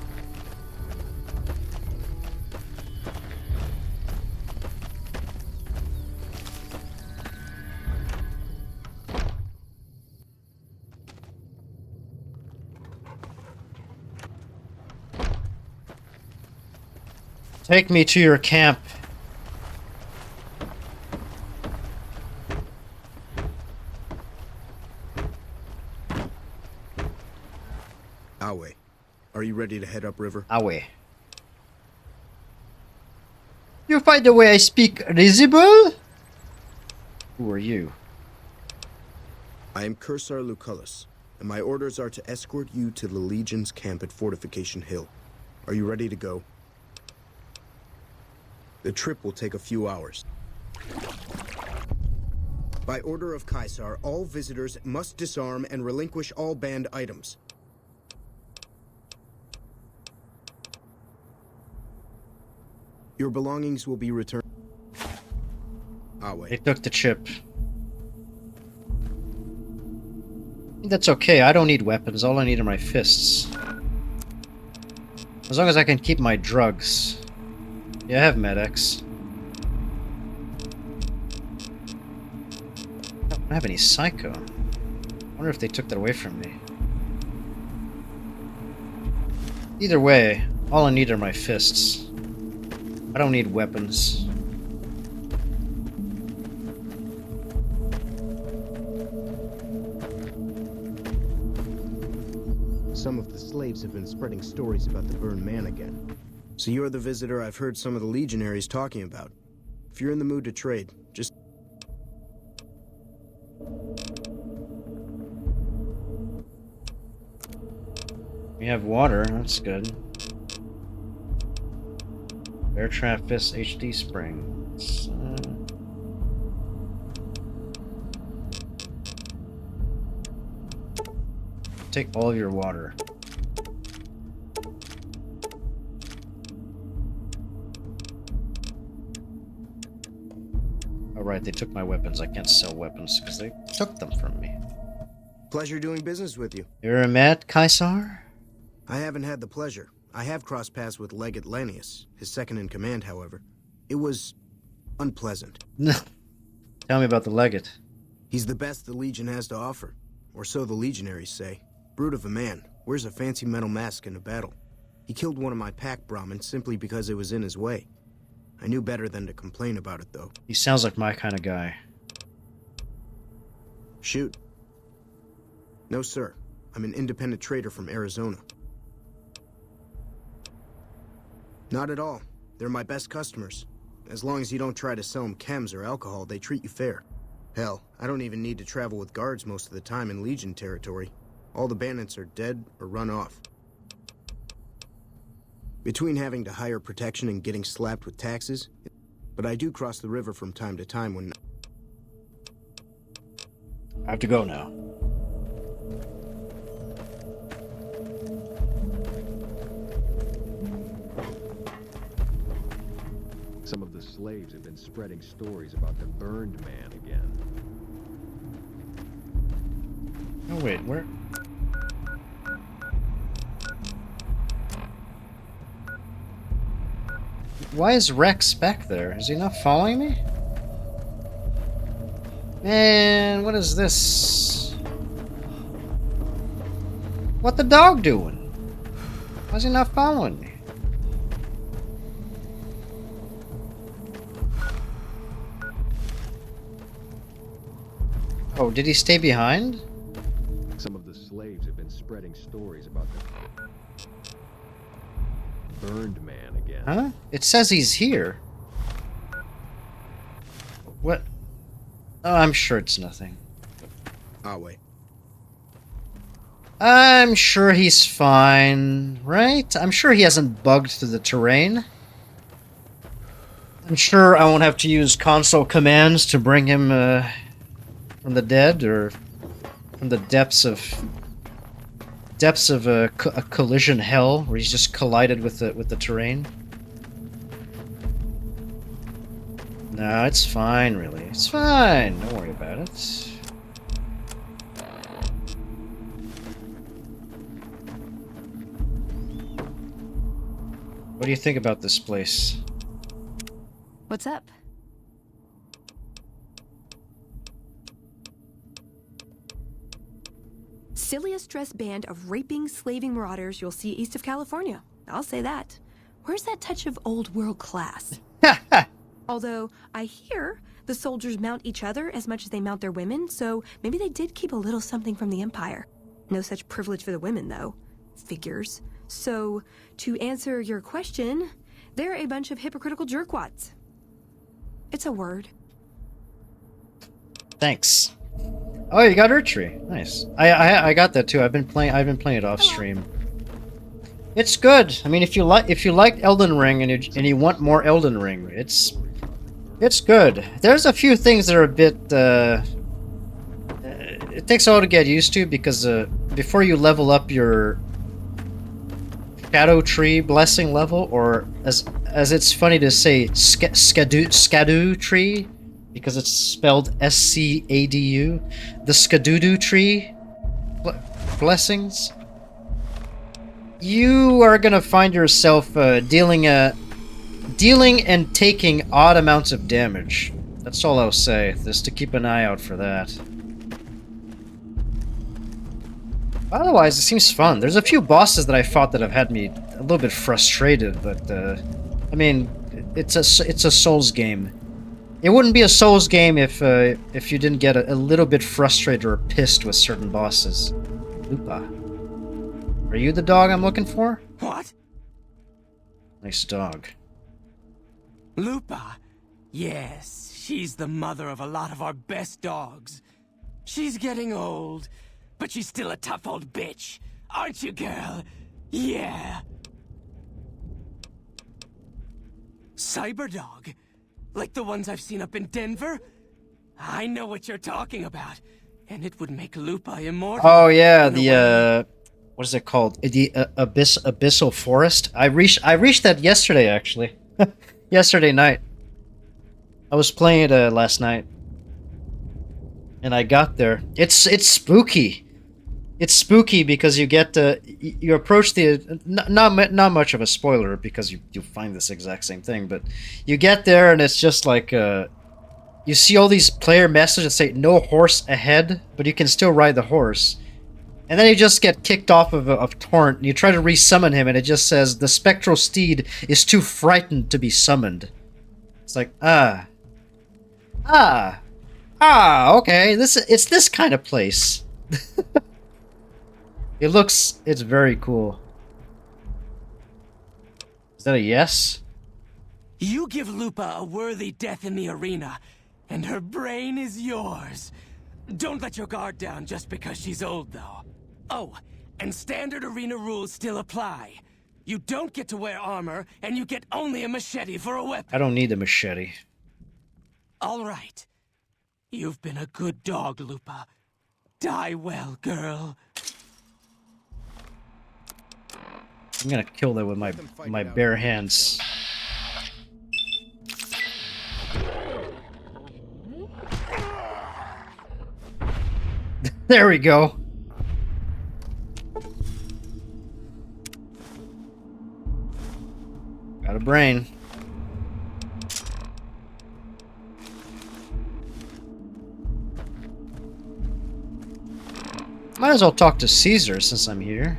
Take me to your camp. Awe, are you ready to head upriver? Awe. You find the way I speak risible? Who are you? I am Cursar Lucullus, and my orders are to escort you to the Legion's camp at Fortification Hill. Are you ready to go? The trip will take a few hours. By order of Caesar, all visitors must disarm and relinquish all banned items. Your belongings will be returned. They took the chip. That's okay, I don't need weapons, all I need are my fists. As long as I can keep my drugs. Yeah, I have medics. I don't have any psycho. I wonder if they took that away from me. Either way, all I need are my fists. I don't need weapons. Some of the slaves have been spreading stories about the burned man again. So you're the visitor I've heard some of the legionaries talking about. If you're in the mood to trade, just... We have water, that's good. Bear Trap Fist HD Springs. Take all of your water. Alright, they took my weapons. I can't sell weapons because they took them from me. Pleasure doing business with you. You're mad, Caesar? I haven't had the pleasure. I have crossed paths with Legate Lanius, his second in command, however. It was unpleasant. Tell me about the Legate. He's the best the Legion has to offer, or so the legionaries say. Brute of a man, wears a fancy metal mask in a battle. He killed one of my pack Brahmins simply because it was in his way. I knew better than to complain about it, though. He sounds like my kind of guy. Shoot. No, sir. I'm an independent trader from Arizona. Not at all. They're my best customers. As long as you don't try to sell them chems or alcohol, they treat you fair. Hell, I don't even need to travel with guards most of the time in Legion territory. All the bandits are dead or run off. Between having to hire protection and getting slapped with taxes, but I do cross the river from time to time when... I have to go now. Some of the slaves have been spreading stories about the burned man again. Oh wait, where? Why is Rex back there? Is he not following me? Man, what is this? What the dog doing? Why is he not following me? Oh, did he stay behind? Some of the slaves have been spreading stories about the burned man again. Huh? It says he's here. What? Oh, I'm sure it's nothing. I'll wait. I'm sure he's fine, right? I'm sure he hasn't bugged through the terrain. I'm sure I won't have to use console commands to bring him from the dead or from the depths of a collision hell where he's just collided with the terrain. No, it's fine, really. It's fine. Don't worry about it. What do you think about this place? What's up? Silliest dressed band of raping, slaving marauders you'll see east of California. I'll say that. Where's that touch of old world class? Although, I hear the soldiers mount each other as much as they mount their women, so maybe they did keep a little something from the Empire. No such privilege for the women, though. Figures. So, to answer your question, they're a bunch of hypocritical jerkwads. It's a word. Thanks. Oh, you got Tree. Nice. I got that too. I've been playing it off stream. It's good. I mean, if you liked Elden Ring and you want more Elden Ring, it's good. There's a few things that are a bit it takes a while to get used to because before you level up your Shadow Tree blessing level, or as it's funny to say, Skadu Tree, because it's spelled S-C-A-D-U, the Skadudu Tree blessings, you are gonna find yourself dealing and taking odd amounts of damage. That's all I'll say, just to keep an eye out for that. Otherwise, it seems fun. There's a few bosses that I fought that have had me a little bit frustrated, but I mean, it's a Souls game. It wouldn't be a Souls game if you didn't get a little bit frustrated or pissed with certain bosses. Lupa, are you the dog I'm looking for? What? Nice dog. Lupa? Yes, she's the mother of a lot of our best dogs. She's getting old, but she's still a tough old bitch. Aren't you, girl? Yeah. Cyberdog? Like the ones I've seen up in Denver? I know what you're talking about. And it would make Lupa immortal. Oh yeah, the what is it called? The Abyssal Forest? I reached that yesterday, actually. Yesterday night. I was playing it last night. And I got there. It's spooky. It's spooky because you get you approach the not much of a spoiler because you find this exact same thing, but you get there and it's just like you see all these player messages that say no horse ahead, but you can still ride the horse. And then you just get kicked off of Torrent, and you try to resummon him, and it just says the spectral steed is too frightened to be summoned. It's like, okay, it's this kind of place. It's very cool. Is that a yes? You give Lupa a worthy death in the arena, and her brain is yours. Don't let your guard down just because she's old, though. Oh, and standard arena rules still apply. You don't get to wear armor, and you get only a machete for a weapon. I don't need a machete. All right. You've been a good dog, Lupa. Die well, girl. I'm gonna kill that with my bare hands. There we go. Got a brain. Might as well talk to Caesar since I'm here.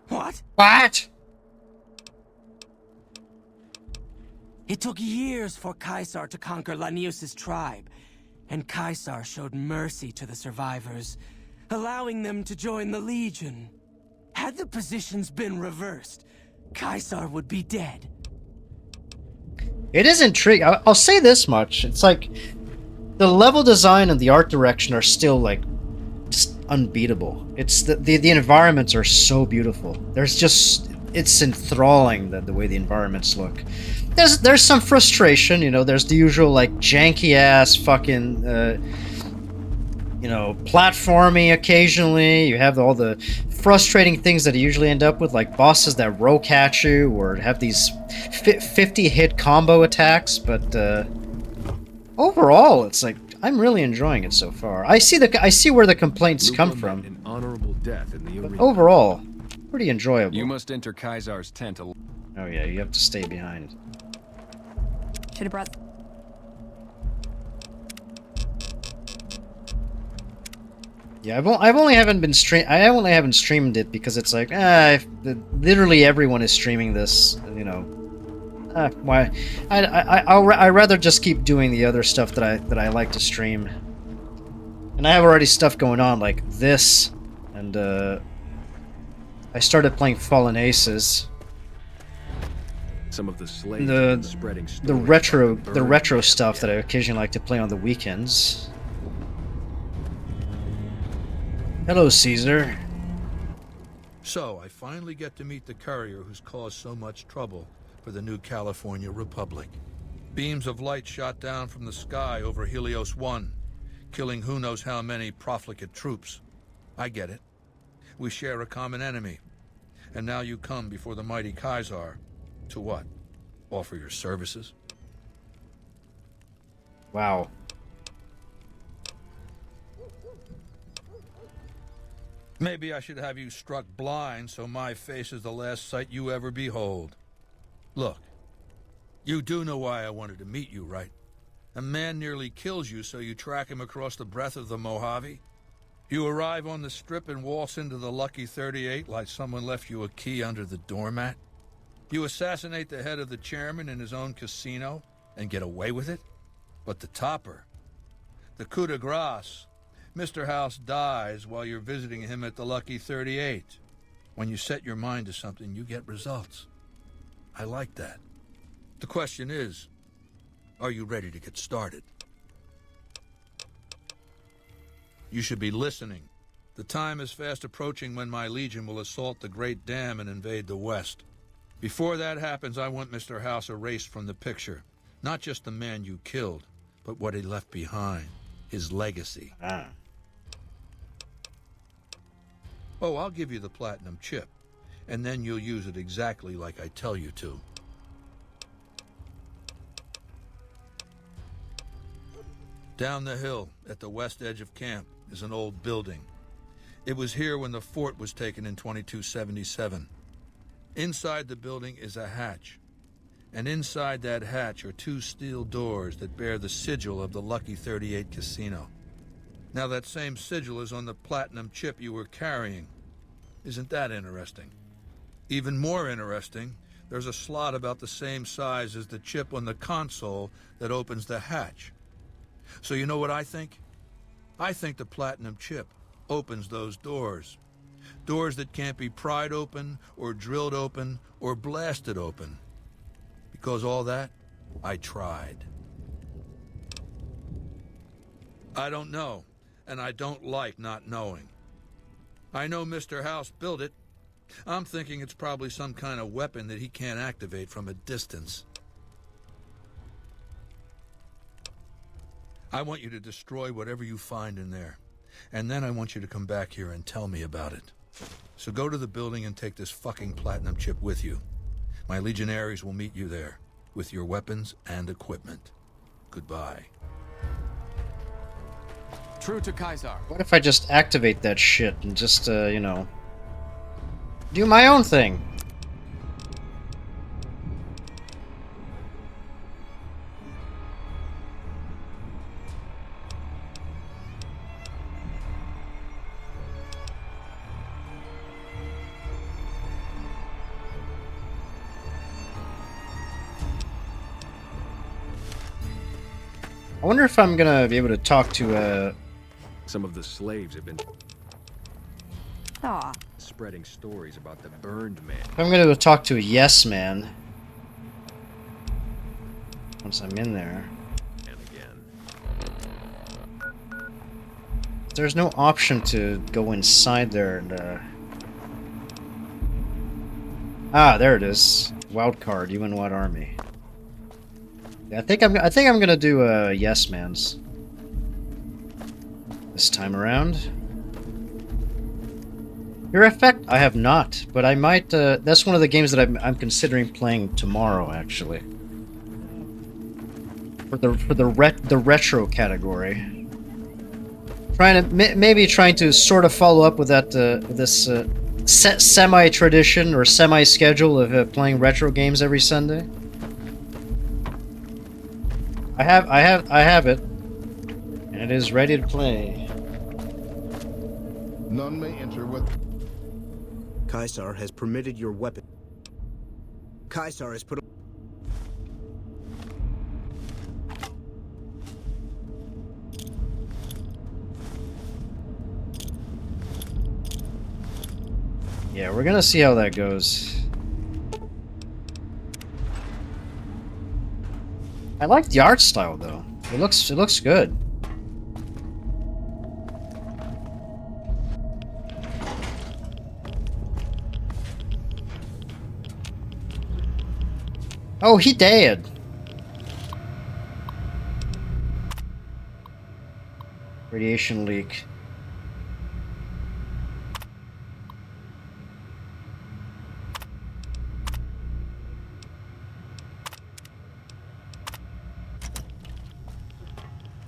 What? What? It took years for Caesar to conquer Lanius' tribe, and Caesar showed mercy to the survivors, allowing them to join the Legion. Had the positions been reversed, Caesar would be dead. It is intriguing. I'll say this much. It's like the level design and the art direction are still like just unbeatable. It's the environments are so beautiful. It's enthralling the way the environments look. There's some frustration, you know. There's the usual like janky ass fucking platforming occasionally. You have all the frustrating things that you usually end up with, like bosses that roke at you or have these 50 hit combo attacks. But overall, it's like I'm really enjoying it so far. I see where the complaints come from. An honorable death in the But arena. overall, pretty enjoyable. You must enter Caesar's tent. Oh yeah, you have to stay behind. Should have brought. Yeah, I only haven't streamed it because it's like literally everyone is streaming this, you know. Why? I'd rather just keep doing the other stuff that I like to stream. And I have already stuff going on like this, and I started playing Fallen Aces. Some of the slaves have been spreading stories the retro stuff that I occasionally like to play on the weekends. Hello, Caesar. So, I finally get to meet the courier who's caused so much trouble for the new California Republic. Beams of light shot down from the sky over Helios 1, killing who knows how many profligate troops. I get it. We share a common enemy. And now you come before the mighty Caesar. To what? Offer your services? Wow. Maybe I should have you struck blind so my face is the last sight you ever behold. Look, you do know why I wanted to meet you, right? A man nearly kills you, so you track him across the breadth of the Mojave. You arrive on the strip and waltz into the Lucky 38 like someone left you a key under the doormat. You assassinate the head of the chairman in his own casino and get away with it. But the topper, the coup de grace, Mr. House dies while you're visiting him at the Lucky 38. When you set your mind to something, you get results. I like that. The question is, are you ready to get started? You should be listening. The time is fast approaching when my legion will assault the Great Dam and invade the West. Before that happens, I want Mr. House erased from the picture. Not just the man you killed, but what he left behind. His legacy. Oh, I'll give you the platinum chip, and then you'll use it exactly like I tell you to. Down the hill, at the west edge of camp, is an old building. It was here when the fort was taken in 2277. Inside the building is a hatch, and inside that hatch are two steel doors that bear the sigil of the Lucky 38 casino. Now that same sigil is on the platinum chip you were carrying. Isn't that interesting? Even more interesting, there's a slot about the same size as the chip on the console that opens the hatch. So you know what I think? I think the platinum chip opens those doors. Doors that can't be pried open, or drilled open, or blasted open. Because all that, I tried. I don't know, and I don't like not knowing. I know Mr. House built it. I'm thinking it's probably some kind of weapon that he can't activate from a distance. I want you to destroy whatever you find in there. And then I want you to come back here and tell me about it. So go to the building and take this fucking platinum chip with you. My legionaries will meet you there, with your weapons and equipment. Goodbye. True to Kaiser. What if I just activate that shit and just, you know, do my own thing? I wonder if I'm gonna be able to talk to, Some of the slaves have been Aw. spreading stories about the burned man. if I'm gonna go talk to a yes man. Once I'm in there. And again. There's no option to go inside there and, Ah, there it is. Wild card, you and what army? Yeah, I think I'm gonna do yes man's this time around. Your effect, I have not, but I might. That's one of the games that I'm considering playing tomorrow, actually. For the retro category, maybe trying to sort of follow up with that this semi tradition or semi schedule of playing retro games every Sunday. I have it, and it is ready to play. None may enter with... Caesar has permitted your weapon. Caesar has put... Yeah, we're gonna see how that goes. I like the art style though. It looks good. Oh, he dead. Radiation leak.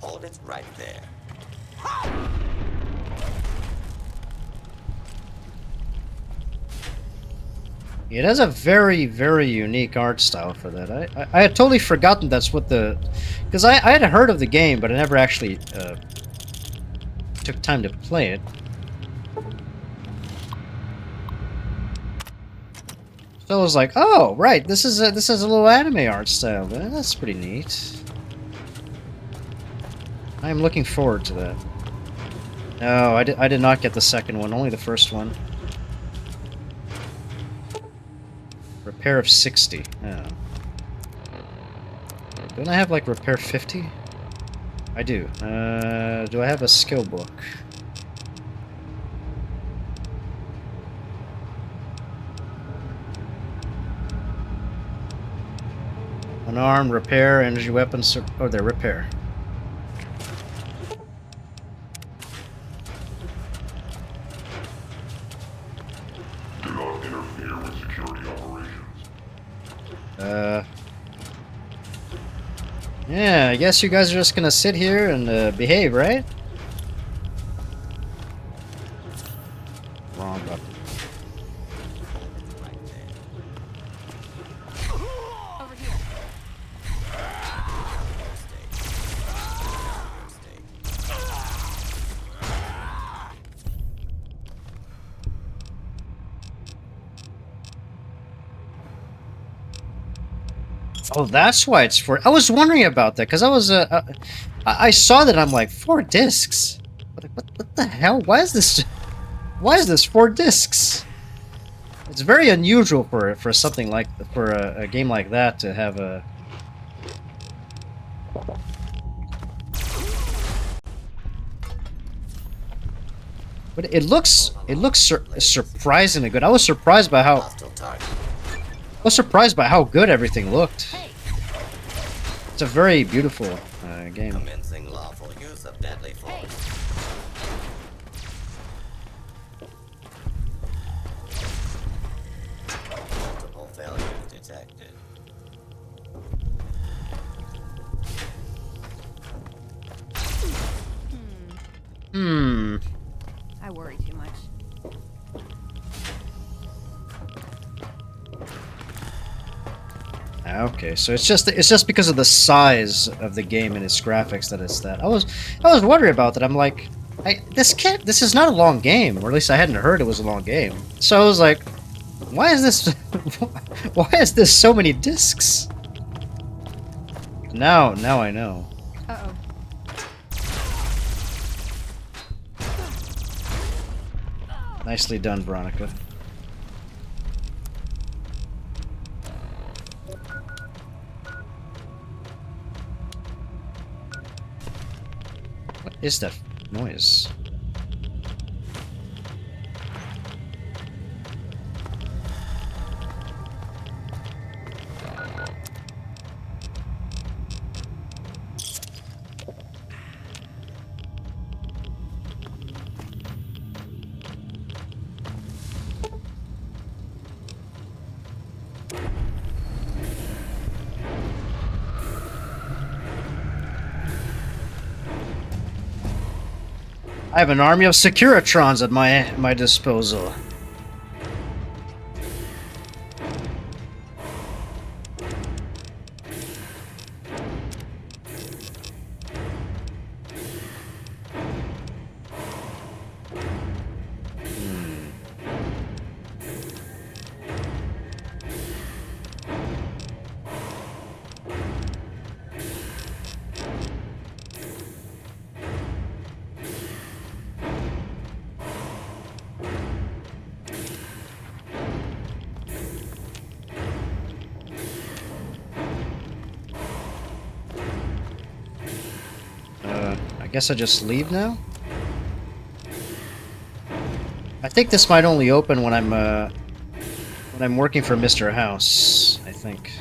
Hold it right there. It has a very, very unique art style for that. I had totally forgotten that's what the... Because I had heard of the game, but I never actually took time to play it. So I was like, oh, right, this is a little anime art style. That's pretty neat. I am looking forward to that. No, I did not get the second one, only the first one. Repair of 60. Oh. Don't I have, like, repair 50? I do. Do I have a skill book? Unarmed, repair, energy weapons... Oh, they're repair. Do not interfere with security operations. Yeah, I guess you guys are just gonna sit here and behave, right? Wrong button. Over here. Oh, that's why it's 4. I was wondering about that because I was I saw that. I'm like 4 discs. What the hell? Why is this 4 discs? It's very unusual for something like a game like that to have a. But it looks surprisingly good. I was surprised by how. I was surprised by how good everything looked. It's a very beautiful game. Commencing lawful use of deadly force. Multiple failures detected. I worry too much. Okay, so it's just because of the size of the game and its graphics that it's that. I was wondering about that. I'm like, this is not a long game, or at least I hadn't heard it was a long game. So I was like, why is this why is this so many discs? Now I know. Uh-oh. Nicely done, Veronica. What is that noise? I have an army of Securitrons at my disposal. I guess I just leave now? I think this might only open when I'm working for Mr. House, I think.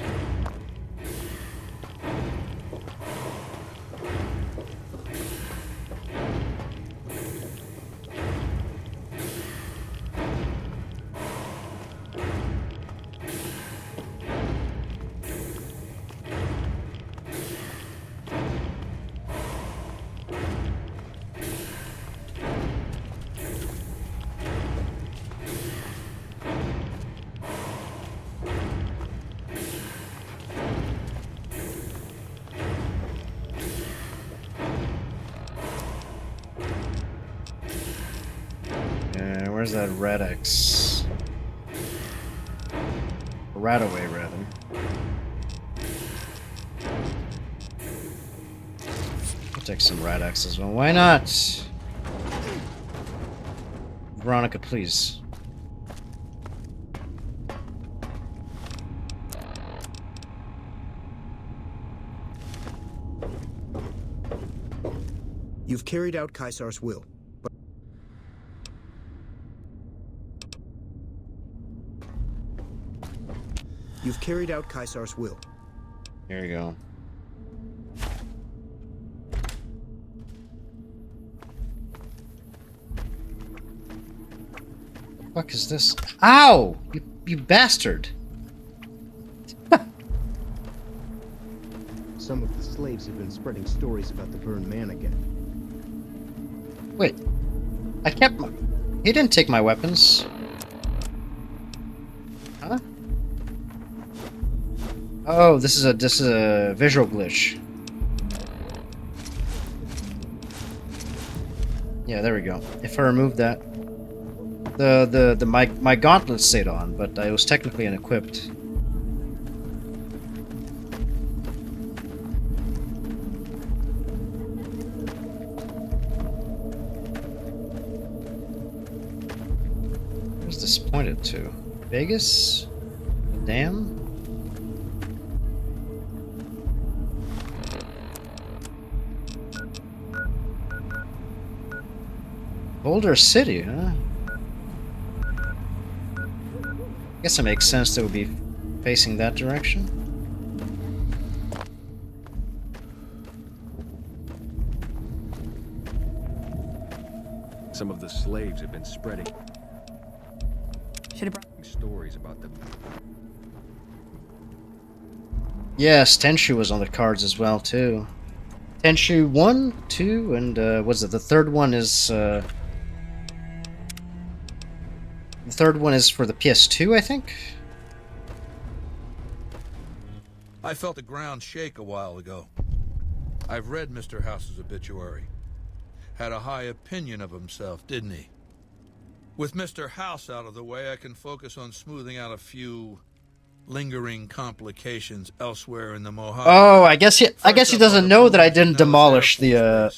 Where's that red X? Radaway, rather. I'll take some red X as well. Why not? Veronica, please. You've carried out Caesar's will. You've carried out Caesar's will. Here you go. What the fuck is this? Ow! You bastard! Some of the slaves have been spreading stories about the burned man again. Wait. I kept my... He didn't take my weapons. Huh? Oh, this is a visual glitch. Yeah, there we go. If I remove that, my gauntlet stayed on, but I was technically unequipped. Where's this pointed to? Vegas? Damn. Boulder City, huh? Guess it makes sense that it would be facing that direction. Some of the slaves have been spreading Should have brought stories about them. Yes, Tenshu was on the cards as well, too. Tenshu 1, 2, and, what's it? The third one is, The third one is for the PS2, I think? I felt the ground shake a while ago. I've read Mr. House's obituary. Had a high opinion of himself, didn't he? With Mr. House out of the way, I can focus on smoothing out a few lingering complications elsewhere in the Mojave. Oh, I guess he doesn't know that I didn't demolish the,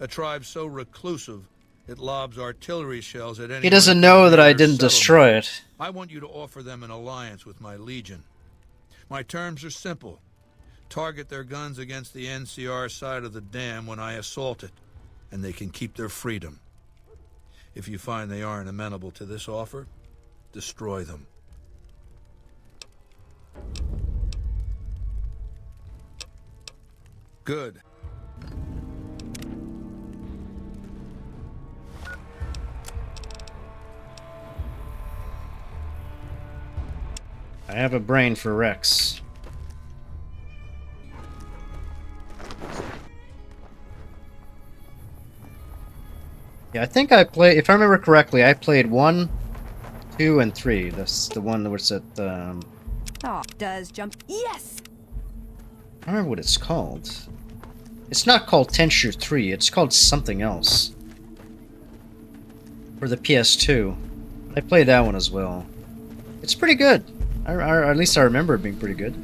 A tribe so reclusive, it lobs artillery shells at any. He doesn't know that I didn't destroy it. I want you to offer them an alliance with my Legion. My terms are simple. Target their guns against the NCR side of the dam when I assault it, and they can keep their freedom. If you find they aren't amenable to this offer, destroy them. Good. I have a brain for Rex. Yeah, I think I played, if I remember correctly, I played 1, 2, and 3. That's the one that was at, Oh, does jump. Yes! I don't remember what it's called. It's not called Tenshu 3, it's called something else. For the PS2. I played that one as well. It's pretty good. At least I remember it being pretty good.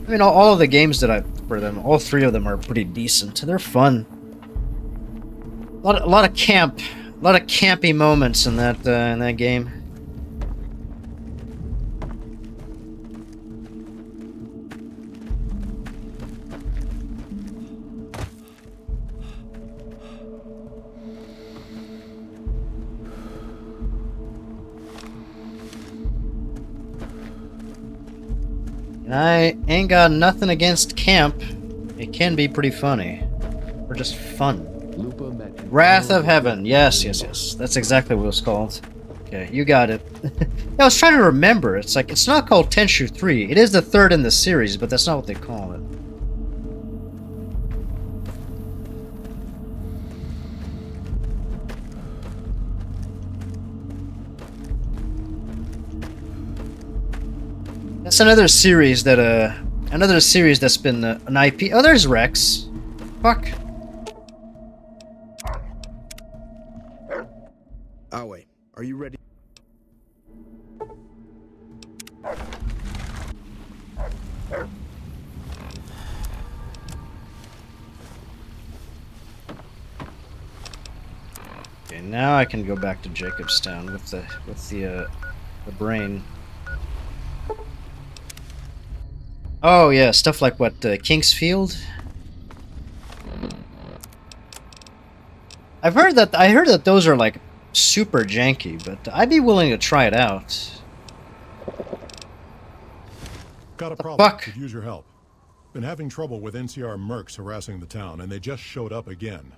I mean, all of the games that I for them, all 3 of them are pretty decent. They're fun. A lot of campy moments in that game. I ain't got nothing against camp. It can be pretty funny. Or just fun. Wrath of Heaven. Yes. That's exactly what it was called. Okay, you got it. I was trying to remember. It's like, it's not called Tenshu 3. It is the third in the series, but that's not what they call it. That's another series that's been an IP. Oh, there's Rex. Fuck. Awe, are you ready? Okay, now I can go back to Jacobstown with the brain. Oh yeah, stuff like what, Kingsfield? I heard that those are like super janky, but I'd be willing to try it out. Got a problem. Fuck. Could use your help. Been having trouble with NCR mercs harassing the town, and they just showed up again.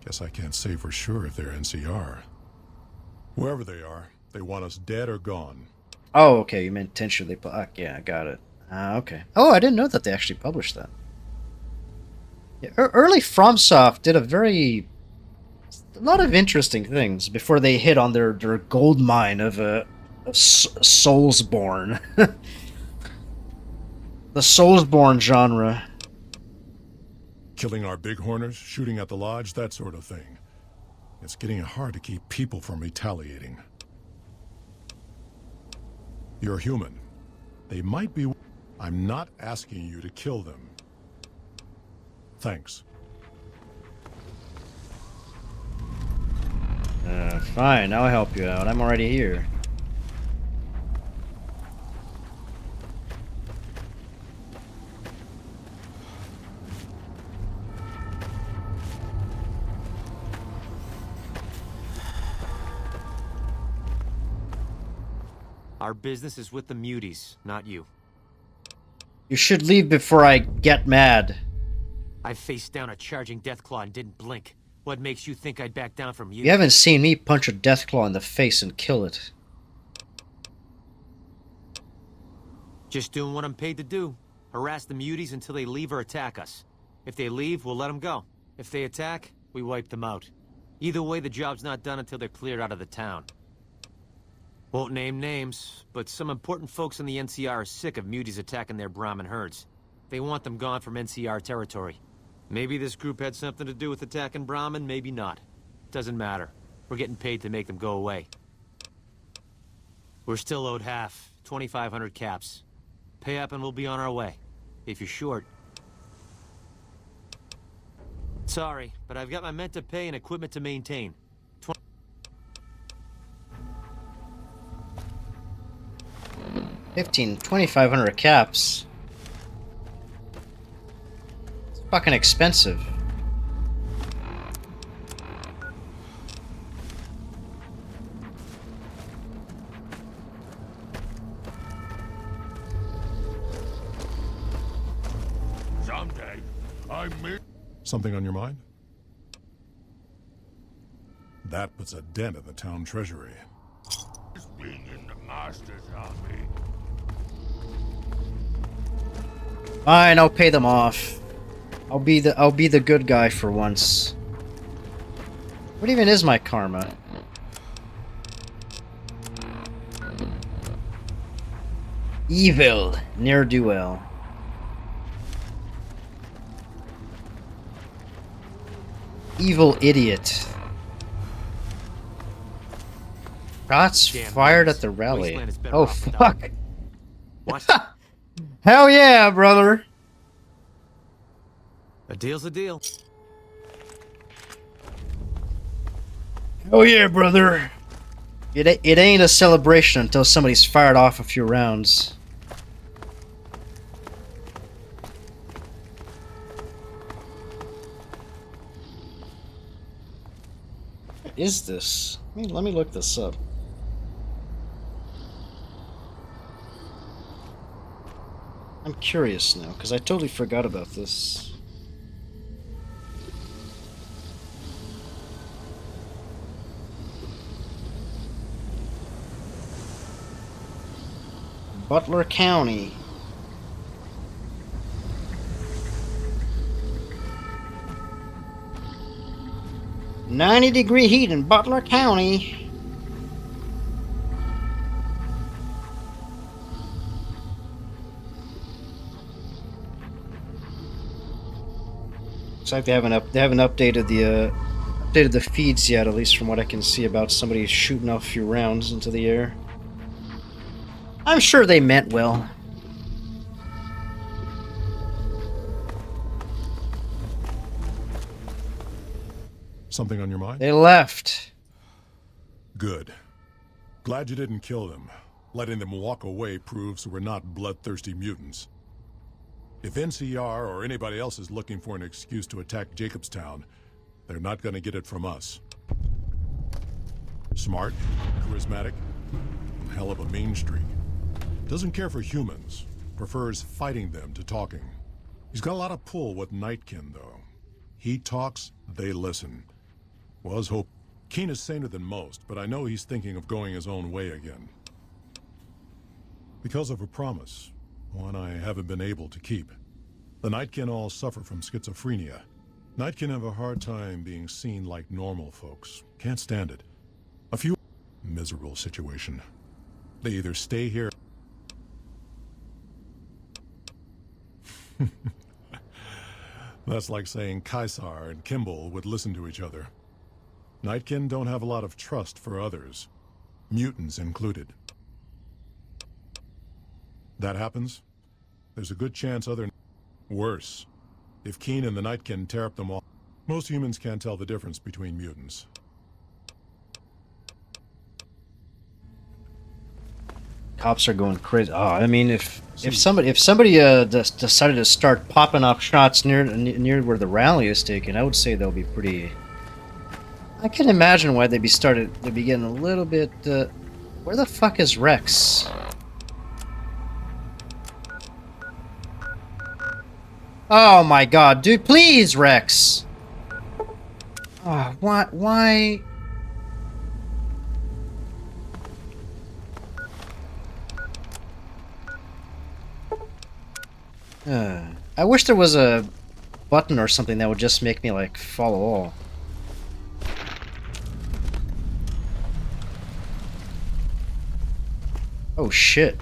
Guess I can't say for sure if they're NCR. Whoever they are, they want us dead or gone. Oh, okay, you meant intentionally. Yeah, I got it. Okay. Oh, I didn't know that they actually published that. Yeah, early FromSoft did a lot of interesting things before they hit on their gold mine of Soulsborne. The Soulsborne genre. Killing our bighorners, shooting at the lodge, that sort of thing. It's getting hard to keep people from retaliating. You're human. They might be... I'm not asking you to kill them. Thanks. Fine, I'll help you out. I'm already here. Our business is with the muties, not you. You should leave before I get mad. I faced down a charging Deathclaw and didn't blink. What makes you think I'd back down from you? You haven't seen me punch a Deathclaw in the face and kill it. Just doing what I'm paid to do. Harass the muties until they leave or attack us. If they leave, we'll let them go. If they attack, we wipe them out. Either way, the job's not done until they're cleared out of the town. Won't name names, but some important folks in the NCR are sick of muties attacking their Brahmin herds. They want them gone from NCR territory. Maybe this group had something to do with attacking Brahmin, maybe not. Doesn't matter. We're getting paid to make them go away. We're still owed half, 2,500 caps. Pay up and we'll be on our way. If you're short. Sorry, but I've got my men to pay and equipment to maintain. 2,500 caps. It's fucking expensive. Someday, Something on your mind? That puts a dent in the town treasury. Being in the Master's army. Fine, I'll pay them off. I'll be the good guy for once. What even is my karma? Evil, ne'er-do-well. Evil idiot. Shots fired at the rally. Oh fuck. What? Hell yeah, brother. A deal's a deal. Oh yeah, brother. It ain't a celebration until somebody's fired off a few rounds. What is this? Let me look this up. I'm curious now, because I totally forgot about this. Butler County. "90-degree heat in Butler County." Looks like they haven't updated the feeds yet, at least from what I can see, about somebody shooting off a few rounds into the air. I'm sure they meant well. Something on your mind? They left. Good. Glad you didn't kill them. Letting them walk away proves we're not bloodthirsty mutants. If NCR or anybody else is looking for an excuse to attack Jacobstown, they're not gonna get it from us. Smart, charismatic, and hell of a mean streak. Doesn't care for humans, prefers fighting them to talking. He's got a lot of pull with Nightkin, though. He talks, they listen. Was hope. Keen is saner than most, but I know he's thinking of going his own way again. Because of a promise, one I haven't been able to keep. The Nightkin all suffer from schizophrenia. Nightkin have a hard time being seen like normal folks. Can't stand it. A few... miserable situation. They either stay here... That's like saying Caesar and Kimball would listen to each other. Nightkin don't have a lot of trust for others, mutants included. That happens, there's a good chance other... Worse, if Keen and the Nightkin tear up them all, most humans can't tell the difference between mutants. Cops are going crazy. Oh, I mean, if somebody decided to start popping off shots near where the rally is taken, I would say they'll be pretty. I can imagine why they'd be getting a little bit. Where the fuck is Rex? Oh my god, dude! Please, Rex. Oh, what? Why? I wish there was a button or something that would just make me, like, follow all. Oh, shit.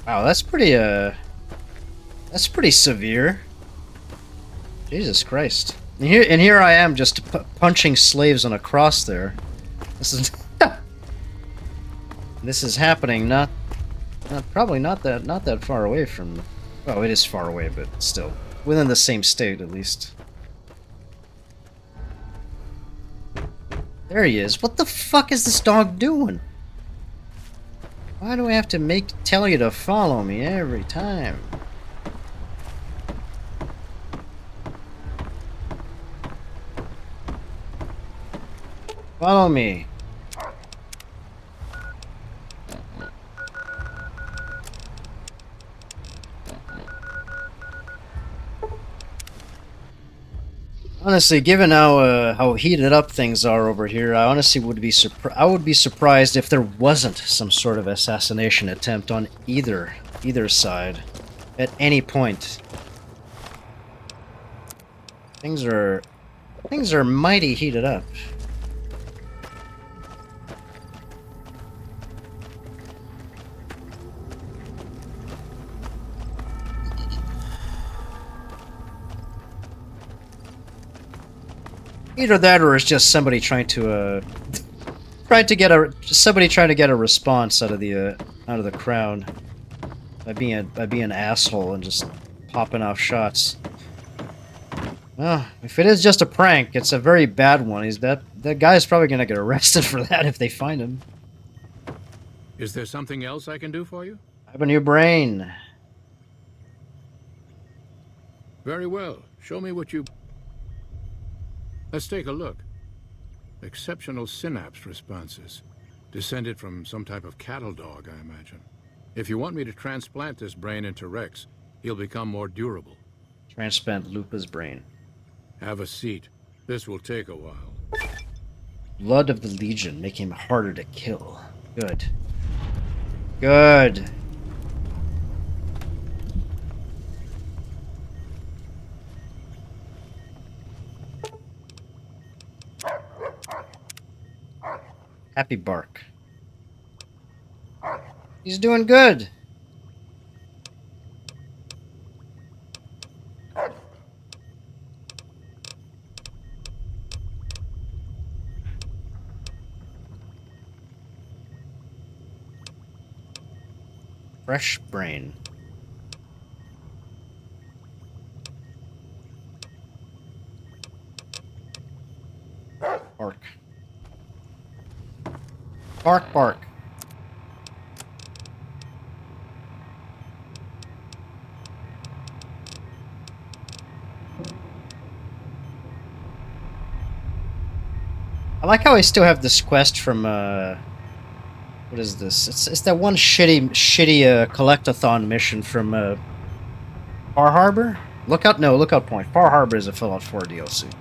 Wow, that's pretty severe. Jesus Christ. And here I am just punching slaves on a cross there. This is... This is happening probably not that far away from... Oh, it is far away, but still. Within the same state, at least. There he is. What the fuck is this dog doing? Why do I have to tell you to follow me every time? Follow me. Honestly, given how heated up things are over here, I honestly would be surprised if there wasn't some sort of assassination attempt on either side at any point. Things are mighty heated up. Either that, or it's just somebody trying to get a response out of the crowd by being an asshole and just popping off shots. Well, if it is just a prank, it's a very bad one. That guy's probably gonna get arrested for that if they find him. Is there something else I can do for you? I have a new brain. Very well. Show me what you... Let's take a look. Exceptional synapse responses. Descended from some type of cattle dog, I imagine. If you want me to transplant this brain into Rex, he'll become more durable. Transplant Lupa's brain. Have a seat. This will take a while. Blood of the Legion, make him harder to kill. Good. Good. Happy bark. He's doing good. Fresh brain. Bark. Bark, bark. I like how I still have this quest from, what is this? It's that one shitty collectathon mission from, Far Harbor? Lookout Point. Far Harbor is a Fallout 4 DLC.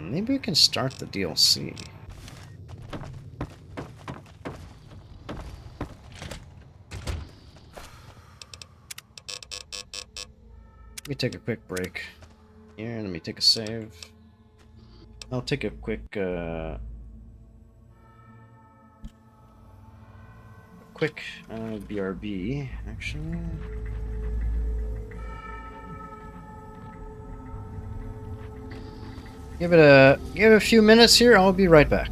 Maybe we can start the DLC. Let me take a quick break. Here, let me take a save. I'll take a quick, BRB, actually. Give it a few minutes here. I'll be right back.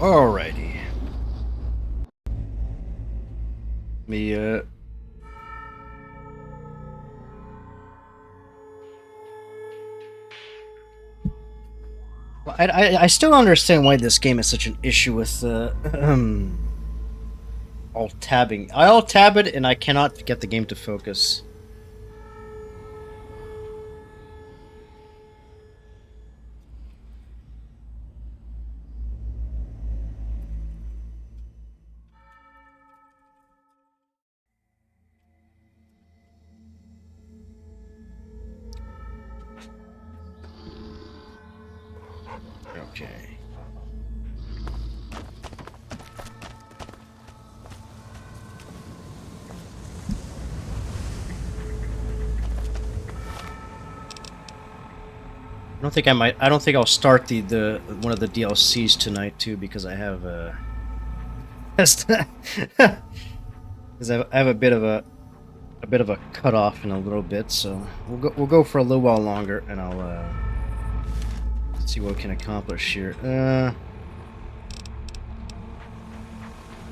Alrighty. Me, I still don't understand why this game is such an issue with alt-tabbing. I alt-tab it and I cannot get the game to focus. Okay. I don't think I'll start the one of the DLCs tonight too, because I have because I have a bit of a cutoff in a little bit, so we'll go for a little while longer, and I'll see what we can accomplish here.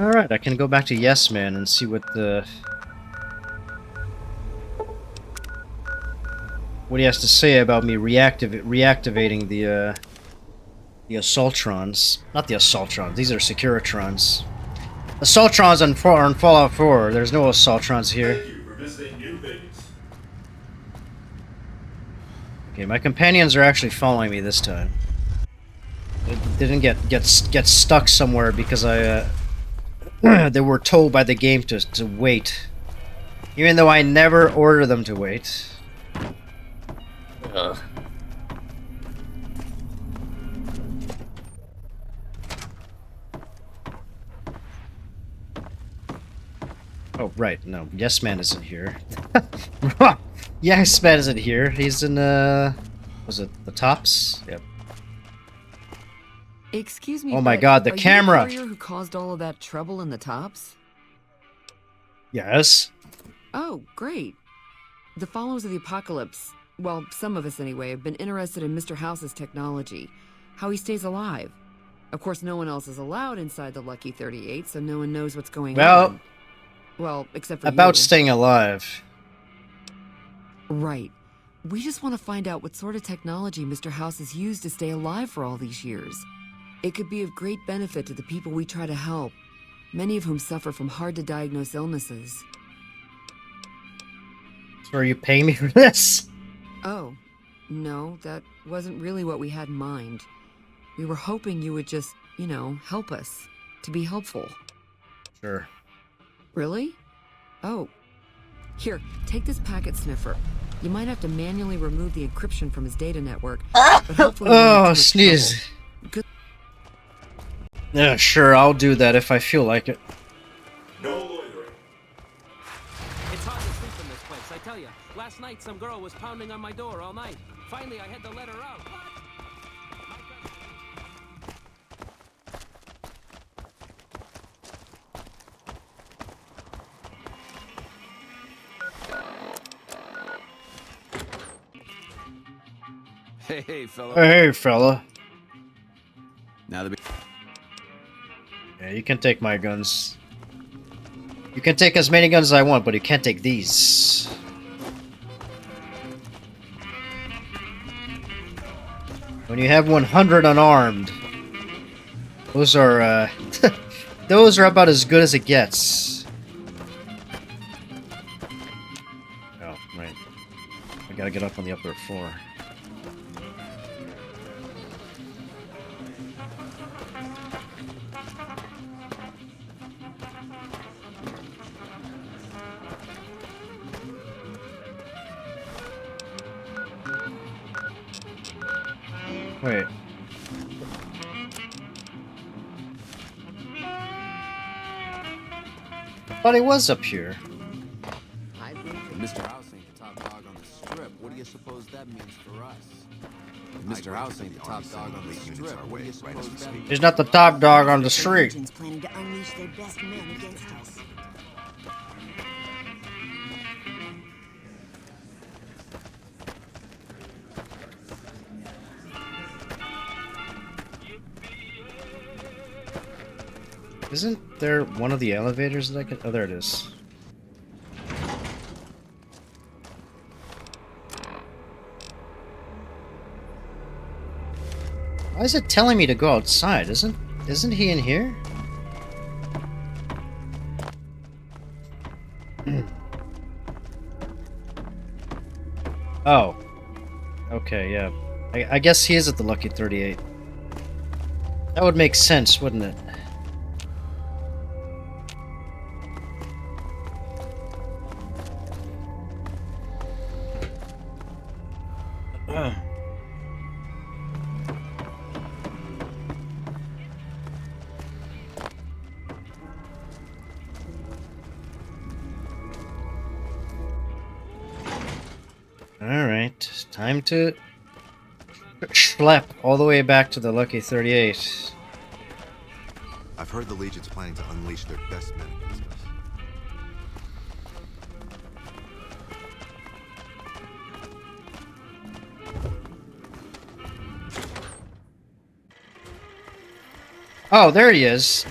All right, I can go back to Yes Man and see what he has to say about me reactivating the Assaultrons. Not the Assaultrons, these are Securitrons. Assaultrons on Fallout 4. There's no Assaultrons here. Thank you for visiting New Vegas. Okay, my companions are actually following me this time. They didn't get stuck somewhere because they were told by the game to wait. Even though I never order them to wait. Ugh. Oh, right, no. Yes Man isn't here. Yes Man isn't here. He's in, was it the Tops? Yep. Excuse me. Oh my god, the camera! Are you the courier who caused all of that trouble in the Tops? Yes. Oh, great. The followers of the apocalypse, well, some of us anyway, have been interested in Mr. House's technology. How he stays alive. Of course, no one else is allowed inside the Lucky 38, so no one knows what's going on. Well, except for about you. Staying alive. Right. We just want to find out what sort of technology Mr. House has used to stay alive for all these years. It could be of great benefit to the people we try to help, many of whom suffer from hard-to-diagnose illnesses. So are you paying me for this? Oh, no, that wasn't really what we had in mind. We were hoping you would just, you know, help us, to be helpful. Sure. Really? Oh. Here, take this packet sniffer. You might have to manually remove the encryption from his data network, but hopefully oh, sneeze. Good. Yeah, sure, I'll do that if I feel like it. No loitering. It's hard to sleep in this place, I tell you. Last night, some girl was pounding on my door all night. Finally, I had to let her out. Hey, fella. Hey, fella. Now the. Yeah, you can take my guns. You can take as many guns as I want, but you can't take these. When you have 100 unarmed, those are those are about as good as it gets. Oh, right. I gotta get up on the upper floor. Wait. I thought he was up here. Mr. House ain't the top dog on the strip. What do you suppose that means for us? Mr. House ain't the top dog on the strip. What do you suppose that means? He's not the top dog on the street. Planning to unleash their best men against us. Isn't there one of the elevators that I could... Oh, there it is. Why is it telling me to go outside? Isn't he in here? Oh. Okay, yeah. I guess he is at the Lucky 38. That would make sense, wouldn't it? Alright, time to schlep all the way back to the Lucky 38. I've heard the Legion's planning to unleash their best men against us. Oh, there he is.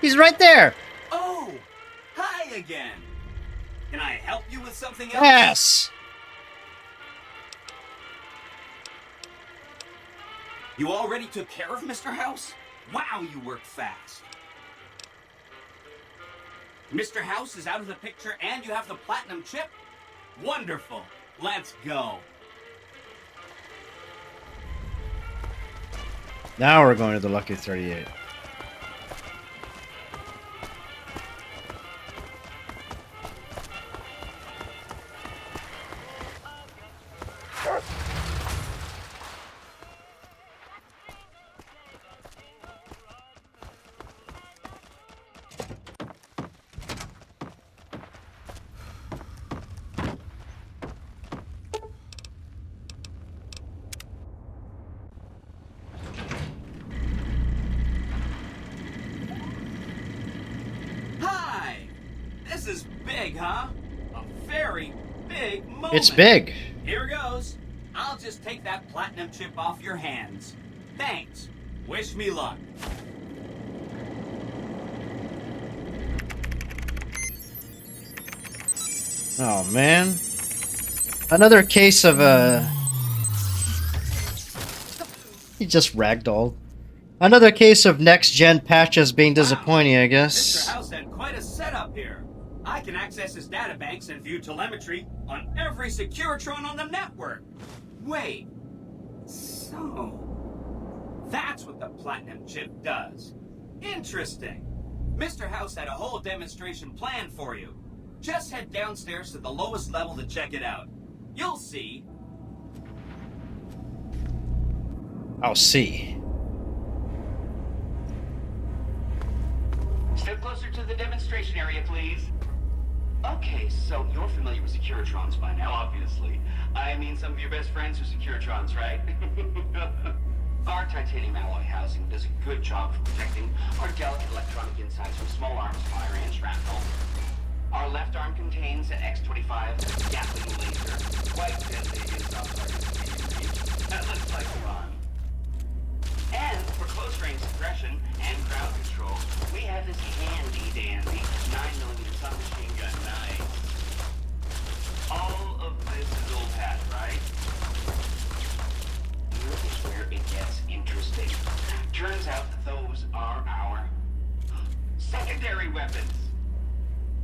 He's right there! Oh! Hi again! Can I help you with something else? Yes! You already took care of Mr. House? Wow, you work fast. Mr. House is out of the picture and you have the platinum chip? Wonderful. Let's go. Now we're going to the Lucky 38. This is big, huh? A very big moment. It's big. Here goes. I'll just take that platinum chip off your hands. Thanks. Wish me luck. Oh, man. Another case of, he just ragdolled. Another case of next-gen patches being disappointing, I guess. Mr. House had quite a setup here. I can access his databanks and view telemetry on every Securitron on the network. Wait. So... that's what the platinum chip does. Interesting. Mr. House had a whole demonstration planned for you. Just head downstairs to the lowest level to check it out. You'll see. I'll see. Step closer to the demonstration area, please. Okay, so you're familiar with Securitrons by now, obviously. I mean, some of your best friends are Securitrons, right? Our titanium alloy housing does a good job of protecting our delicate electronic insides from small arms fire and shrapnel. Our left arm contains an X-25 Gatling laser, quite deadly against targets. That looks like fun. And for close-range suppression and crowd control, we have this handy-dandy 9mm submachine gun knife. All of this is old hat, right? Here is where it gets interesting. Turns out those are our secondary weapons.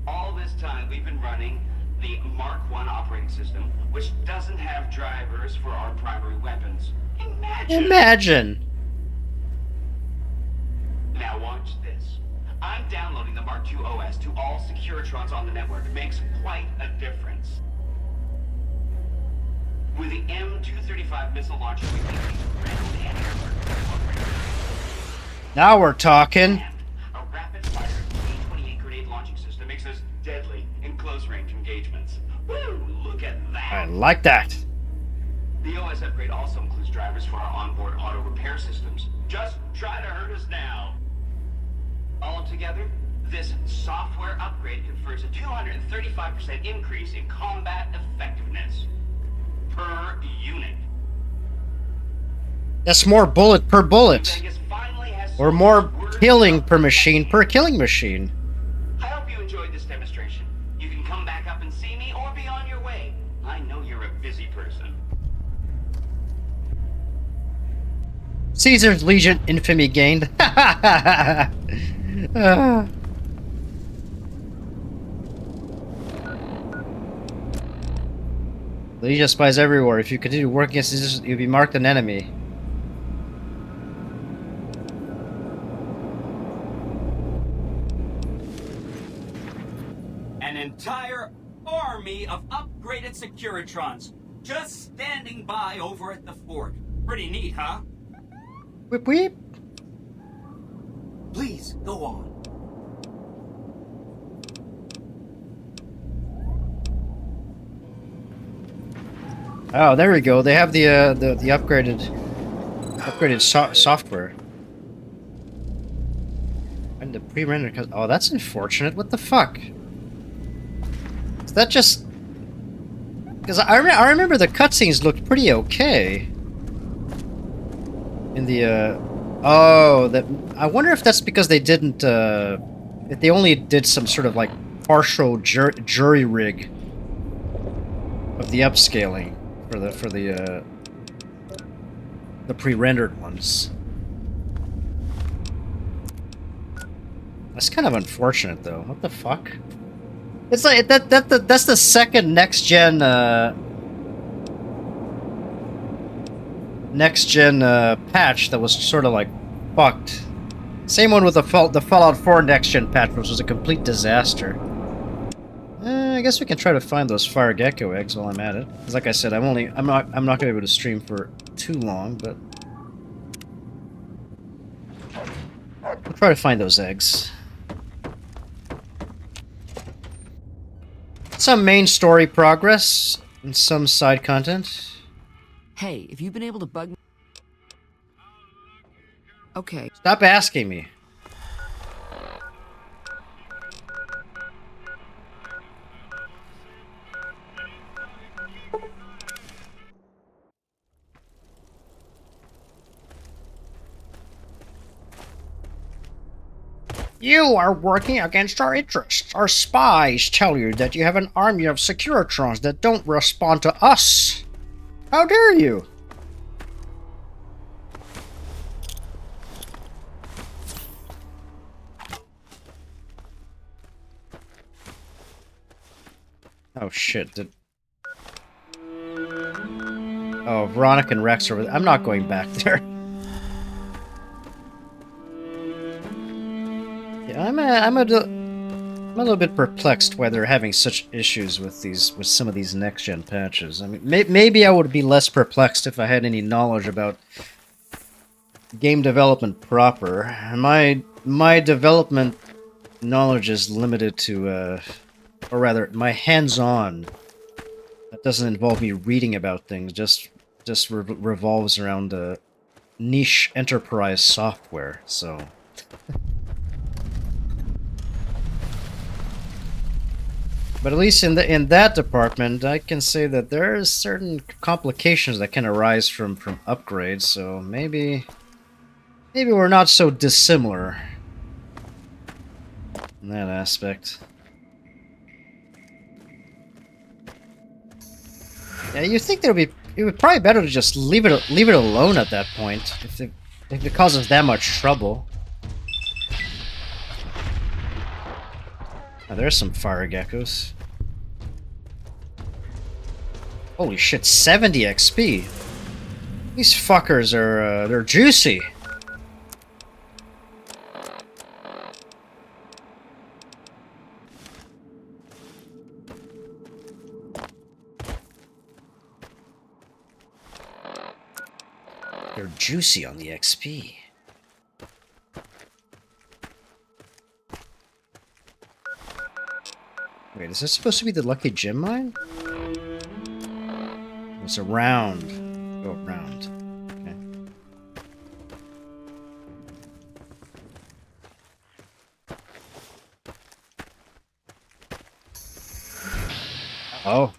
All this time we've been running the Mark I operating system, which doesn't have drivers for our primary weapons. Imagine! Now watch this. I'm downloading the Mark II OS to all Securitrons on the network. It makes quite a difference. With the M235 missile launcher, we can use ground and airborne. Now we're talking. A rapid-fire T-28 grenade launching system makes us deadly in close-range engagements. Woo! Look at that! I like that. The OS upgrade also includes drivers for our onboard auto repair systems. Just try to hurt us now. Altogether, this software upgrade confers a 235% increase in combat effectiveness per unit. That's more bullet per bullet. Vegas finally has Or more killing per machine per killing machine. I hope you enjoyed this demonstration. You can come back up and see me or be on your way. I know you're a busy person. Caesar's Legion infamy gained. Legion spies everywhere. If you continue working against Caesar, you'll be marked an enemy. An entire army of upgraded Securitrons just standing by over at the fort. Pretty neat, huh? Whip whip. Please, go on. Oh, there we go. They have the upgraded software. And the pre-rendered. Oh, that's unfortunate. What the fuck? Is that just? Because I remember the cutscenes looked pretty okay. In the oh, that I wonder if that's because they didn't if they only did some sort of like partial jury rig of the upscaling for the pre-rendered ones. That's kind of unfortunate though. What the fuck? It's like that's the second next gen patch that was sort of like fucked. Same one with the Fallout 4 next gen patch, which was a complete disaster. I guess we can try to find those fire gecko eggs while I'm at it. Because like I said, I'm not gonna be able to stream for too long, but we'll try to find those eggs. Some main story progress and some side content. Hey, if you've been able to bug me... Okay. Stop asking me. You are working against our interests. Our spies tell you that you have an army of Securitrons that don't respond to us. How dare you? Oh shit, oh, Veronica and Rex are over there. I'm not going back there. Yeah, I'm a little bit perplexed why they're having such issues with some of these next-gen patches. I mean, maybe I would be less perplexed if I had any knowledge about game development proper. My development knowledge is limited to, or rather, my hands-on. That doesn't involve me reading about things. Just revolves around niche enterprise software. So. But at least in that department, I can say that there are certain complications that can arise from upgrades. So maybe we're not so dissimilar in that aspect. Yeah, you think it would be probably better to just leave it alone at that point if it causes that much trouble. Oh, there's some fire geckos. Holy shit, 70 XP. These fuckers are, they're juicy. They're juicy on the XP. Wait, is this supposed to be the Lucky Gem Mine? It's around. Go around. Okay. Oh.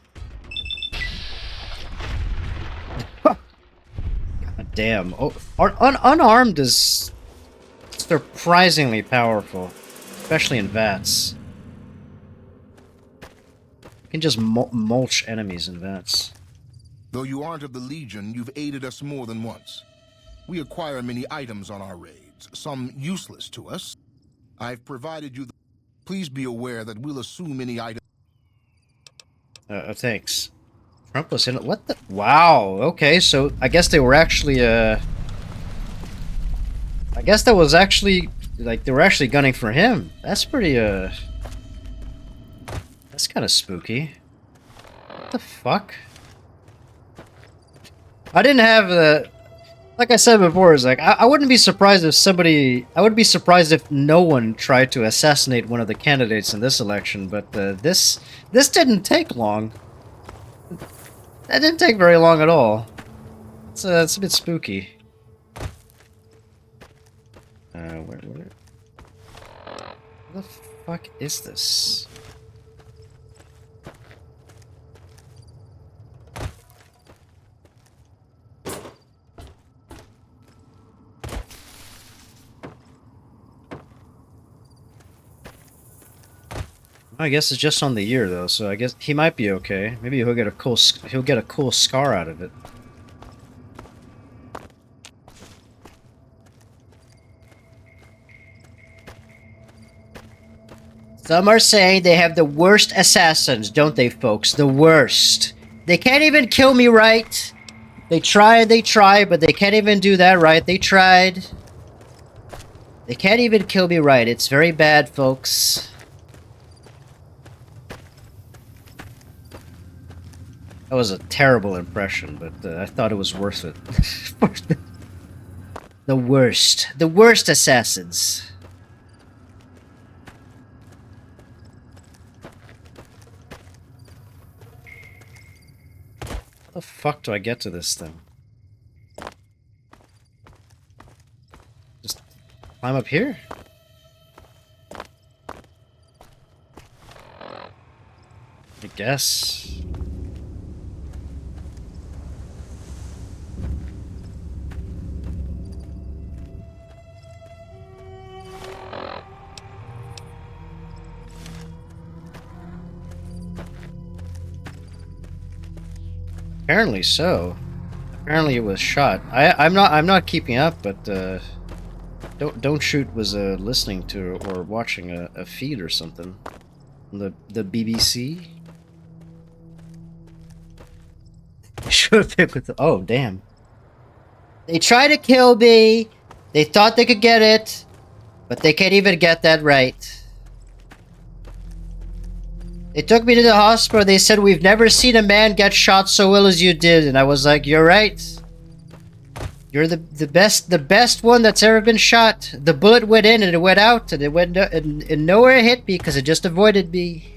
God damn. Oh, unarmed is surprisingly powerful, especially in VATS. You can just mulch enemies in VATS. Though you aren't of the Legion, you've aided us more than once. We acquire many items on our raids, some useless to us. I've provided you the... Please be aware that we'll assume any item... Thanks. Trump was in it. What the? Wow, okay, so I guess they were actually, I guess that was actually, like, they were actually gunning for him. That's pretty, that's kind of spooky. What the fuck? I didn't have the... Like I said before, it's like, I wouldn't be surprised if somebody... I would be surprised if no one tried to assassinate one of the candidates in this election, but this didn't take long. That didn't take very long at all. It's a bit spooky. Where the fuck is this? I guess it's just on the ear though, so I guess he might be okay. Maybe he'll get a cool scar out of it. Some are saying they have the worst assassins, don't they, folks? The worst. They can't even kill me right. They tried, but they can't even do that right. They tried. They can't even kill me right. It's very bad, folks. That was a terrible impression, but I thought it was worth it. The worst. The worst assassins. How the fuck do I get to this thing? Just climb up here? I guess. Apparently so. Apparently it was shot. I'm not keeping up, but Don't Shoot was listening to or watching a feed or something. The BBC. Should have picked with the... Oh damn. They tried to kill me. They thought they could get it, but they can't even get that right. They took me to the hospital. They said, "We've never seen a man get shot so well as you did." And I was like, "You're right. You're the best one that's ever been shot. The bullet went in and it went out, and it went and nowhere hit me because it just avoided me."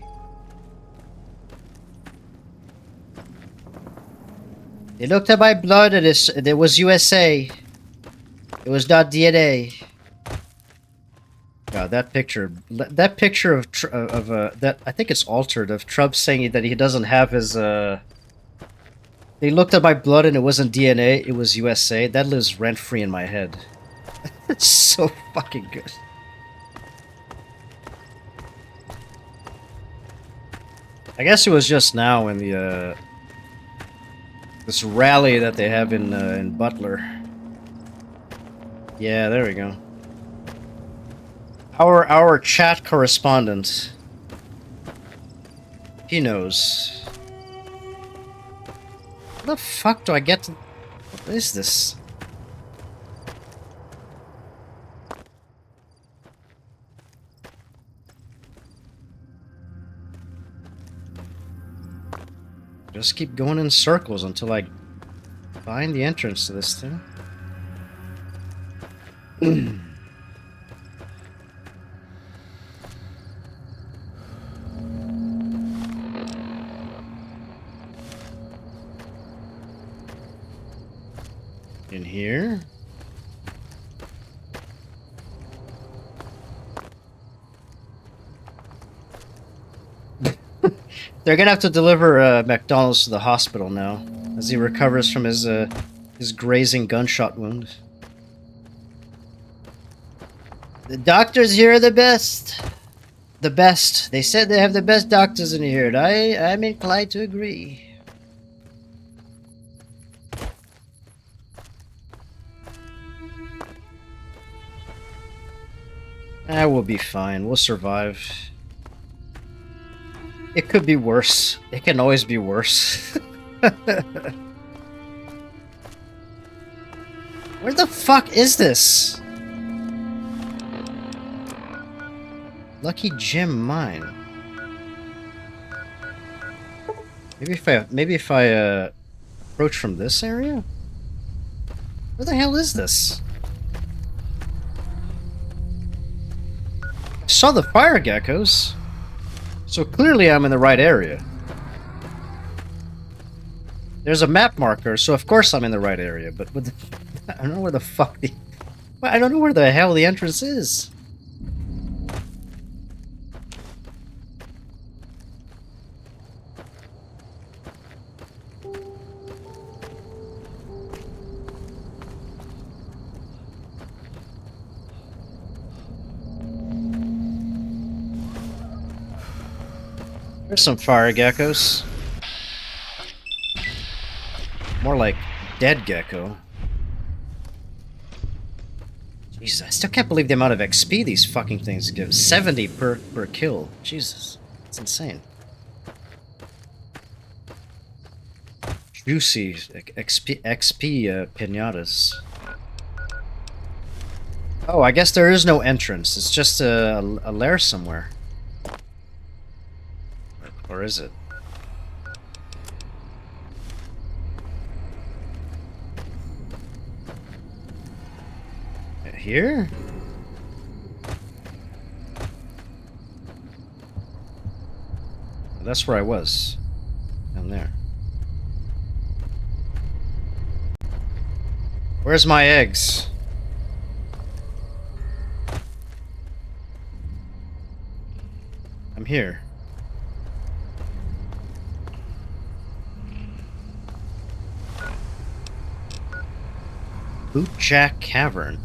They looked at my blood and it was USA. It was not DNA. God, that picture of that, I think it's altered, of Trump saying that he doesn't have his They looked at my blood and it wasn't DNA, it was USA. That lives rent-free in my head. It's so fucking good. I guess it was just now in the this rally that they have in Butler. Yeah, there we go. Our chat correspondent. He knows. How the fuck do I get to... What is this? Just keep going in circles until I find the entrance to this thing. In here? They're gonna have to deliver McDonald's to the hospital now, as he recovers from his grazing gunshot wound. The doctors here are the best. The best. They said they have the best doctors in here, and I'm inclined to agree. We'll be fine. We'll survive. It could be worse. It can always be worse. Where the fuck is this? Lucky Gem Mine. Maybe if I approach from this area? Where the hell is this? I saw the fire geckos. So clearly I'm in the right area. There's a map marker, so of course I'm in the right area, but with the, I don't know where the fuck the... I don't know where the hell the entrance is. There's some fire geckos. More like dead gecko. Jesus, I still can't believe the amount of XP these fucking things give. 70 per kill. Jesus, it's insane. Juicy XP pinatas. Oh, I guess there is no entrance. It's just a lair somewhere. Or is it? Here? That's where I was. Down there. Where's my eggs? I'm here. Bootjack Cavern.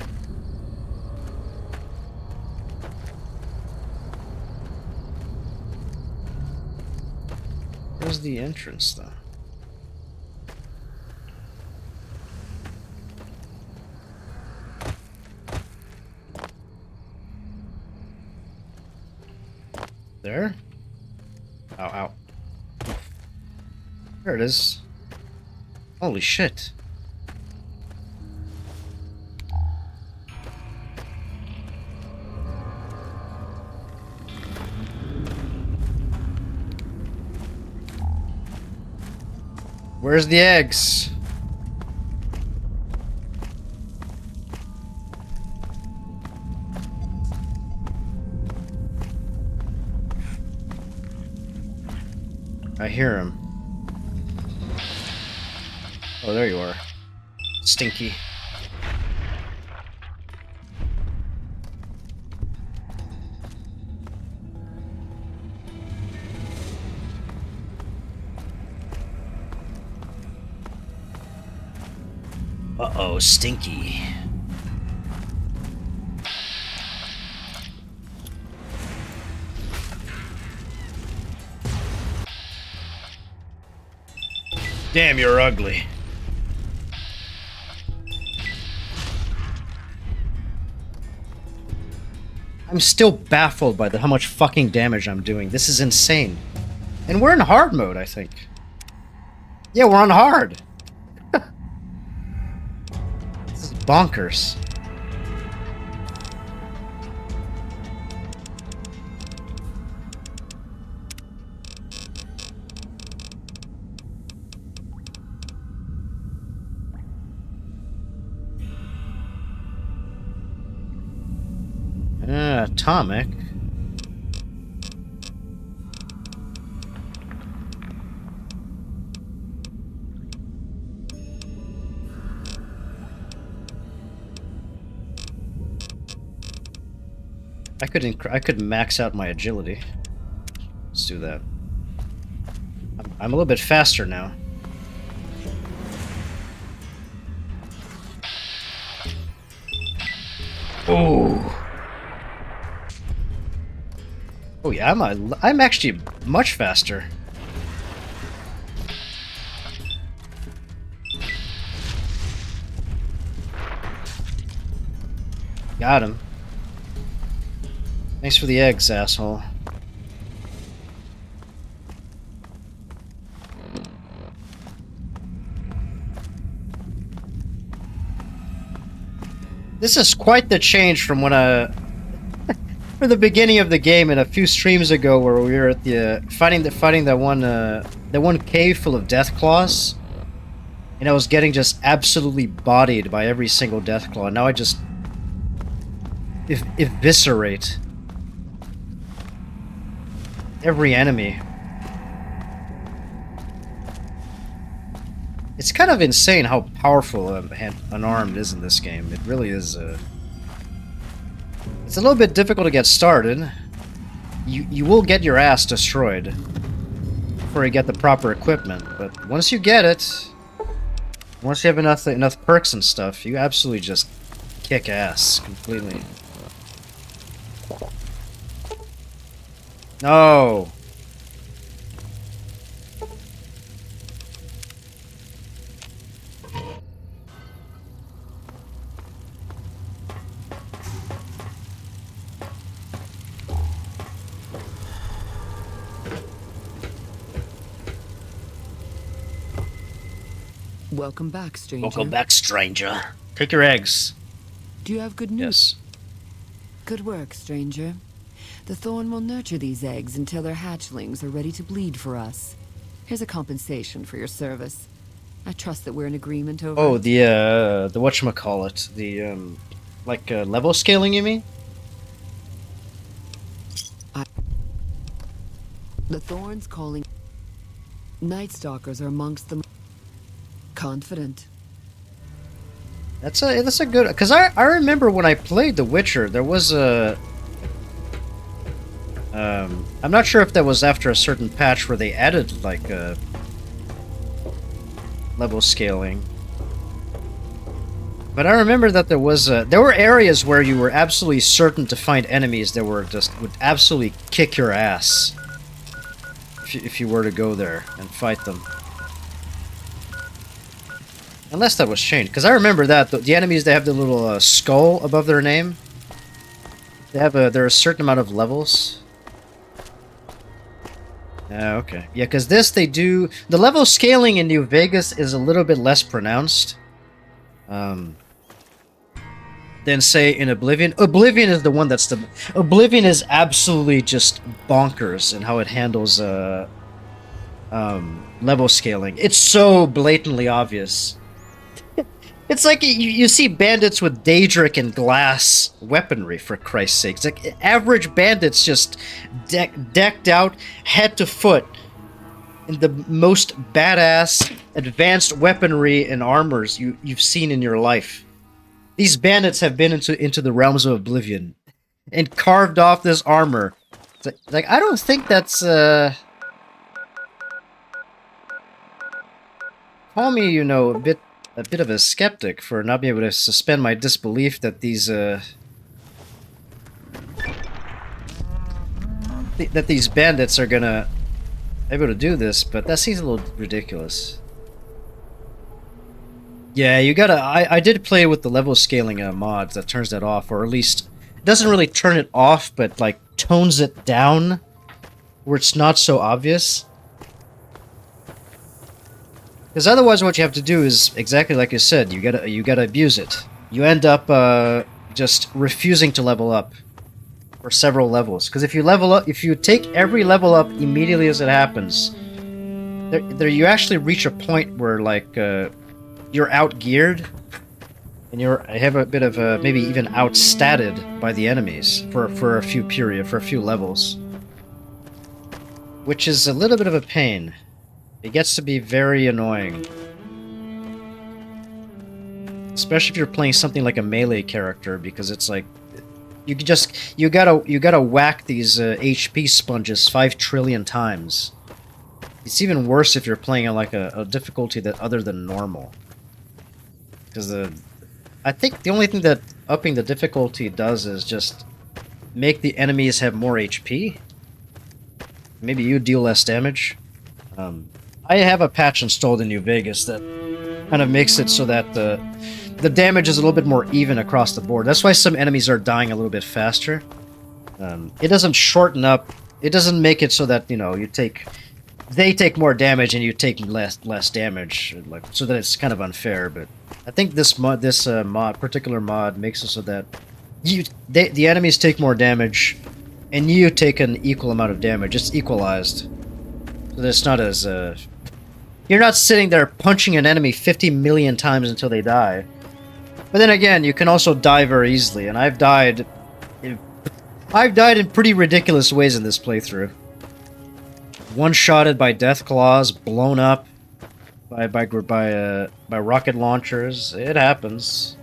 Where's the entrance, though? There? Ow, ow. There it is. Holy shit. Where's the eggs? I hear him. Oh, there you are. Stinky. Uh-oh, Stinky. Damn, you're ugly. I'm still baffled by how much fucking damage I'm doing. This is insane. And we're in hard mode, I think. Yeah, we're on hard. This is bonkers. Atomic. I could max out my agility. Let's do that. I'm a little bit faster now. Oh. Oh yeah, I'm actually much faster. Got him. Thanks for the eggs, asshole. This is quite the change from when from the beginning of the game and a few streams ago, where we were at the fighting that one cave full of death claws, and I was getting just absolutely bodied by every single death claw. Now I just eviscerate every enemy. It's kind of insane how powerful unarmed is in this game. It really is. It's a little bit difficult to get started. You will get your ass destroyed before you get the proper equipment, but once you get it, once you have enough perks and stuff, you absolutely just kick ass completely. No. Welcome back, stranger. Welcome back, stranger. Take your eggs. Do you have good news? Yes. Good work, stranger. The Thorn will nurture these eggs until their hatchlings are ready to bleed for us. Here's a compensation for your service. I trust that we're in agreement over Oh, it. the whatchamacallit, the level scaling, you mean? The Thorn's calling. Night Stalkers are amongst them. Confident. That's a good, because I remember when I played The Witcher, there was a I'm not sure if that was after a certain patch where they added like level scaling, but I remember that there were areas where you were absolutely certain to find enemies that would absolutely kick your ass if you were to go there and fight them. Unless that was changed, because I remember that the enemies, they have the little skull above their name. There are a certain amount of levels. Okay. Yeah, because the level scaling in New Vegas is a little bit less pronounced than, say, in Oblivion. Oblivion is the one Oblivion is absolutely just bonkers in how it handles level scaling. It's so blatantly obvious. It's like you see bandits with Daedric and glass weaponry, for Christ's sake. It's like average bandits just decked out head to foot in the most badass advanced weaponry and armors you've seen in your life. These bandits have been into the realms of Oblivion and carved off this armor. It's like I don't think that's call me, a bit of a skeptic for not being able to suspend my disbelief that these bandits are gonna be able to do this, but that seems a little ridiculous. Yeah, you gotta. I did play with the level scaling mods that turns that off, or at least it doesn't really turn it off, but like tones it down where it's not so obvious. Because otherwise, what you have to do is exactly like you said. You gotta abuse it. You end up just refusing to level up for several levels. Because if you take every level up immediately as it happens, you actually reach a point where like you're outgeared, and you have a bit of maybe even outstatted by the enemies for a few levels, which is a little bit of a pain. It gets to be very annoying. Especially if you're playing something like a melee character, because it's like you gotta whack these HP sponges 5 trillion times. It's even worse if you're playing on like a difficulty that other than normal. Because I think the only thing that upping the difficulty does is just make the enemies have more HP. maybe you deal less damage. I have a patch installed in New Vegas that kind of makes it so that the damage is a little bit more even across the board. That's why some enemies are dying a little bit faster. It doesn't shorten up. It doesn't make it so that, you know, they take more damage and you take less damage, like, so that it's kind of unfair. But I think this particular mod makes it so that the enemies take more damage and you take an equal amount of damage. It's equalized, so that it's not as you're not sitting there punching an enemy 50 million times until they die. But then again, you can also die very easily, and I've died in pretty ridiculous ways in this playthrough. One-shotted by death claws, blown up by rocket launchers. It happens.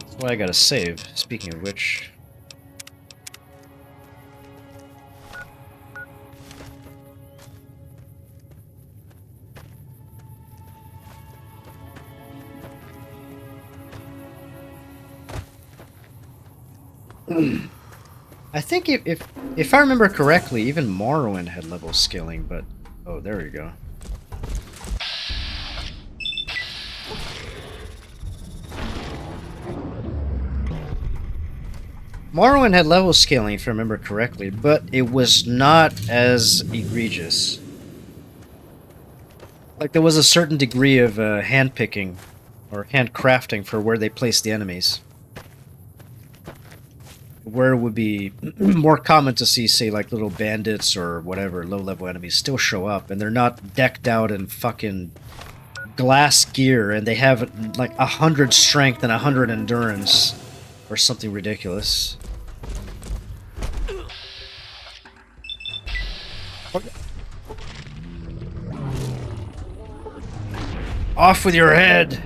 That's why I gotta save. Speaking of which. I think if I remember correctly, even Morrowind had level scaling, but oh, there we go. Morrowind had level scaling, if I remember correctly, but it was not as egregious. Like, there was a certain degree of handpicking or handcrafting for where they placed the enemies. Where it would be more common to see, say, like little bandits or whatever, low-level enemies still show up, and they're not decked out in fucking glass gear, and they have like 100 strength and 100 endurance, or something ridiculous. Off with your head!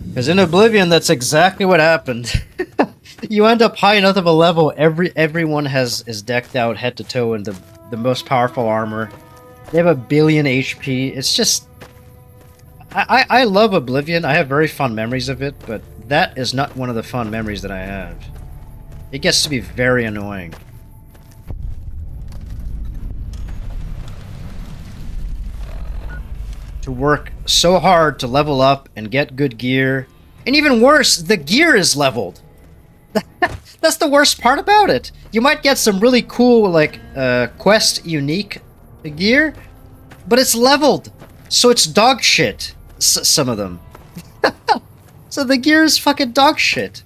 Because in Oblivion, that's exactly what happened. You end up high enough of a level, everyone is decked out head to toe in the most powerful armor. They have 1 billion HP. It's just... I love Oblivion. I have very fond memories of it, but that is not one of the fond memories that I have. It gets to be very annoying. To work so hard to level up and get good gear. And even worse, the gear is leveled. That's the worst part about it. You might get some really cool, like, quest unique gear, but it's leveled. So it's dog shit, some of them. So the gear is fucking dog shit.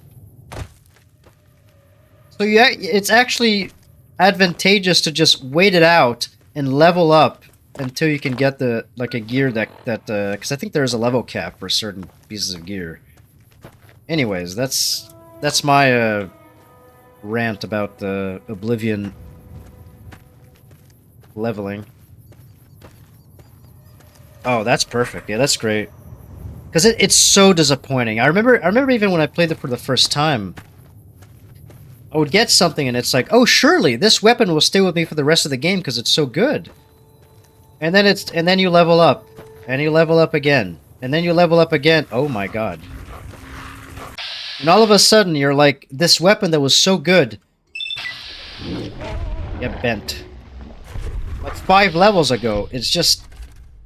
So yeah, it's actually advantageous to just wait it out and level up until you can get a gear that because I think there's a level cap for certain pieces of gear. Anyways, that's my rant about the Oblivion leveling. Oh, that's perfect. Yeah, that's great. Because it's so disappointing. I remember even when I played it for the first time, I would get something and it's like, oh, surely this weapon will stay with me for the rest of the game because it's so good. And then you level up, and you level up again, and then you level up again. Oh my god! And all of a sudden, you're like, this weapon that was so good, get bent. Like 5 levels ago, it's just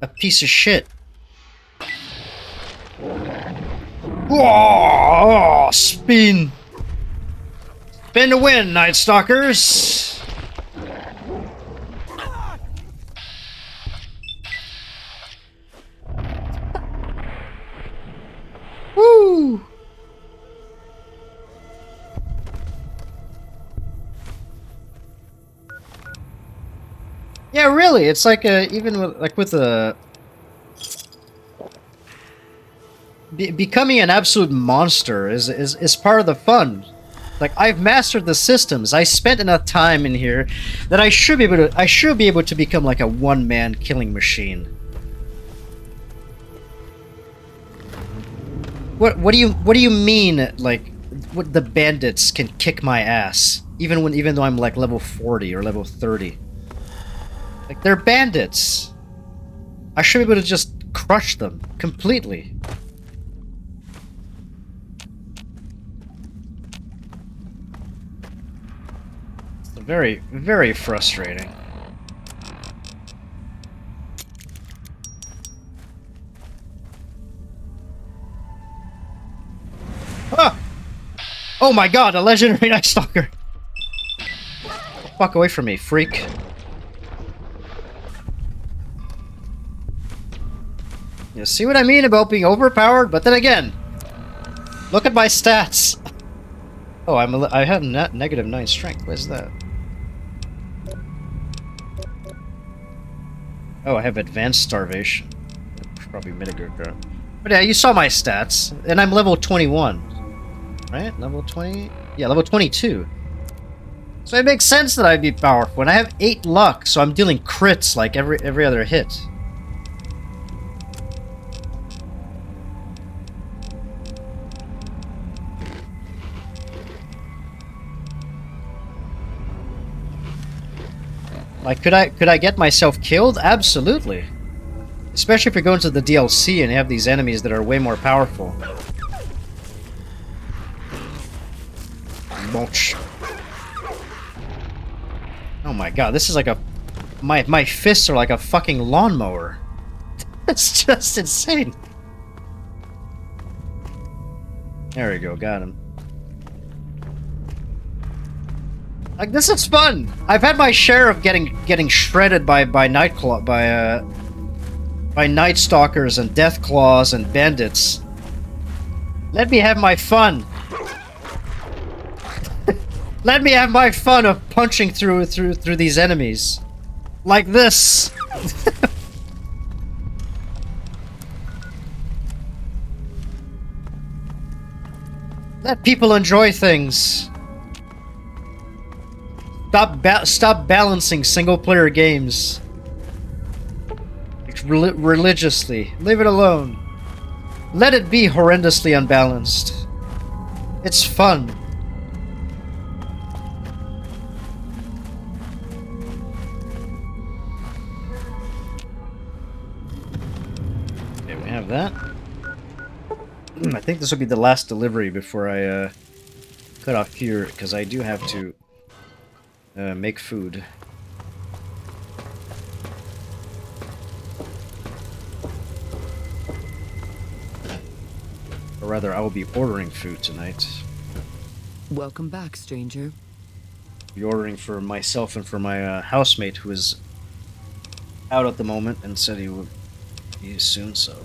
a piece of shit. Whoa! Spin to win, Night Stalkers. Woo! Yeah, really, it's like even with becoming an absolute monster is part of the fun. Like, I've mastered the systems. I spent enough time in here that I should be able to become like a one-man killing machine. What do you mean, like, what the bandits can kick my ass even though I'm like level 40 or level 30? Like, they're bandits. I should be able to just crush them completely. Very, very frustrating. Ah! Oh my god, a legendary Night Stalker! Fuck away from me, freak. You see what I mean about being overpowered? But then again, look at my stats. Oh, I have negative 9 strength. Where's that? Oh, I have advanced starvation. Probably mitigate that. But yeah, you saw my stats, and I'm level 21, right? Level 20? Yeah, level 22. So it makes sense that I'd be powerful. And I have 8 luck, so I'm dealing crits like every other hit. Like, could I get myself killed? Absolutely. Especially if you're going to the DLC and you have these enemies that are way more powerful. Mulch. Oh my god, this is like a... My fists are like a fucking lawnmower. It's just insane. There we go, got him. Like, this is fun. I've had my share of getting shredded by Night Stalkers and Death Claws and bandits. Let me have my fun. Let me have my fun of punching through these enemies. Like this. Let people enjoy things. Stop balancing single-player games religiously. Leave it alone. Let it be horrendously unbalanced. It's fun. Okay, we have that. I think this will be the last delivery before I cut off here, because I do have to make food. Or rather, I will be ordering food tonight. Welcome back, stranger. Be ordering for myself and for my housemate, who is out at the moment and said he would be soon, so...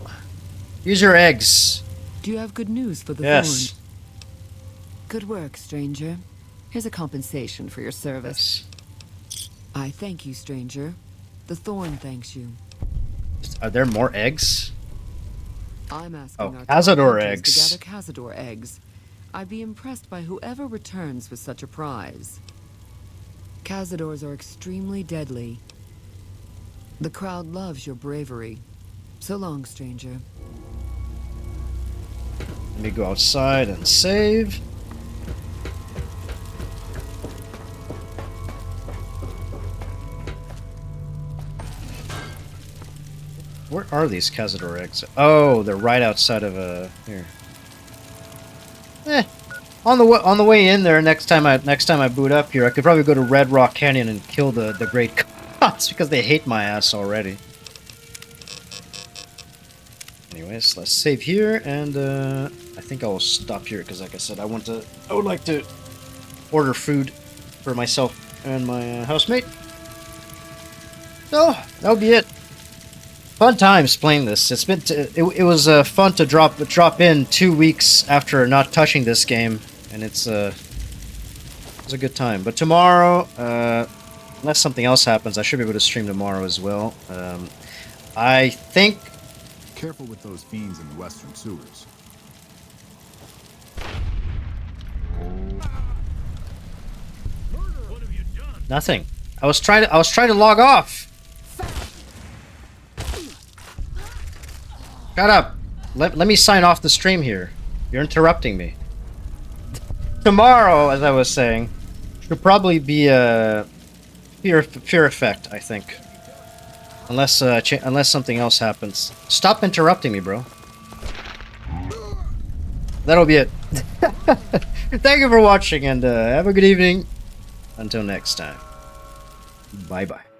Use your eggs! Do you have good news for the Yes. Thorn? Good work, stranger. Here's a compensation for your service. Yes. I thank you, stranger. The Thorn thanks you. Are there more eggs? I'm asking our Cazador hunters eggs. to gather Cazador eggs. I'd be impressed by whoever returns with such a prize. Cazadors are extremely deadly. The crowd loves your bravery. So long, stranger. Let me go outside and save. Where are these Cazador eggs? Oh, they're right outside of here. On the way in there, next time I boot up here, I could probably go to Red Rock Canyon and kill the Great Cots because they hate my ass already. Anyways, let's save here, and I think I will stop here because, like I said, I would like to order food for myself and my housemate. So that'll be it. Fun times playing this. It's been it was fun to drop in 2 weeks after not touching this game, and it was a good time. But tomorrow, unless something else happens, I should be able to stream tomorrow as well. I think. Careful with those fiends in the western sewers. Nothing. I was trying to log off. Shut up. Let me sign off the stream here. You're interrupting me. Tomorrow, as I was saying, should probably be a fear effect, I think. Unless something else happens. Stop interrupting me, bro. That'll be it. Thank you for watching, and have a good evening. Until next time, bye-bye.